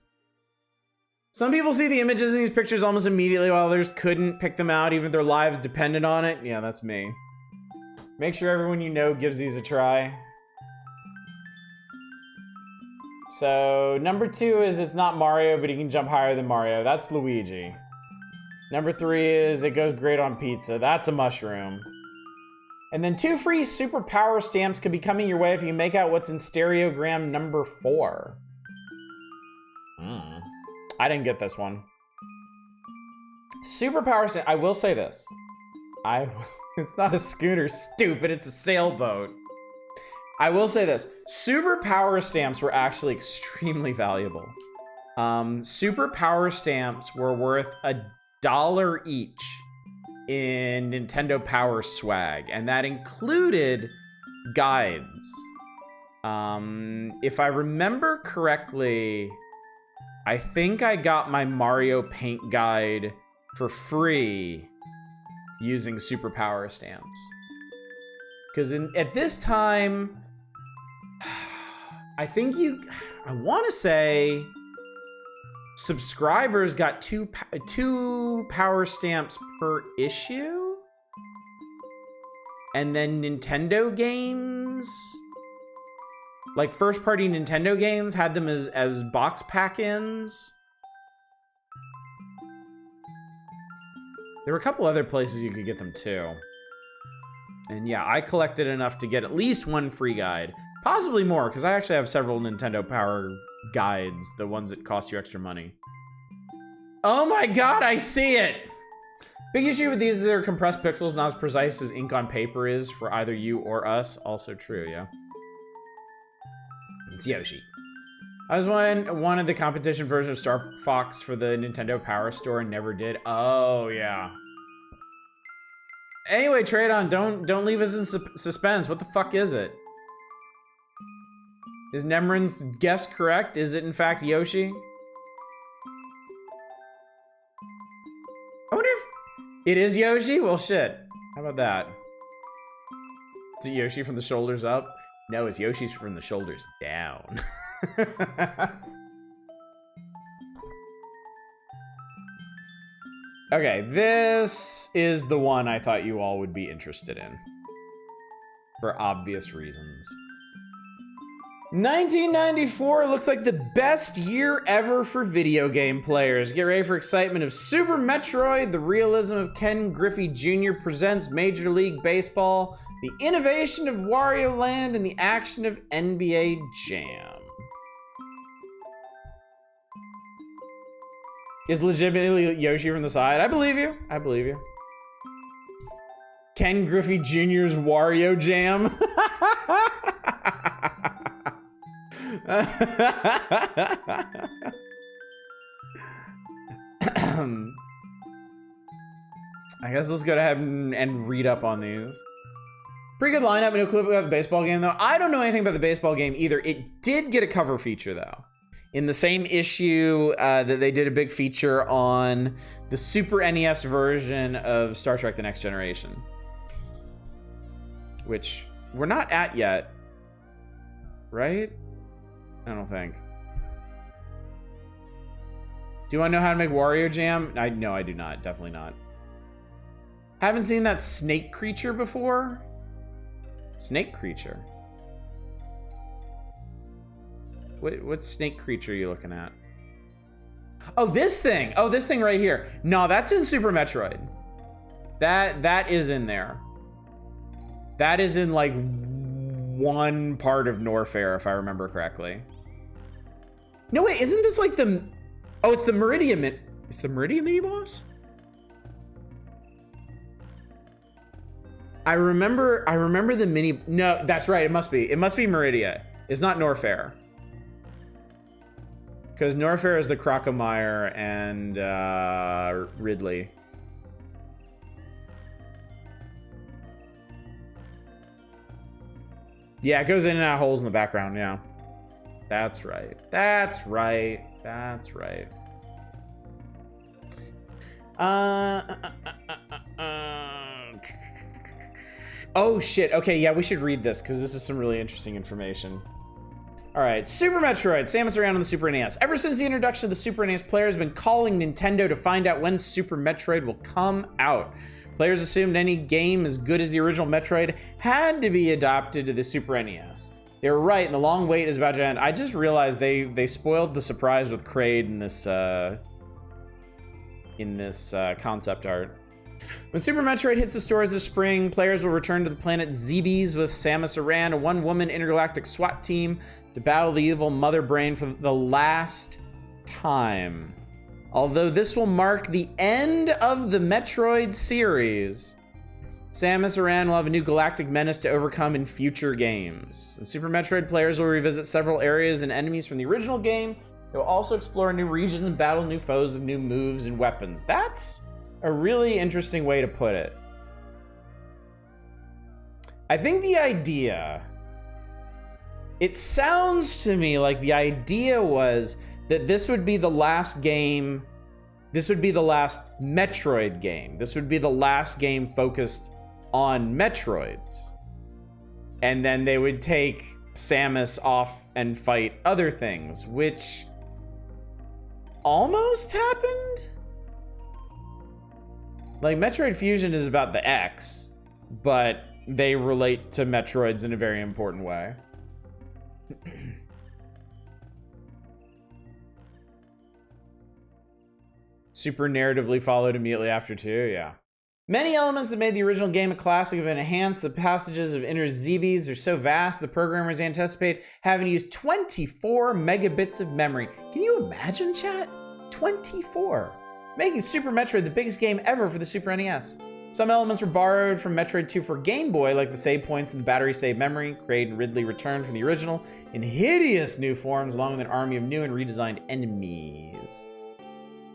Some people see the images in these pictures almost immediately, while others couldn't pick them out, even if their lives depended on it. Yeah, that's me. Make sure everyone you know gives these a try. So, number 2 is it's not Mario, but he can jump higher than Mario. That's Luigi. Number 3 is it goes great on pizza. That's a mushroom. And then 2 free super power stamps could be coming your way if you can make out what's in stereogram number 4. I didn't get this one. Super power stamp. I will say this. It's not a schooner, stupid. It's a sailboat. I will say this. Super power stamps were actually extremely valuable. Super power stamps were worth $1 each in Nintendo Power swag, and that included guides. If I remember correctly, I think I got my Mario Paint guide for free using super power stamps. Because at this time, I want to say subscribers got two power stamps per issue, and then Nintendo games, like first-party Nintendo games, had them as box pack-ins. There were a couple other places you could get them too. And yeah, I collected enough to get at least one free guide. Possibly more, because I actually have several Nintendo Power guides, the ones that cost you extra money. Oh my god, I see it! Big issue with these is they're compressed pixels, not as precise as ink on paper is for either you or us. Also true, yeah. It's Yoshi. I was wanted the competition version of Star Fox for the Nintendo Power Store and never did. Oh, yeah. Anyway, Tradon, don't leave us in suspense. What the fuck is it? Is Nemrin's guess correct? Is it in fact Yoshi? I wonder if it is Yoshi? Well, shit. How about that? Is it Yoshi from the shoulders up? No, it's Yoshi's from the shoulders down. Okay, this is the one I thought you all would be interested in. For obvious reasons. 1994 looks like the best year ever for video game players. Get ready for excitement of Super Metroid, the realism of Ken Griffey Jr. presents Major League Baseball, the innovation of Wario Land, and the action of NBA Jam. Is legitimately Yoshi from the side? I believe you. I believe you. Ken Griffey Jr.'s Wario Jam. I guess let's go ahead and read up on these. Pretty good lineup. No clue about the baseball game, though. I don't know anything about the baseball game either. It did get a cover feature, though. In the same issue that they did a big feature on the Super NES version of Star Trek The Next Generation. Which we're not at yet. Right? I don't think. Do I know how to make Wario Jam? No, I do not. Definitely not. Haven't seen that snake creature before? Snake creature? What snake creature are you looking at? Oh, this thing. Oh, this thing right here. No, that's in Super Metroid. That is in there. That is in like one part of Norfair, if I remember correctly. No, wait, isn't this like the... Oh, it's the Meridian... It's the Meridian mini-boss? I remember the mini... No, that's right, it must be. It must be Meridia. It's not Norfair. Because Norfair is the Crocomire and Ridley. Yeah, it goes in and out of holes in the background, yeah. That's right. That's right. That's right. Oh, shit. Okay, yeah, we should read this, because this is some really interesting information. All right, Super Metroid, Samus Aran on the Super NES. Ever since the introduction of the Super NES, players have been calling Nintendo to find out when Super Metroid will come out. Players assumed any game as good as the original Metroid had to be adopted to the Super NES. They were right, and the long wait is about to end. I just realized they spoiled the surprise with Kraid in this concept art. When Super Metroid hits the stores this spring, players will return to the planet Zebes with Samus Aran, a one-woman intergalactic SWAT team, to battle the evil Mother Brain for the last time. Although this will mark the end of the Metroid series, Samus Aran will have a new galactic menace to overcome in future games. In Super Metroid, players will revisit several areas and enemies from the original game. They'll also explore new regions and battle new foes with new moves and weapons. That's a really interesting way to put it. I think the idea... It sounds to me like the idea was that this would be the last game... This would be the last Metroid game. This would be the last game focused on Metroids. And then they would take Samus off and fight other things, which almost happened? Like, Metroid Fusion is about the X, but they relate to Metroids in a very important way. Super narratively followed immediately after too, yeah. Many elements that made the original game a classic have been enhanced. The passages of Inner Zebes are so vast, the programmers anticipate having to use 24 megabits of memory. Can you imagine, chat? 24. Making Super Metroid the biggest game ever for the Super NES. Some elements were borrowed from Metroid 2 for Game Boy, like the save points and the battery save memory. Kraid and Ridley returned from the original in hideous new forms, along with an army of new and redesigned enemies.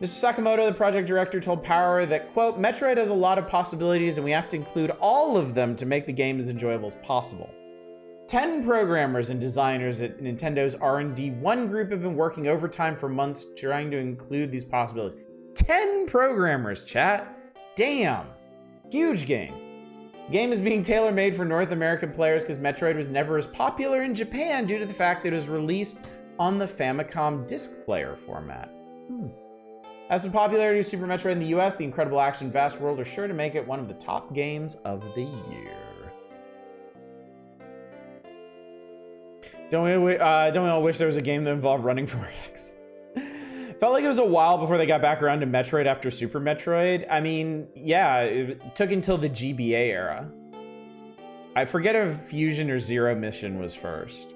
Mr. Sakamoto, the project director, told Power that, quote, Metroid has a lot of possibilities and we have to include all of them to make the game as enjoyable as possible. 10 programmers and designers at Nintendo's R&D1 group have been working overtime for months trying to include these possibilities. 10 programmers, chat. Damn. Huge game. The game is being tailor-made for North American players because Metroid was never as popular in Japan due to the fact that it was released on the Famicom disc player format. As for popularity of Super Metroid in the US, the incredible action vast world are sure to make it one of the top games of the year. Don't we all wish there was a game that involved running for X? Felt like it was a while before they got back around to Metroid after Super Metroid. I mean, yeah, it took until the GBA era. I forget if Fusion or Zero Mission was first.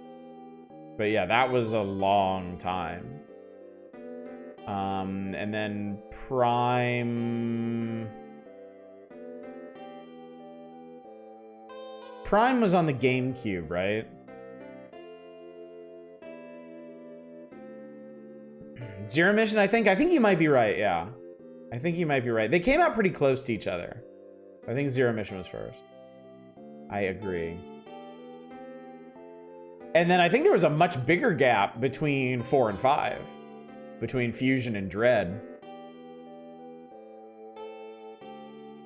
But yeah, that was a long time. And then Prime was on the GameCube, right? Zero Mission, I think you might be right, yeah. I think you might be right. They came out pretty close to each other. I think Zero Mission was first. I agree. And then I think there was a much bigger gap between 4 and 5. Between Fusion and Dread.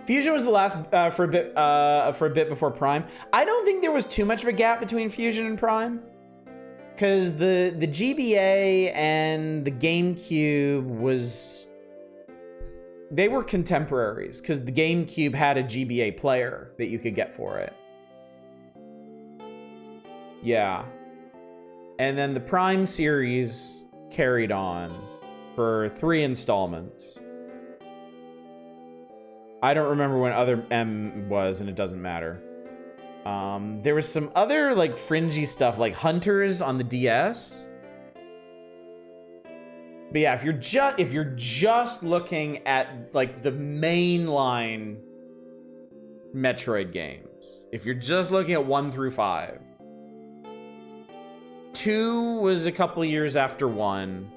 Fusion was the last for a bit before Prime. I don't think there was too much of a gap between Fusion and Prime. Because the GBA and the GameCube was... They were contemporaries, because the GameCube had a GBA player that you could get for it. Yeah. And then the Prime series carried on for 3 installments. I don't remember when other M was, and it doesn't matter. There was some other like fringy stuff, like Hunters on the DS. But yeah, if you're just looking at like the mainline Metroid games, if you're just looking at 1 through 5, 2 was a couple years after 1,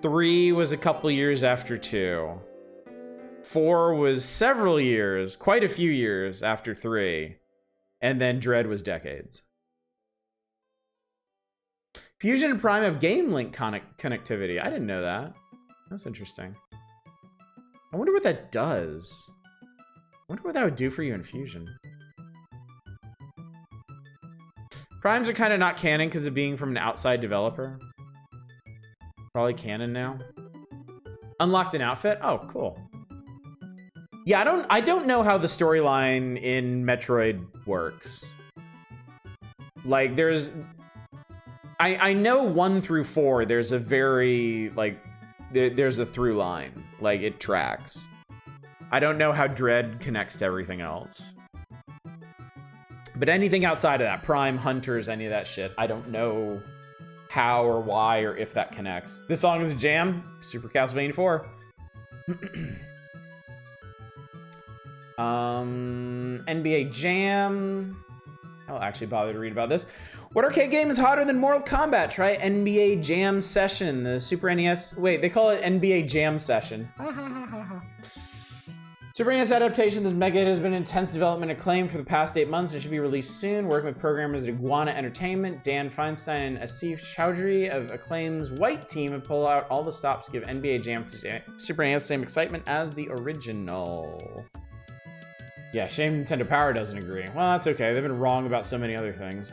3 was a couple years after 2, 4 was several years, quite a few years after 3, and then Dread was decades. Fusion and Prime have game link connectivity. I didn't know that. That's interesting. I wonder what that does. I wonder what that would do for you in Fusion. Primes are kind of not canon because of being from an outside developer. Probably canon now. Unlocked an outfit? Oh, cool. Yeah, I don't know how the storyline in Metroid works. Like, I know 1 through 4, there's a very, like, there's a through line. Like, it tracks. I don't know how Dread connects to everything else. But anything outside of that, Prime, Hunters, any of that shit, I don't know how or why or if that connects. This song is a jam. Super Castlevania 4. NBA Jam. I'll actually bother to read about this. What arcade game is hotter than Mortal Kombat? Try NBA Jam Session. The Super NES. Wait, they call it NBA Jam Session. Super NES adaptation of this mega hit has been intense development acclaim for the past 8 months and should be released soon. Working with programmers at Iguana Entertainment, Dan Feinstein and Asif Chowdhury of Acclaim's White Team have pulled out all the stops to give NBA Jam to Super NES the same excitement as the original. Yeah, shame Nintendo Power doesn't agree. Well, that's okay. They've been wrong about so many other things.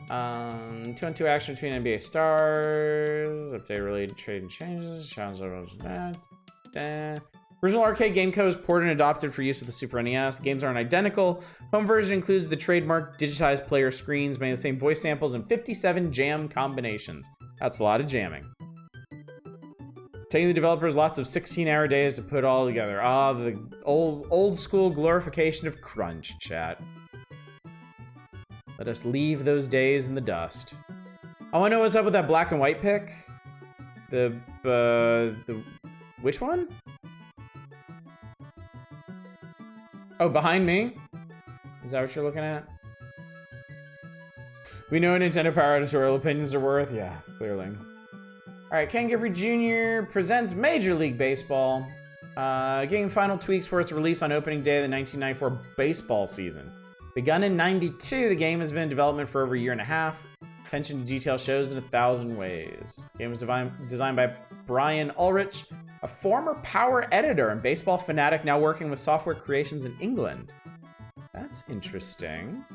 2-on-2 action between NBA stars. Update related trade and changes. Challenge levels. Original arcade game code is ported and adopted for use with the Super NES. The games aren't identical. Home version includes the trademark digitized player screens, many of the same voice samples, and 57 jam combinations. That's a lot of jamming. Taking the developers lots of 16-hour days to put all together. Ah, the old school glorification of crunch, chat. Let us leave those days in the dust. I want to know what's up with that black and white pic. The which one? Oh, behind me? Is that what you're looking at? We know Nintendo Power editorial opinions are worth. Yeah, clearly. Alright, Ken Giffrey Jr. presents Major League Baseball. Getting final tweaks for its release on opening day of the 1994 baseball season. Begun in '92, the game has been in development for over a year and a half. Attention to detail shows in 1,000 ways. The game was designed by Brian Ulrich, a former Power editor and baseball fanatic now working with Software Creations in England. That's interesting.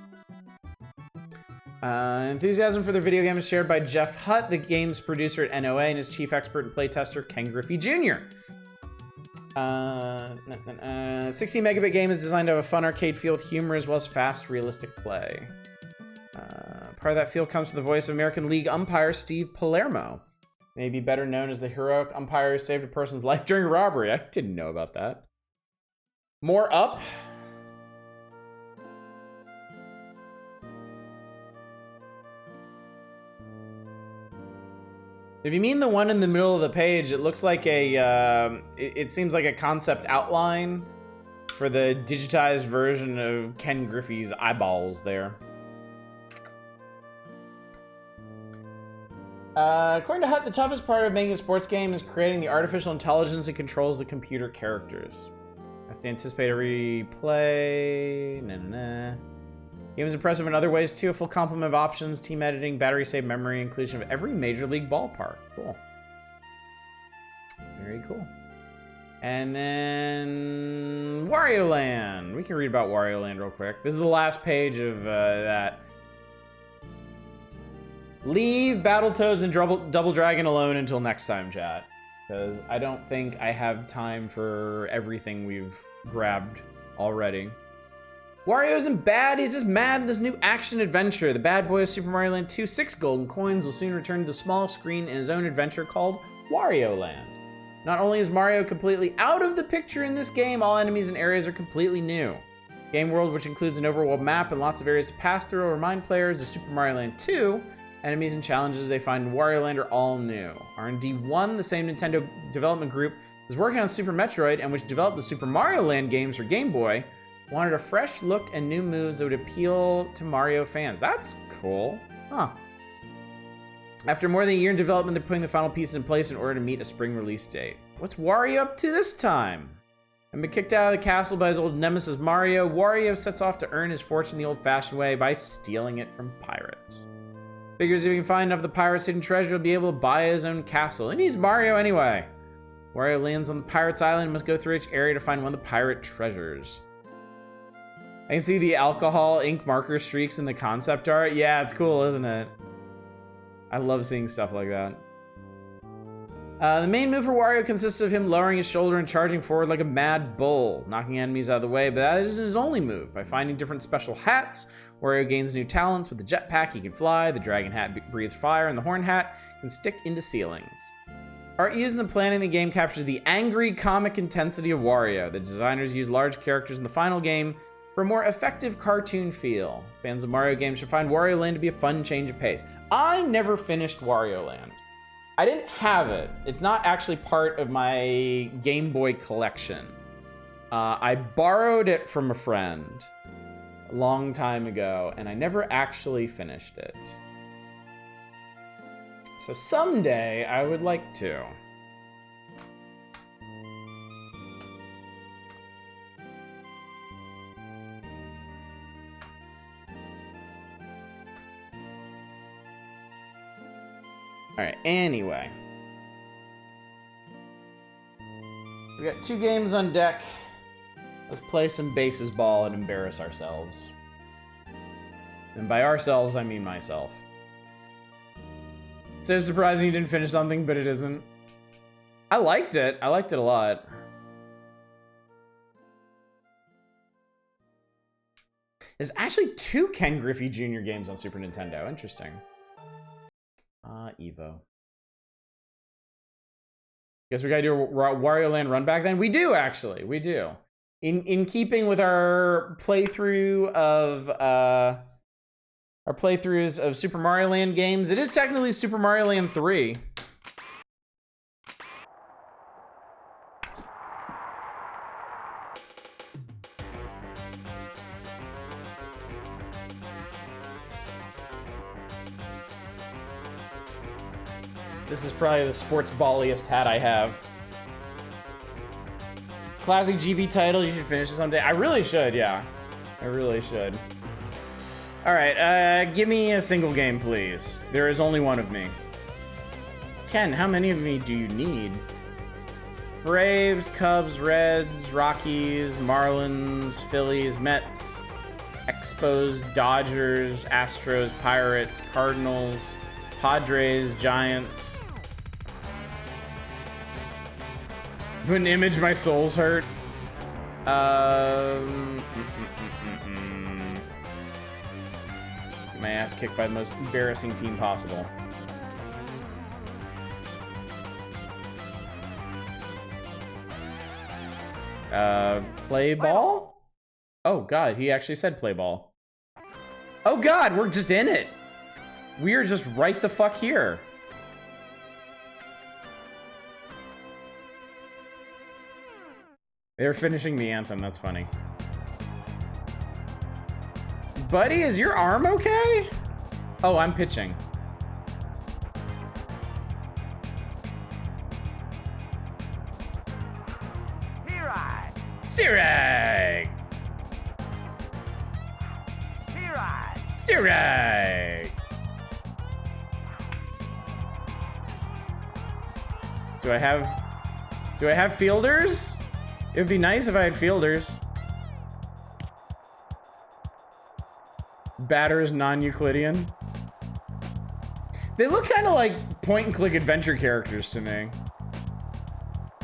Enthusiasm for the video game is shared by Jeff Hutt, the game's producer at NOA, and his chief expert and playtester, Ken Griffey Jr. 16 megabit game is designed to have a fun arcade feel with humor as well as fast, realistic play. Part of that feel comes from the voice of American League umpire Steve Palermo. Maybe better known as the heroic umpire who saved a person's life during a robbery. I didn't know about that. More up. If you mean the one in the middle of the page, it looks like a, it seems like a concept outline for the digitized version of Ken Griffey's eyeballs there. According to Hutt, the toughest part of making a sports game is creating the artificial intelligence that controls the computer characters. I have to anticipate every play. Game is impressive in other ways too. A full complement of options, team editing, battery save, memory, inclusion of every major league ballpark. Cool. Very cool. And then Wario Land. We can read about Wario Land real quick. This is the last page of that. Leave Battletoads and Double Dragon alone until next time, chat. Because I don't think I have time for everything we've grabbed already. Wario isn't bad, he's just mad in this new action-adventure. The bad boy of Super Mario Land 2, 6 golden coins, will soon return to the small screen in his own adventure called Wario Land. Not only is Mario completely out of the picture in this game, all enemies and areas are completely new. Game world, which includes an overworld map and lots of areas to pass through, will remind players of Super Mario Land 2. Enemies and challenges they find in Wario Land are all new. R&D 1, the same Nintendo development group, was working on Super Metroid and which developed the Super Mario Land games for Game Boy, wanted a fresh look and new moves that would appeal to Mario fans. That's cool. Huh. After more than a year in development, they're putting the final pieces in place in order to meet a spring release date. What's Wario up to this time? Having been kicked out of the castle by his old nemesis Mario, Wario sets off to earn his fortune the old-fashioned way by stealing it from pirates. Figures if he can find enough of the pirates' hidden treasure, he'll be able to buy his own castle. And he's Mario anyway. Wario lands on the pirate's island and must go through each area to find one of the pirate treasures. I can see the alcohol ink marker streaks in the concept art. Yeah, it's cool, isn't it? I love seeing stuff like that. The main move for Wario consists of him lowering his shoulder and charging forward like a mad bull, knocking enemies out of the way, but that isn't his only move. By finding different special hats, Wario gains new talents. With the jetpack, he can fly, the dragon hat breathes fire, and the horn hat can stick into ceilings. Art used in the planning of the game captures the angry comic intensity of Wario. The designers use large characters in the final game for a more effective cartoon feel. Fans of Mario games should find Wario Land to be a fun change of pace. I never finished Wario Land. I didn't have it. It's not actually part of my Game Boy collection. I borrowed it from a friend a long time ago, and I never actually finished it. So someday I would like to. All right, anyway. We got 2 games on deck. Let's play some bases ball and embarrass ourselves. And by ourselves, I mean myself. So it's surprising you didn't finish something, but it isn't. I liked it. I liked it a lot. There's actually 2 Ken Griffey Jr. games on Super Nintendo. Interesting. Evo. Guess we gotta do a Wario Land run back then? We do, actually. We do. In keeping with our playthrough of, our playthroughs of Super Mario Land games, it is technically Super Mario Land 3. This is probably the sports balliest hat I have. Classic GB title, you should finish it someday. I really should, yeah. I really should. All right, give me a single game, please. There is only one of me. Ken, how many of me do you need? Braves, Cubs, Reds, Rockies, Marlins, Phillies, Mets, Expos, Dodgers, Astros, Pirates, Cardinals, Padres, Giants. An image, my soul's hurt. My ass kicked by the most embarrassing team possible. Play ball? Oh god, he actually said play ball. Oh god, we're just in it. We're just right the fuck here. They're finishing the anthem, that's funny. Buddy, is your arm okay? Oh, I'm pitching. Sirai! Steer right. Do I have fielders? It would be nice if I had fielders. Batters non-Euclidean. They look kind of like point-and-click adventure characters to me.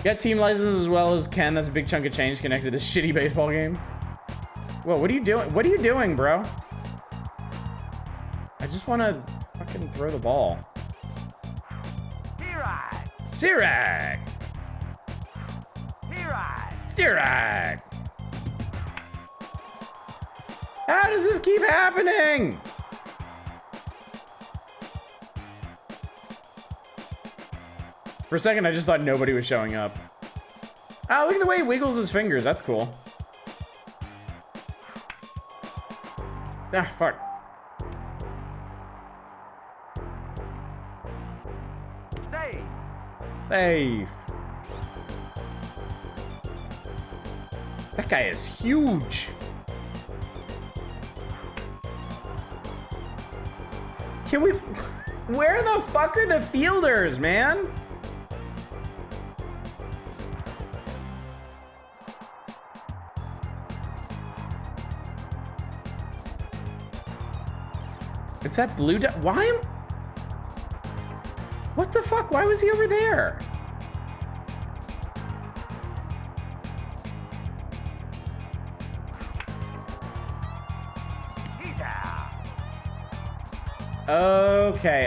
Got team license as well as Ken. That's a big chunk of change connected to this shitty baseball game. Whoa, what are you doing? What are you doing, bro? I just want to fucking throw the ball. Steer right. Steer right. How does this keep happening? For a second, I just thought nobody was showing up. Oh, look at the way he wiggles his fingers. That's cool. Ah, fuck. Safe. That guy is huge. Can we... Where the fuck are the fielders, man? Is that blue? Why am... What the fuck? Why was he over there?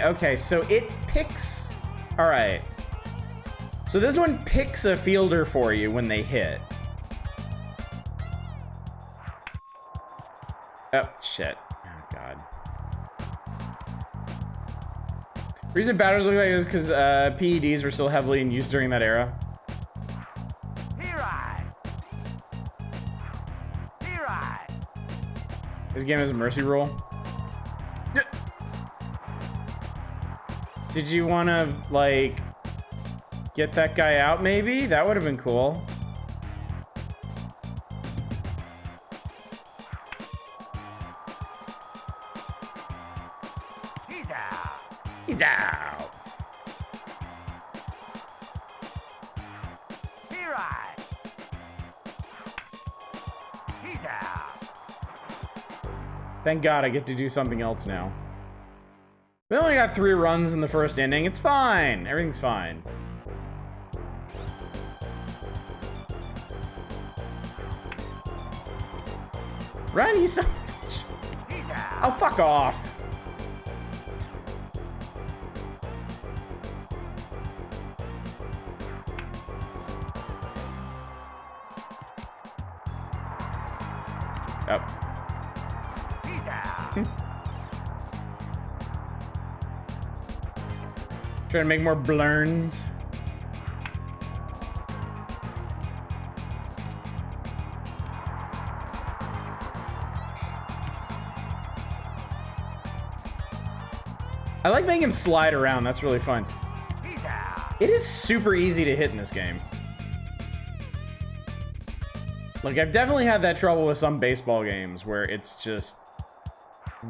Okay, so it picks... All right. So this one picks a fielder for you when they hit. Oh, shit. Oh, God. The reason batters look like this is because PEDs were still heavily in use during that era. This game has a mercy rule. Did you want to, like, get that guy out, maybe? That would have been cool. He's out. He's out. He's out. Thank God I get to do something else now. We only got 3 runs in the first inning. It's fine. Everything's fine. Run, you son of a bitch. Oh, fuck off. Oh. Trying to make more blurns. I like making him slide around. That's really fun. It is super easy to hit in this game. Like, I've definitely had that trouble with some baseball games where it's just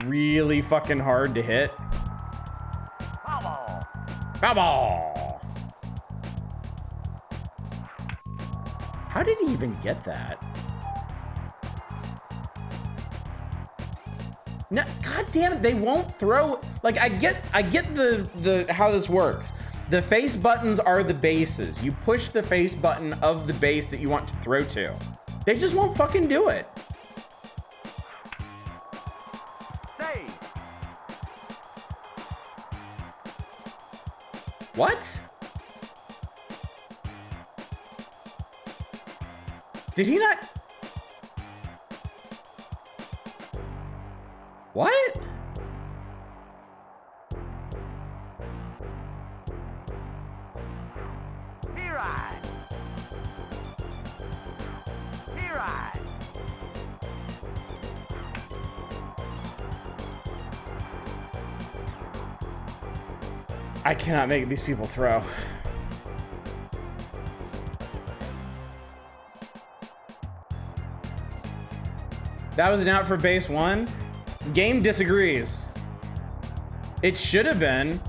really fucking hard to hit. Foul ball! How did he even get that? No, god damn it, they won't throw. Like, I get the how this works. The face buttons are the bases. You push the face button of the base that you want to throw to. They just won't fucking do it. What? Did he not? What? I cannot make these people throw. That was an out for base 1. Game disagrees. It should have been.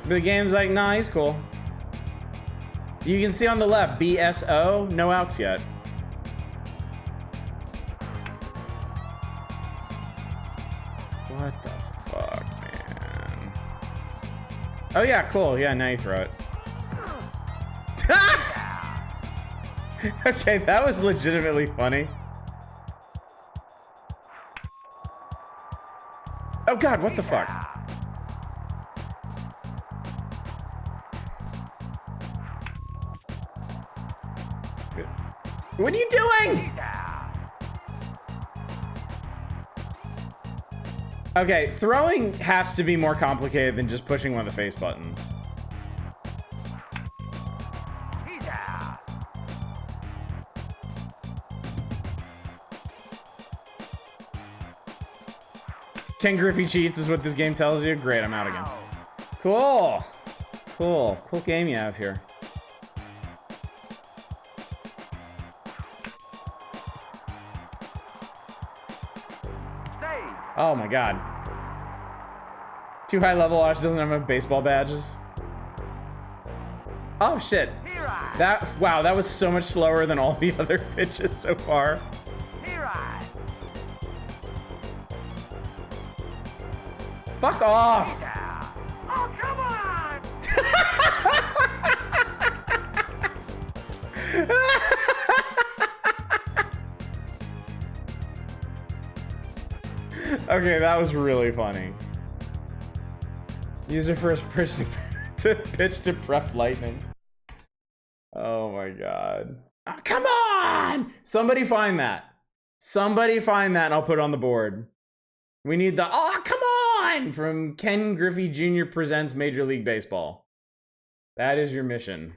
But the game's like, nah, he's cool. You can see on the left, BSO, no outs yet. What the fuck, man? Oh yeah, cool. Yeah, now you throw it. Okay, that was legitimately funny. Oh god, what the fuck? What are you doing? Okay, throwing has to be more complicated than just pushing one of the face buttons. Ken Griffey cheats is what this game tells you. Great, I'm out again. Cool. Cool game you have here. Oh my god. Too high level Ash doesn't have enough baseball badges. Oh shit. Wow, that was so much slower than all the other pitches so far. Fuck off! Oh, come on! Okay, that was really funny. Use your first pitch to prep lightning. Oh my god. Oh, come on! Somebody find that. Somebody find that and I'll put it on the board. We need the, oh, come on! From Ken Griffey Jr. Presents Major League Baseball. That is your mission.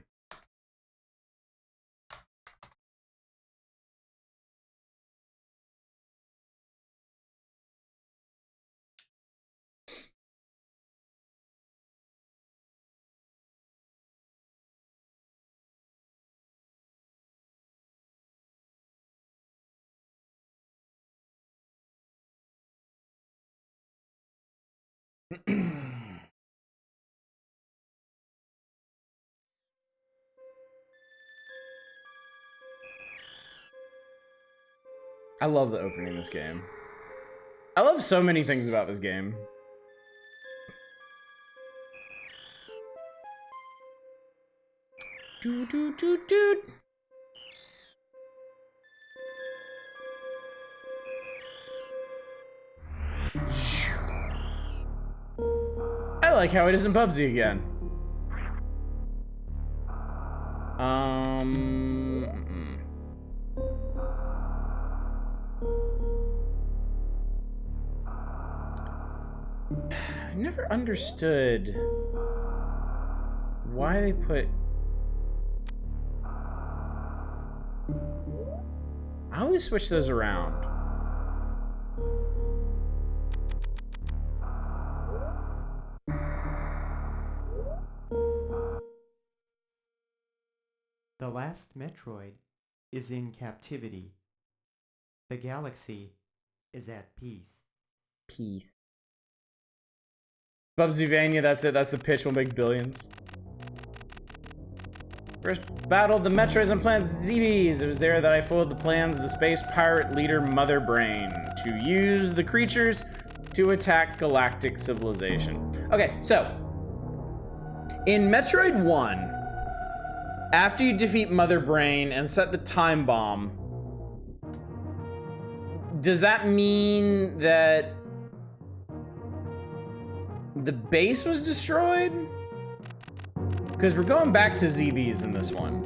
I love the opening of this game. I love so many things about this game. Doo doo doo doo. I like how it isn't Bubsy again. I've never understood why they put... I always switch those around. The last Metroid is in captivity. The galaxy is at peace. Peace. Bubsy Vania, that's it. That's the pitch. We'll make billions. First battled the Metroids on planet ZBs. It was there that I foiled the plans of the space pirate leader Mother Brain to use the creatures to attack galactic civilization. Okay, so in Metroid 1, after you defeat Mother Brain and set the time bomb, does that mean that the base was destroyed? Because we're going back to ZBs in this one.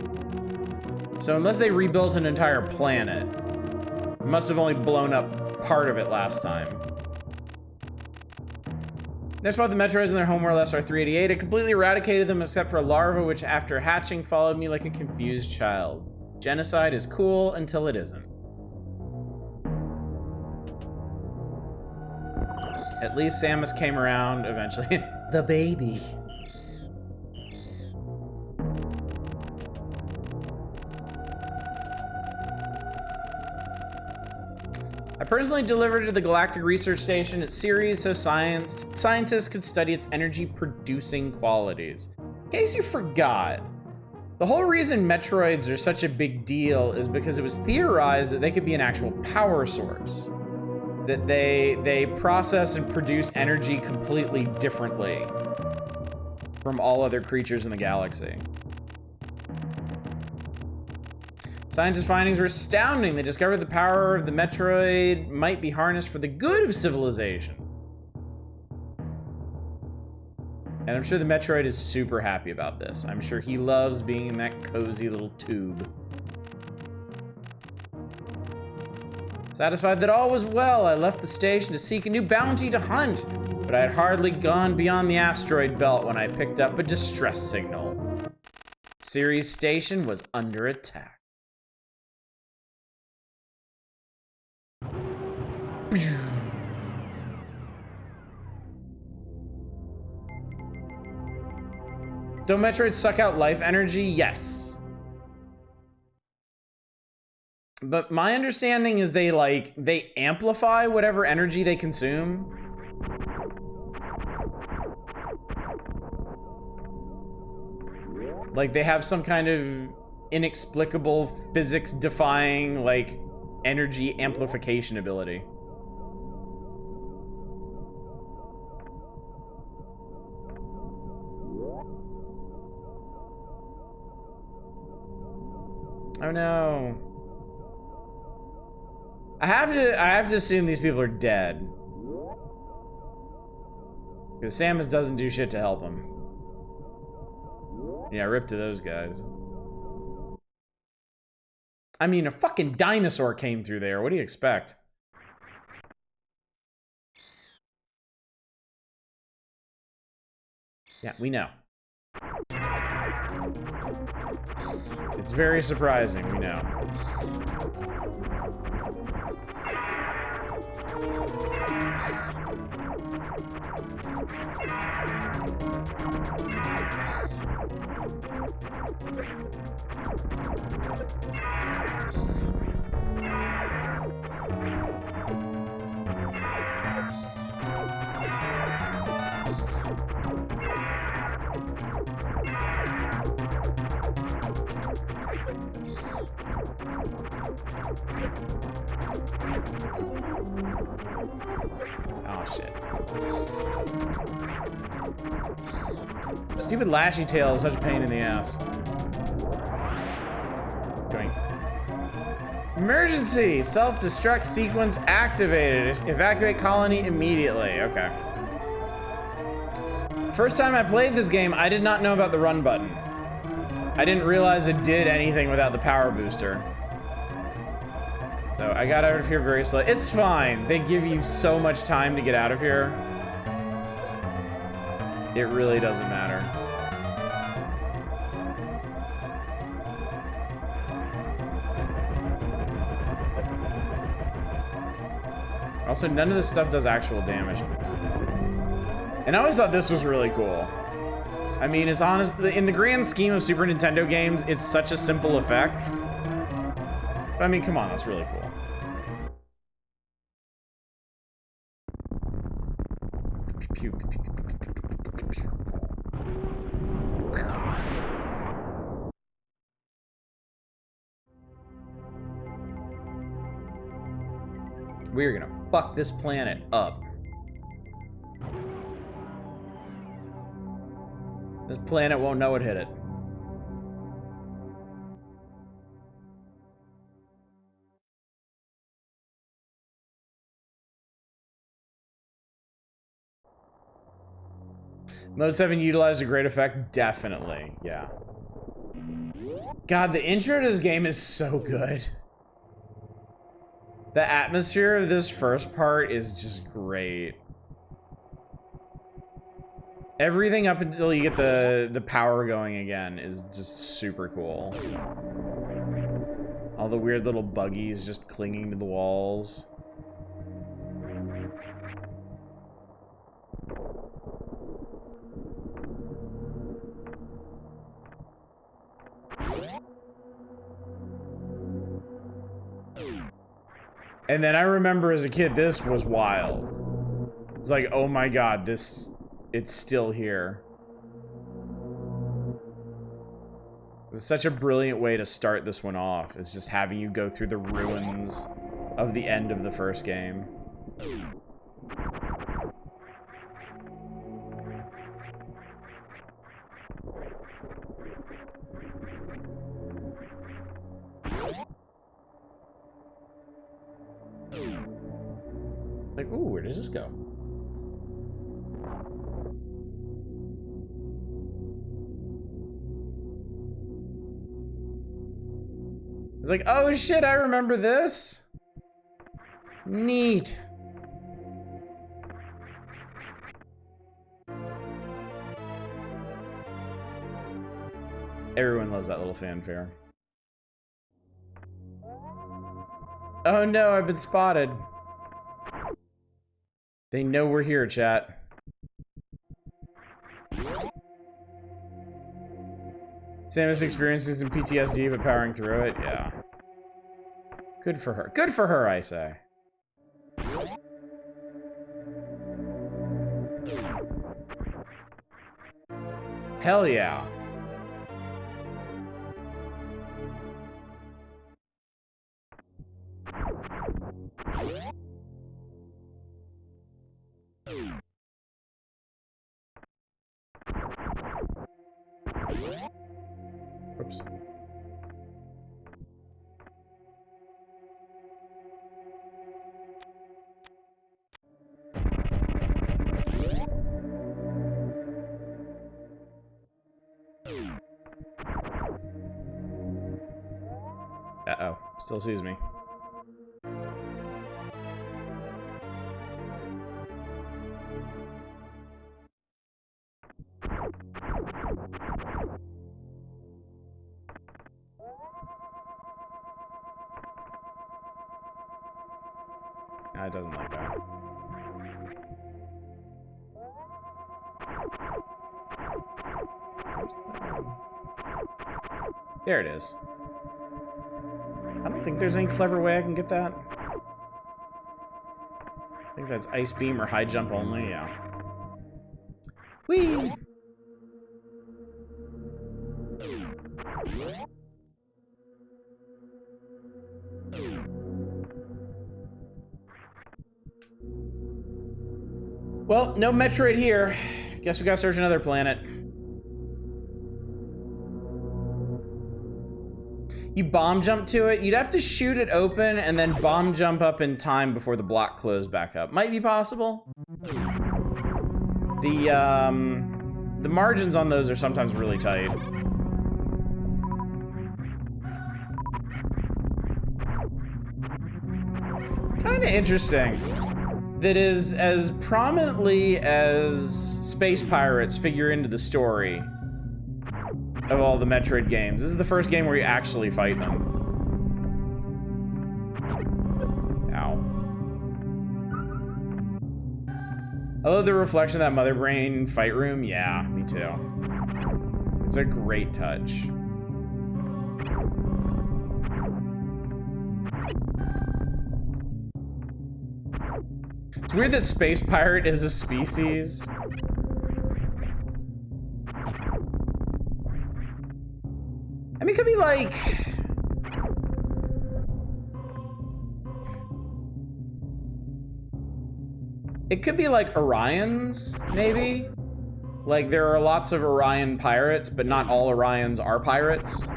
So unless they rebuilt an entire planet, it must have only blown up part of it last time. Next fought the Metroids in their homeworld SR-388. I completely eradicated them except for a larva which after hatching followed me like a confused child. Genocide is cool until it isn't. At least Samus came around eventually. The baby. I personally delivered it to the Galactic Research Station at Ceres so scientists could study its energy-producing qualities. In case you forgot, the whole reason Metroids are such a big deal is because it was theorized that they could be an actual power source. That they process and produce energy completely differently from all other creatures in the galaxy. Scientists' findings were astounding. They discovered the power of the Metroid might be harnessed for the good of civilization. And I'm sure the Metroid is super happy about this. I'm sure he loves being in that cozy little tube. Satisfied that all was well, I left the station to seek a new bounty to hunt, but I had hardly gone beyond the asteroid belt when I picked up a distress signal. Ceres Station was under attack. Don't Metroids suck out life energy? Yes. But my understanding is they amplify whatever energy they consume. Like they have some kind of inexplicable physics-defying like energy amplification ability. Oh no. I have to assume these people are dead. Because Samus doesn't do shit to help them. Yeah, rip to those guys. I mean, a fucking dinosaur came through there. What do you expect? Yeah, we know. It's very surprising, we know. Oh shit. Stupid lashy tail is such a pain in the ass. Going. Emergency! Self-destruct sequence activated. Evacuate colony immediately. Okay. First time I played this game, I did not know about the run button. I didn't realize it did anything without the power booster. So I got out of here very slow. It's fine. They give you so much time to get out of here. It really doesn't matter. Also, none of this stuff does actual damage. And I always thought this was really cool. I mean, it's honest, in the grand scheme of Super Nintendo games, it's such a simple effect. But, I mean, come on, that's really cool. We're gonna fuck this planet up. This planet won't know it hit it. Mode 7 utilized a great effect? Definitely, yeah. God, the intro to this game is so good. The atmosphere of this first part is just great. Everything up until you get the power going again is just super cool. All the weird little buggies just clinging to the walls. And then I remember as a kid, this was wild. It's like, oh my god, it's still here. It's such a brilliant way to start this one off. It's just having you go through the ruins of the end of the first game. Like, ooh, where does this go? It's like, oh shit, I remember this. Neat. Everyone loves that little fanfare. Oh no, I've been spotted. They know we're here, chat. Samus experiencing some PTSD, but powering through it. Yeah. Good for her. Good for her, I say. Hell yeah. Oops. Uh-oh. Still sees me. Nah, it doesn't like that. There it is. I don't think there's any clever way I can get that. I think that's ice beam or high jump only, yeah. Whee! Well, no Metroid here. Guess we gotta search another planet. You bomb jump to it, you'd have to shoot it open and then bomb jump up in time before the block closed back up. Might be possible. The margins on those are sometimes really tight. Kind of interesting that is as prominently as space pirates figure into the story of all the Metroid games. This is the first game where you actually fight them. Ow. I love the reflection of that Mother Brain fight room. Yeah, me too. It's a great touch. It's weird that Space Pirate is a species. I mean, it could be like... It could be like Orions, maybe? Like, there are lots of Orion pirates, but not all Orions are pirates.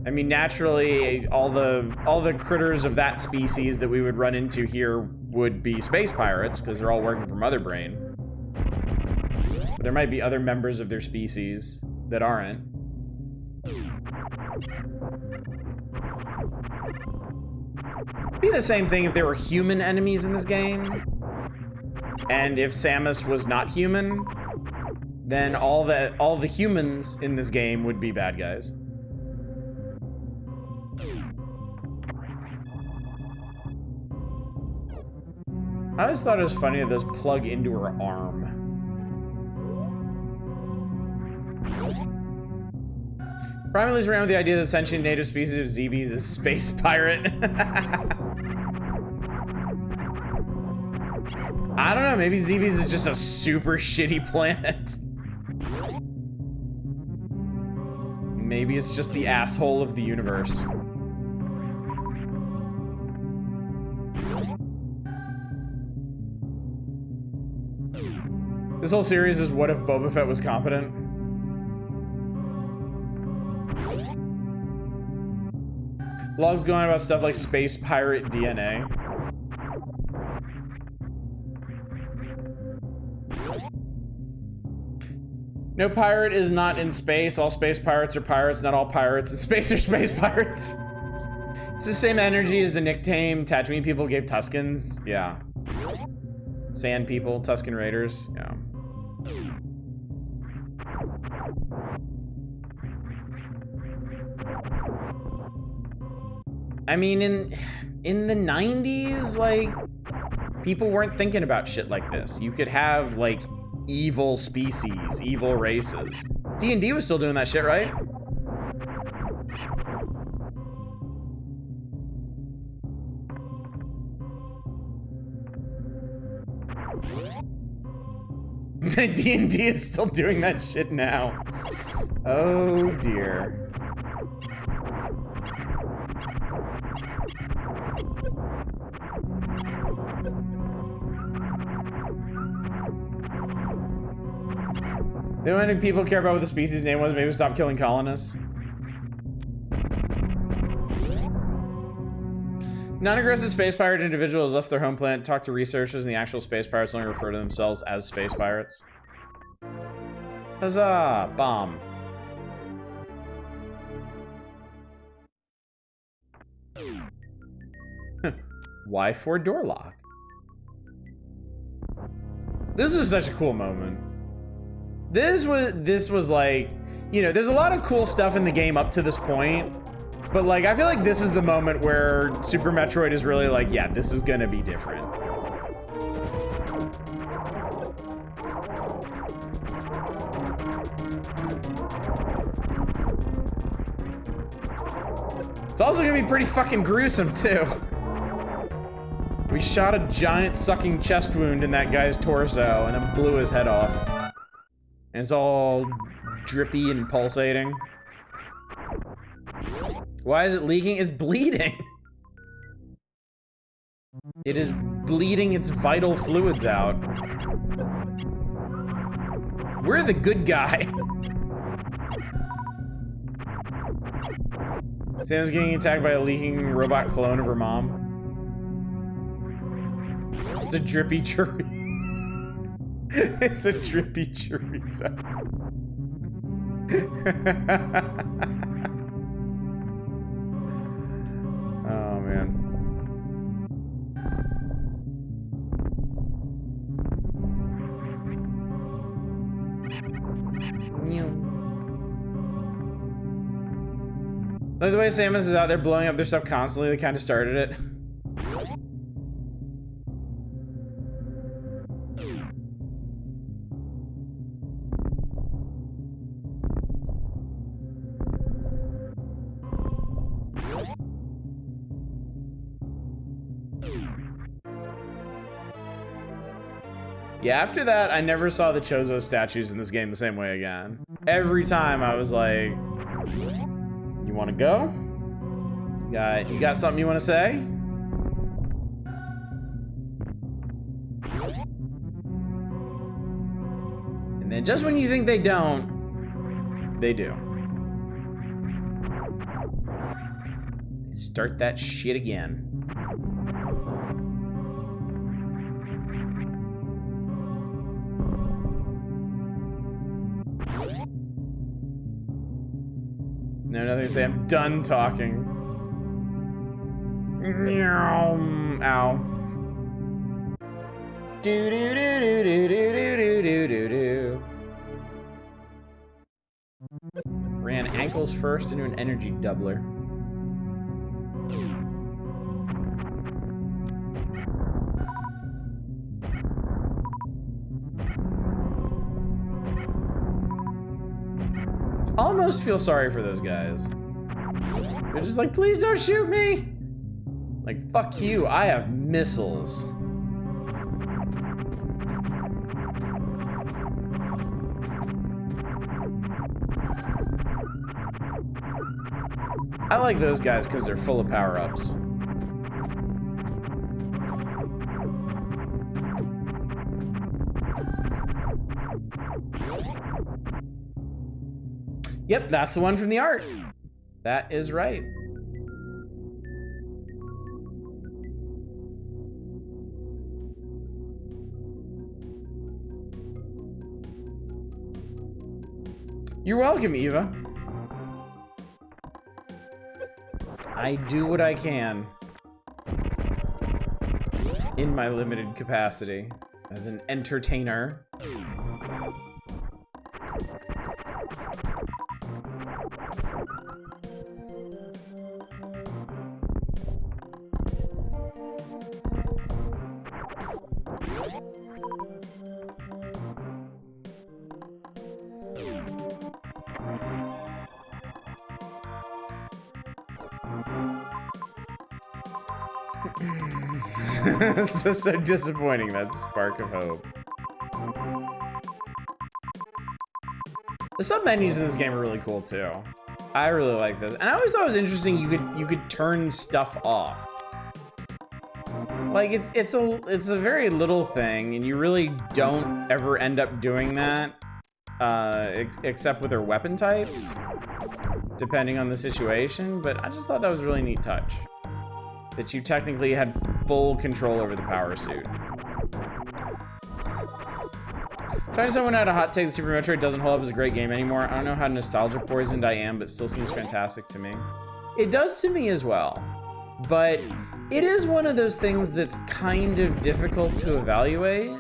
I mean, naturally, all the critters of that species that we would run into here would be space pirates, because they're all working for Mother Brain. But there might be other members of their species that aren't. It'd be the same thing if there were human enemies in this game. And if Samus was not human, then all the humans in this game would be bad guys. I always thought it was funny that those plug into her arm. Primal is around with the idea that the sentient native species of ZBs is space pirate. I don't know, maybe Zebes is just a super shitty planet. Maybe it's just the asshole of the universe. This whole series is what if Boba Fett was competent? Logs going about stuff like space pirate DNA. No pirate is not in space. All space pirates are pirates. Not all pirates in space are space pirates. It's the same energy as the nickname Tatooine people gave Tuskens. Yeah. Sand people, Tusken Raiders. Yeah. I mean, in the 90s, like, people weren't thinking about shit like this. You could have, like, evil species, evil races. D&D was still doing that shit, right? D&D is still doing that shit now. Oh dear. The only thing people care about what the species name was, maybe stop killing colonists. Non-aggressive space pirate individuals left their home planet, talk to researchers, and the actual space pirates only refer to themselves as space pirates. Huzzah! Bomb. Y4 door lock. This is such a cool moment. This was like, you know, there's a lot of cool stuff in the game up to this point, but like I feel like this is the moment where Super Metroid is really like, yeah, this is gonna be different. It's also gonna be pretty fucking gruesome too. We shot a giant sucking chest wound in that guy's torso and then blew his head off. And it's all drippy and pulsating. Why is it leaking? It's bleeding. It is bleeding its vital fluids out. We're the good guy. Sam's getting attacked by a leaking robot clone of her mom. It's a drippy chorizo. It's a drippy chorizo. Oh man. Like the way Samus is out there blowing up their stuff constantly, they kind of started it. Yeah, after that, I never saw the Chozo statues in this game the same way again. Every time I was like, you want to go? You got something you want to say? And then just when you think they don't, they do. Start that shit again. No, nothing to say. I'm done talking. Ow. Do do do do do do do do do do. Ran ankles first into an energy doubler. Almost feel sorry for those guys. They're just like, please don't shoot me! Like, fuck you, I have missiles. like those guys because they're full of power-ups. Yep, that's the one from the art. That is right. You're welcome, Eva. I do what I can in my limited capacity as an entertainer. It's just so disappointing, that spark of hope. The sub-menus in this game are really cool too. I really like this. And I always thought it was interesting you could turn stuff off. Like it's a very little thing, and you really don't ever end up doing that except with their weapon types, depending on the situation, but I just thought that was a really neat touch. That you technically had full control over the power suit. Talking to someone who had a hot take that Super Metroid doesn't hold up as a great game anymore. I don't know how nostalgia poisoned I am, but still seems fantastic to me. It does to me as well. But it is one of those things that's kind of difficult to evaluate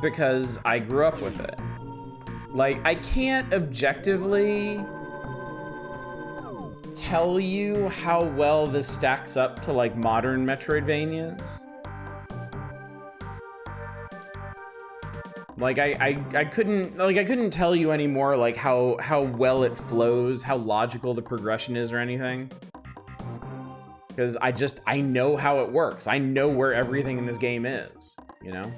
because I grew up with it. Like, I can't objectively tell you how well this stacks up to like modern Metroidvanias. Like I couldn't tell you anymore like how well it flows, how logical the progression is or anything. Because I know how it works. I know where everything in this game is, you know?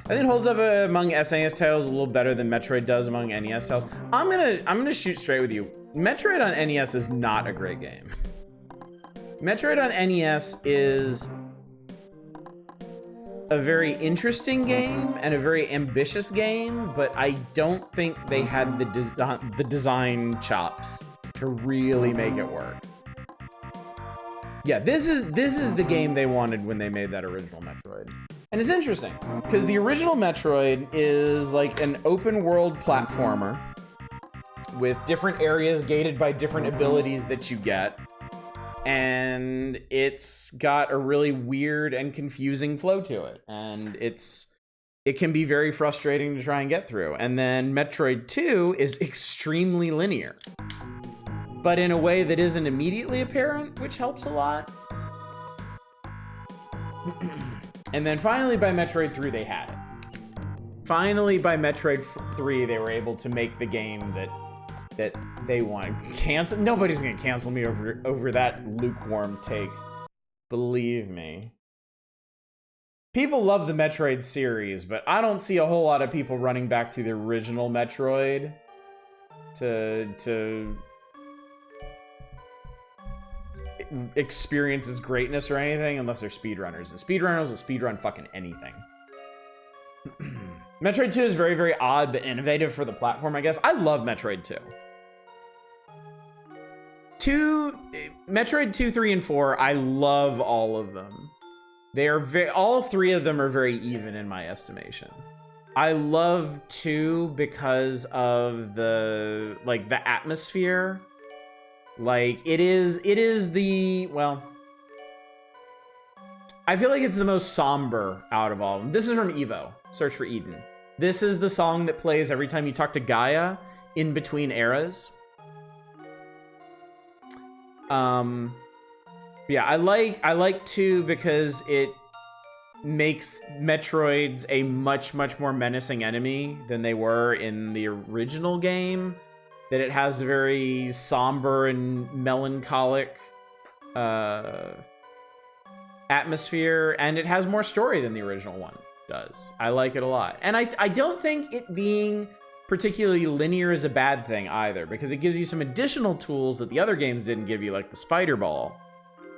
I think it holds up among SNES titles a little better than Metroid does among NES titles. I'm gonna shoot straight with you. Metroid on NES is not a great game. Metroid on NES is a very interesting game and a very ambitious game, but I don't think they had the design chops to really make it work. Yeah, this is the game they wanted when they made that original Metroid. And it's interesting, because the original Metroid is like an open world platformer with different areas gated by different abilities that you get. And it's got a really weird and confusing flow to it. And it can be very frustrating to try and get through. And then Metroid 2 is extremely linear, but in a way that isn't immediately apparent, which helps a lot. And then finally by Metroid 3, they had it. Finally by Metroid 3, they were able to make the game that they want. Cancel? Nobody's gonna cancel me over that lukewarm take. Believe me. People love the Metroid series, but I don't see a whole lot of people running back to the original Metroid to experience its greatness or anything, unless they're speedrunners. And speedrunners will speedrun fucking anything. Metroid 2 is very, very odd but innovative for the platform, I guess. I love Metroid 2. Metroid 2, 3, and 4, I love all of them. They are all three of them are very even in my estimation. I love 2 because of the atmosphere. Like it is well, I feel like it's the most somber out of all of them. This is from Evo, Search for Eden. This is the song that plays every time you talk to Gaia in between eras. Yeah, I like 2 because it makes Metroids a much more menacing enemy than they were in the original game. That it has a very somber and melancholic atmosphere, and it has more story than the original one does. I like it a lot. And I don't think it being particularly linear is a bad thing either, because it gives you some additional tools that the other games didn't give you, like the spider ball,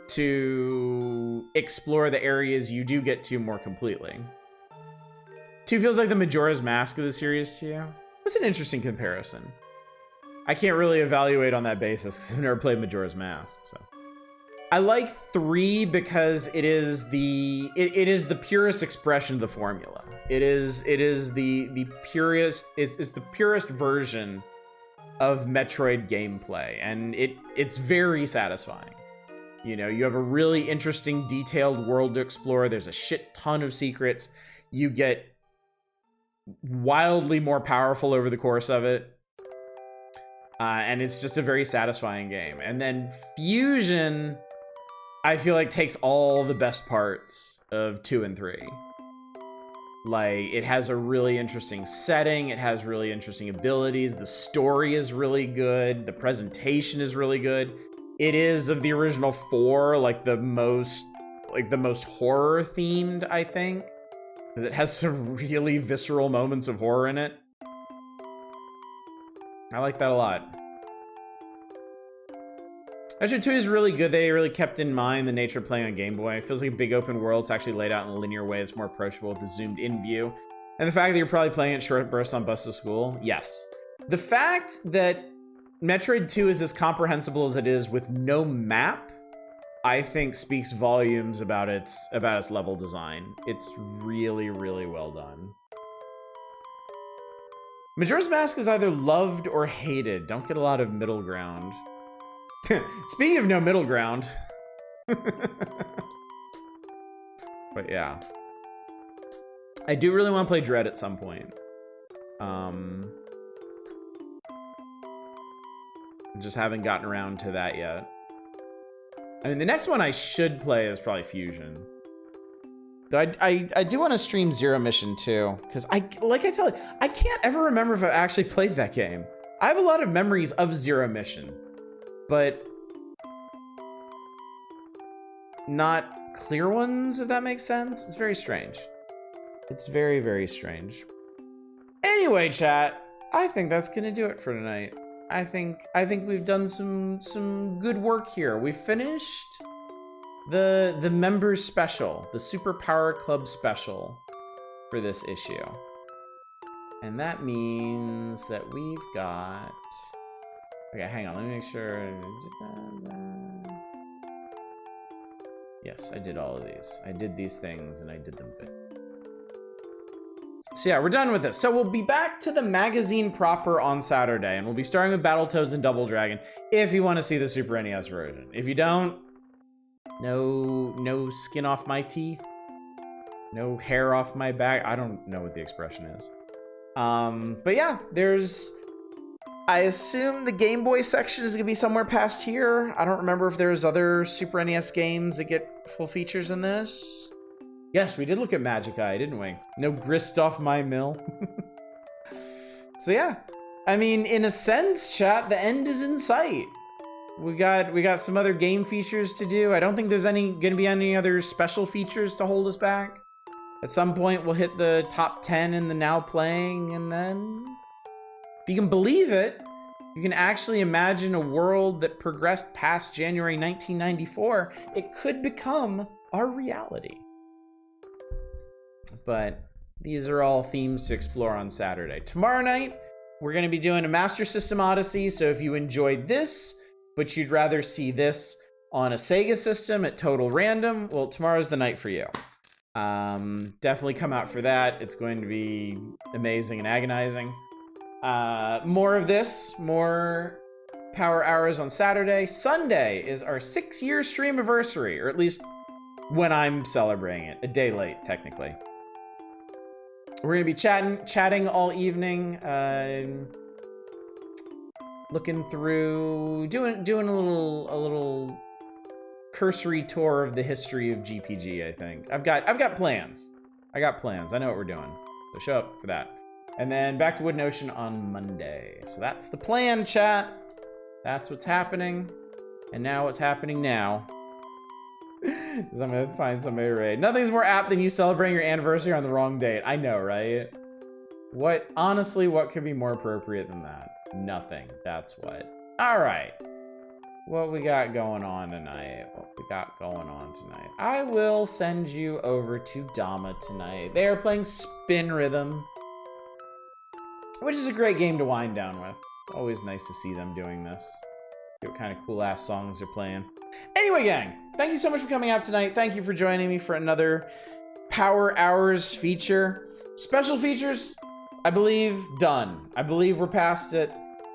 to explore the areas you do get to more completely. 2 feels like the Majora's Mask of the series to you? That's an interesting comparison. I can't really evaluate on that basis because I've never played Majora's Mask, so. I like 3 because it is the purest expression of the formula. It is the purest, it's the purest version of Metroid gameplay, and it's very satisfying. You know, you have a really interesting, detailed world to explore. There's a shit ton of secrets. You get wildly more powerful over the course of it. And it's just a very satisfying game. And then Fusion, I feel like, takes all the best parts of 2 and 3. Like, it has a really interesting setting. It has really interesting abilities. The story is really good. The presentation is really good. It is, of the original 4, like the most horror themed, I think, because it has some really visceral moments of horror in it. I like that a lot. Actually, 2 is really good. They really kept in mind the nature of playing on Game Boy. It feels like a big open world. It's actually laid out in a linear way that's more approachable with the zoomed in view. And the fact that you're probably playing it short bursts on bus to school, yes. The fact that Metroid 2 is as comprehensible as it is with no map, I think speaks volumes about its level design. It's really, really well done. Majora's Mask is either loved or hated. Don't get a lot of middle ground. Speaking of no middle ground. But yeah. I do really want to play Dread at some point. Just haven't gotten around to that yet. I mean, the next one I should play is probably Fusion. Though I do want to stream Zero Mission too, because I tell you, I can't ever remember if I actually played that game. I have a lot of memories of Zero Mission, but not clear ones, if that makes sense. It's very strange. It's very, very strange. Anyway, chat, I think that's gonna do it for tonight. I think we've done some good work here. We finished the members special, the Super Power Club special for this issue. And that means that we've got... Okay, hang on, let me make sure. Yes, I did all of these. I did these things and I did them good. So yeah, we're done with this. So we'll be back to the magazine proper on Saturday, and we'll be starting with Battletoads and Double Dragon if you want to see the Super NES version. If you don't, no skin off my teeth, no hair off my back. I don't know what the expression is. But yeah, I assume the Game Boy section is gonna be somewhere past here. I don't remember if there's other Super NES games that get full features in this. Yes, we did look at Magic Eye, didn't we? No grist off my mill. So yeah, I mean, in a sense, chat, the end is in sight. We got some other game features to do. I don't think there's gonna be any other special features to hold us back. At some point, we'll hit the top 10 in the now playing, and then, if you can believe it, you can actually imagine a world that progressed past January 1994. It could become our reality. But these are all themes to explore on Saturday. Tomorrow night, we're going to be doing a Master System Odyssey. So if you enjoyed this, but you'd rather see this on a Sega system at total random, well, tomorrow's the night for you. Definitely come out for that. It's going to be amazing and agonizing. More of this, more Power Hours on Saturday. Sunday is our 6-year stream anniversary, or at least when I'm celebrating it. A day late, technically. We're gonna be chatting all evening, looking through, doing a little cursory tour of the history of GPG. I think I've got plans. I know what we're doing, so show up for that. And then back to Wood Ocean on Monday. So that's the plan, chat. That's what's happening. And now what's happening now is I'm gonna find somebody to raid. Nothing's more apt than you celebrating your anniversary on the wrong date. I know, right? Honestly, what could be more appropriate than that? Nothing. That's what. All right. What we got going on tonight? I will send you over to Dama tonight. They are playing Spin Rhythm, which is a great game to wind down with. It's always nice to see them doing this. See what kind of cool ass songs they're playing. Anyway, gang, thank you so much for coming out tonight. Thank you for joining me for another Power Hours feature. Special features, I believe, done. I believe we're past it.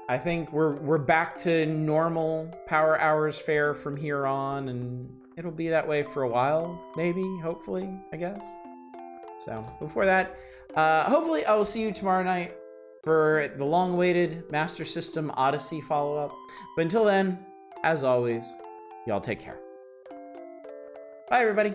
I think we're back to normal Power Hours fare from here on, and it'll be that way for a while, maybe, hopefully, I guess. So before that, hopefully I will see you tomorrow night for the long-awaited Master System Odyssey follow-up. But until then, as always, y'all take care. Bye, everybody.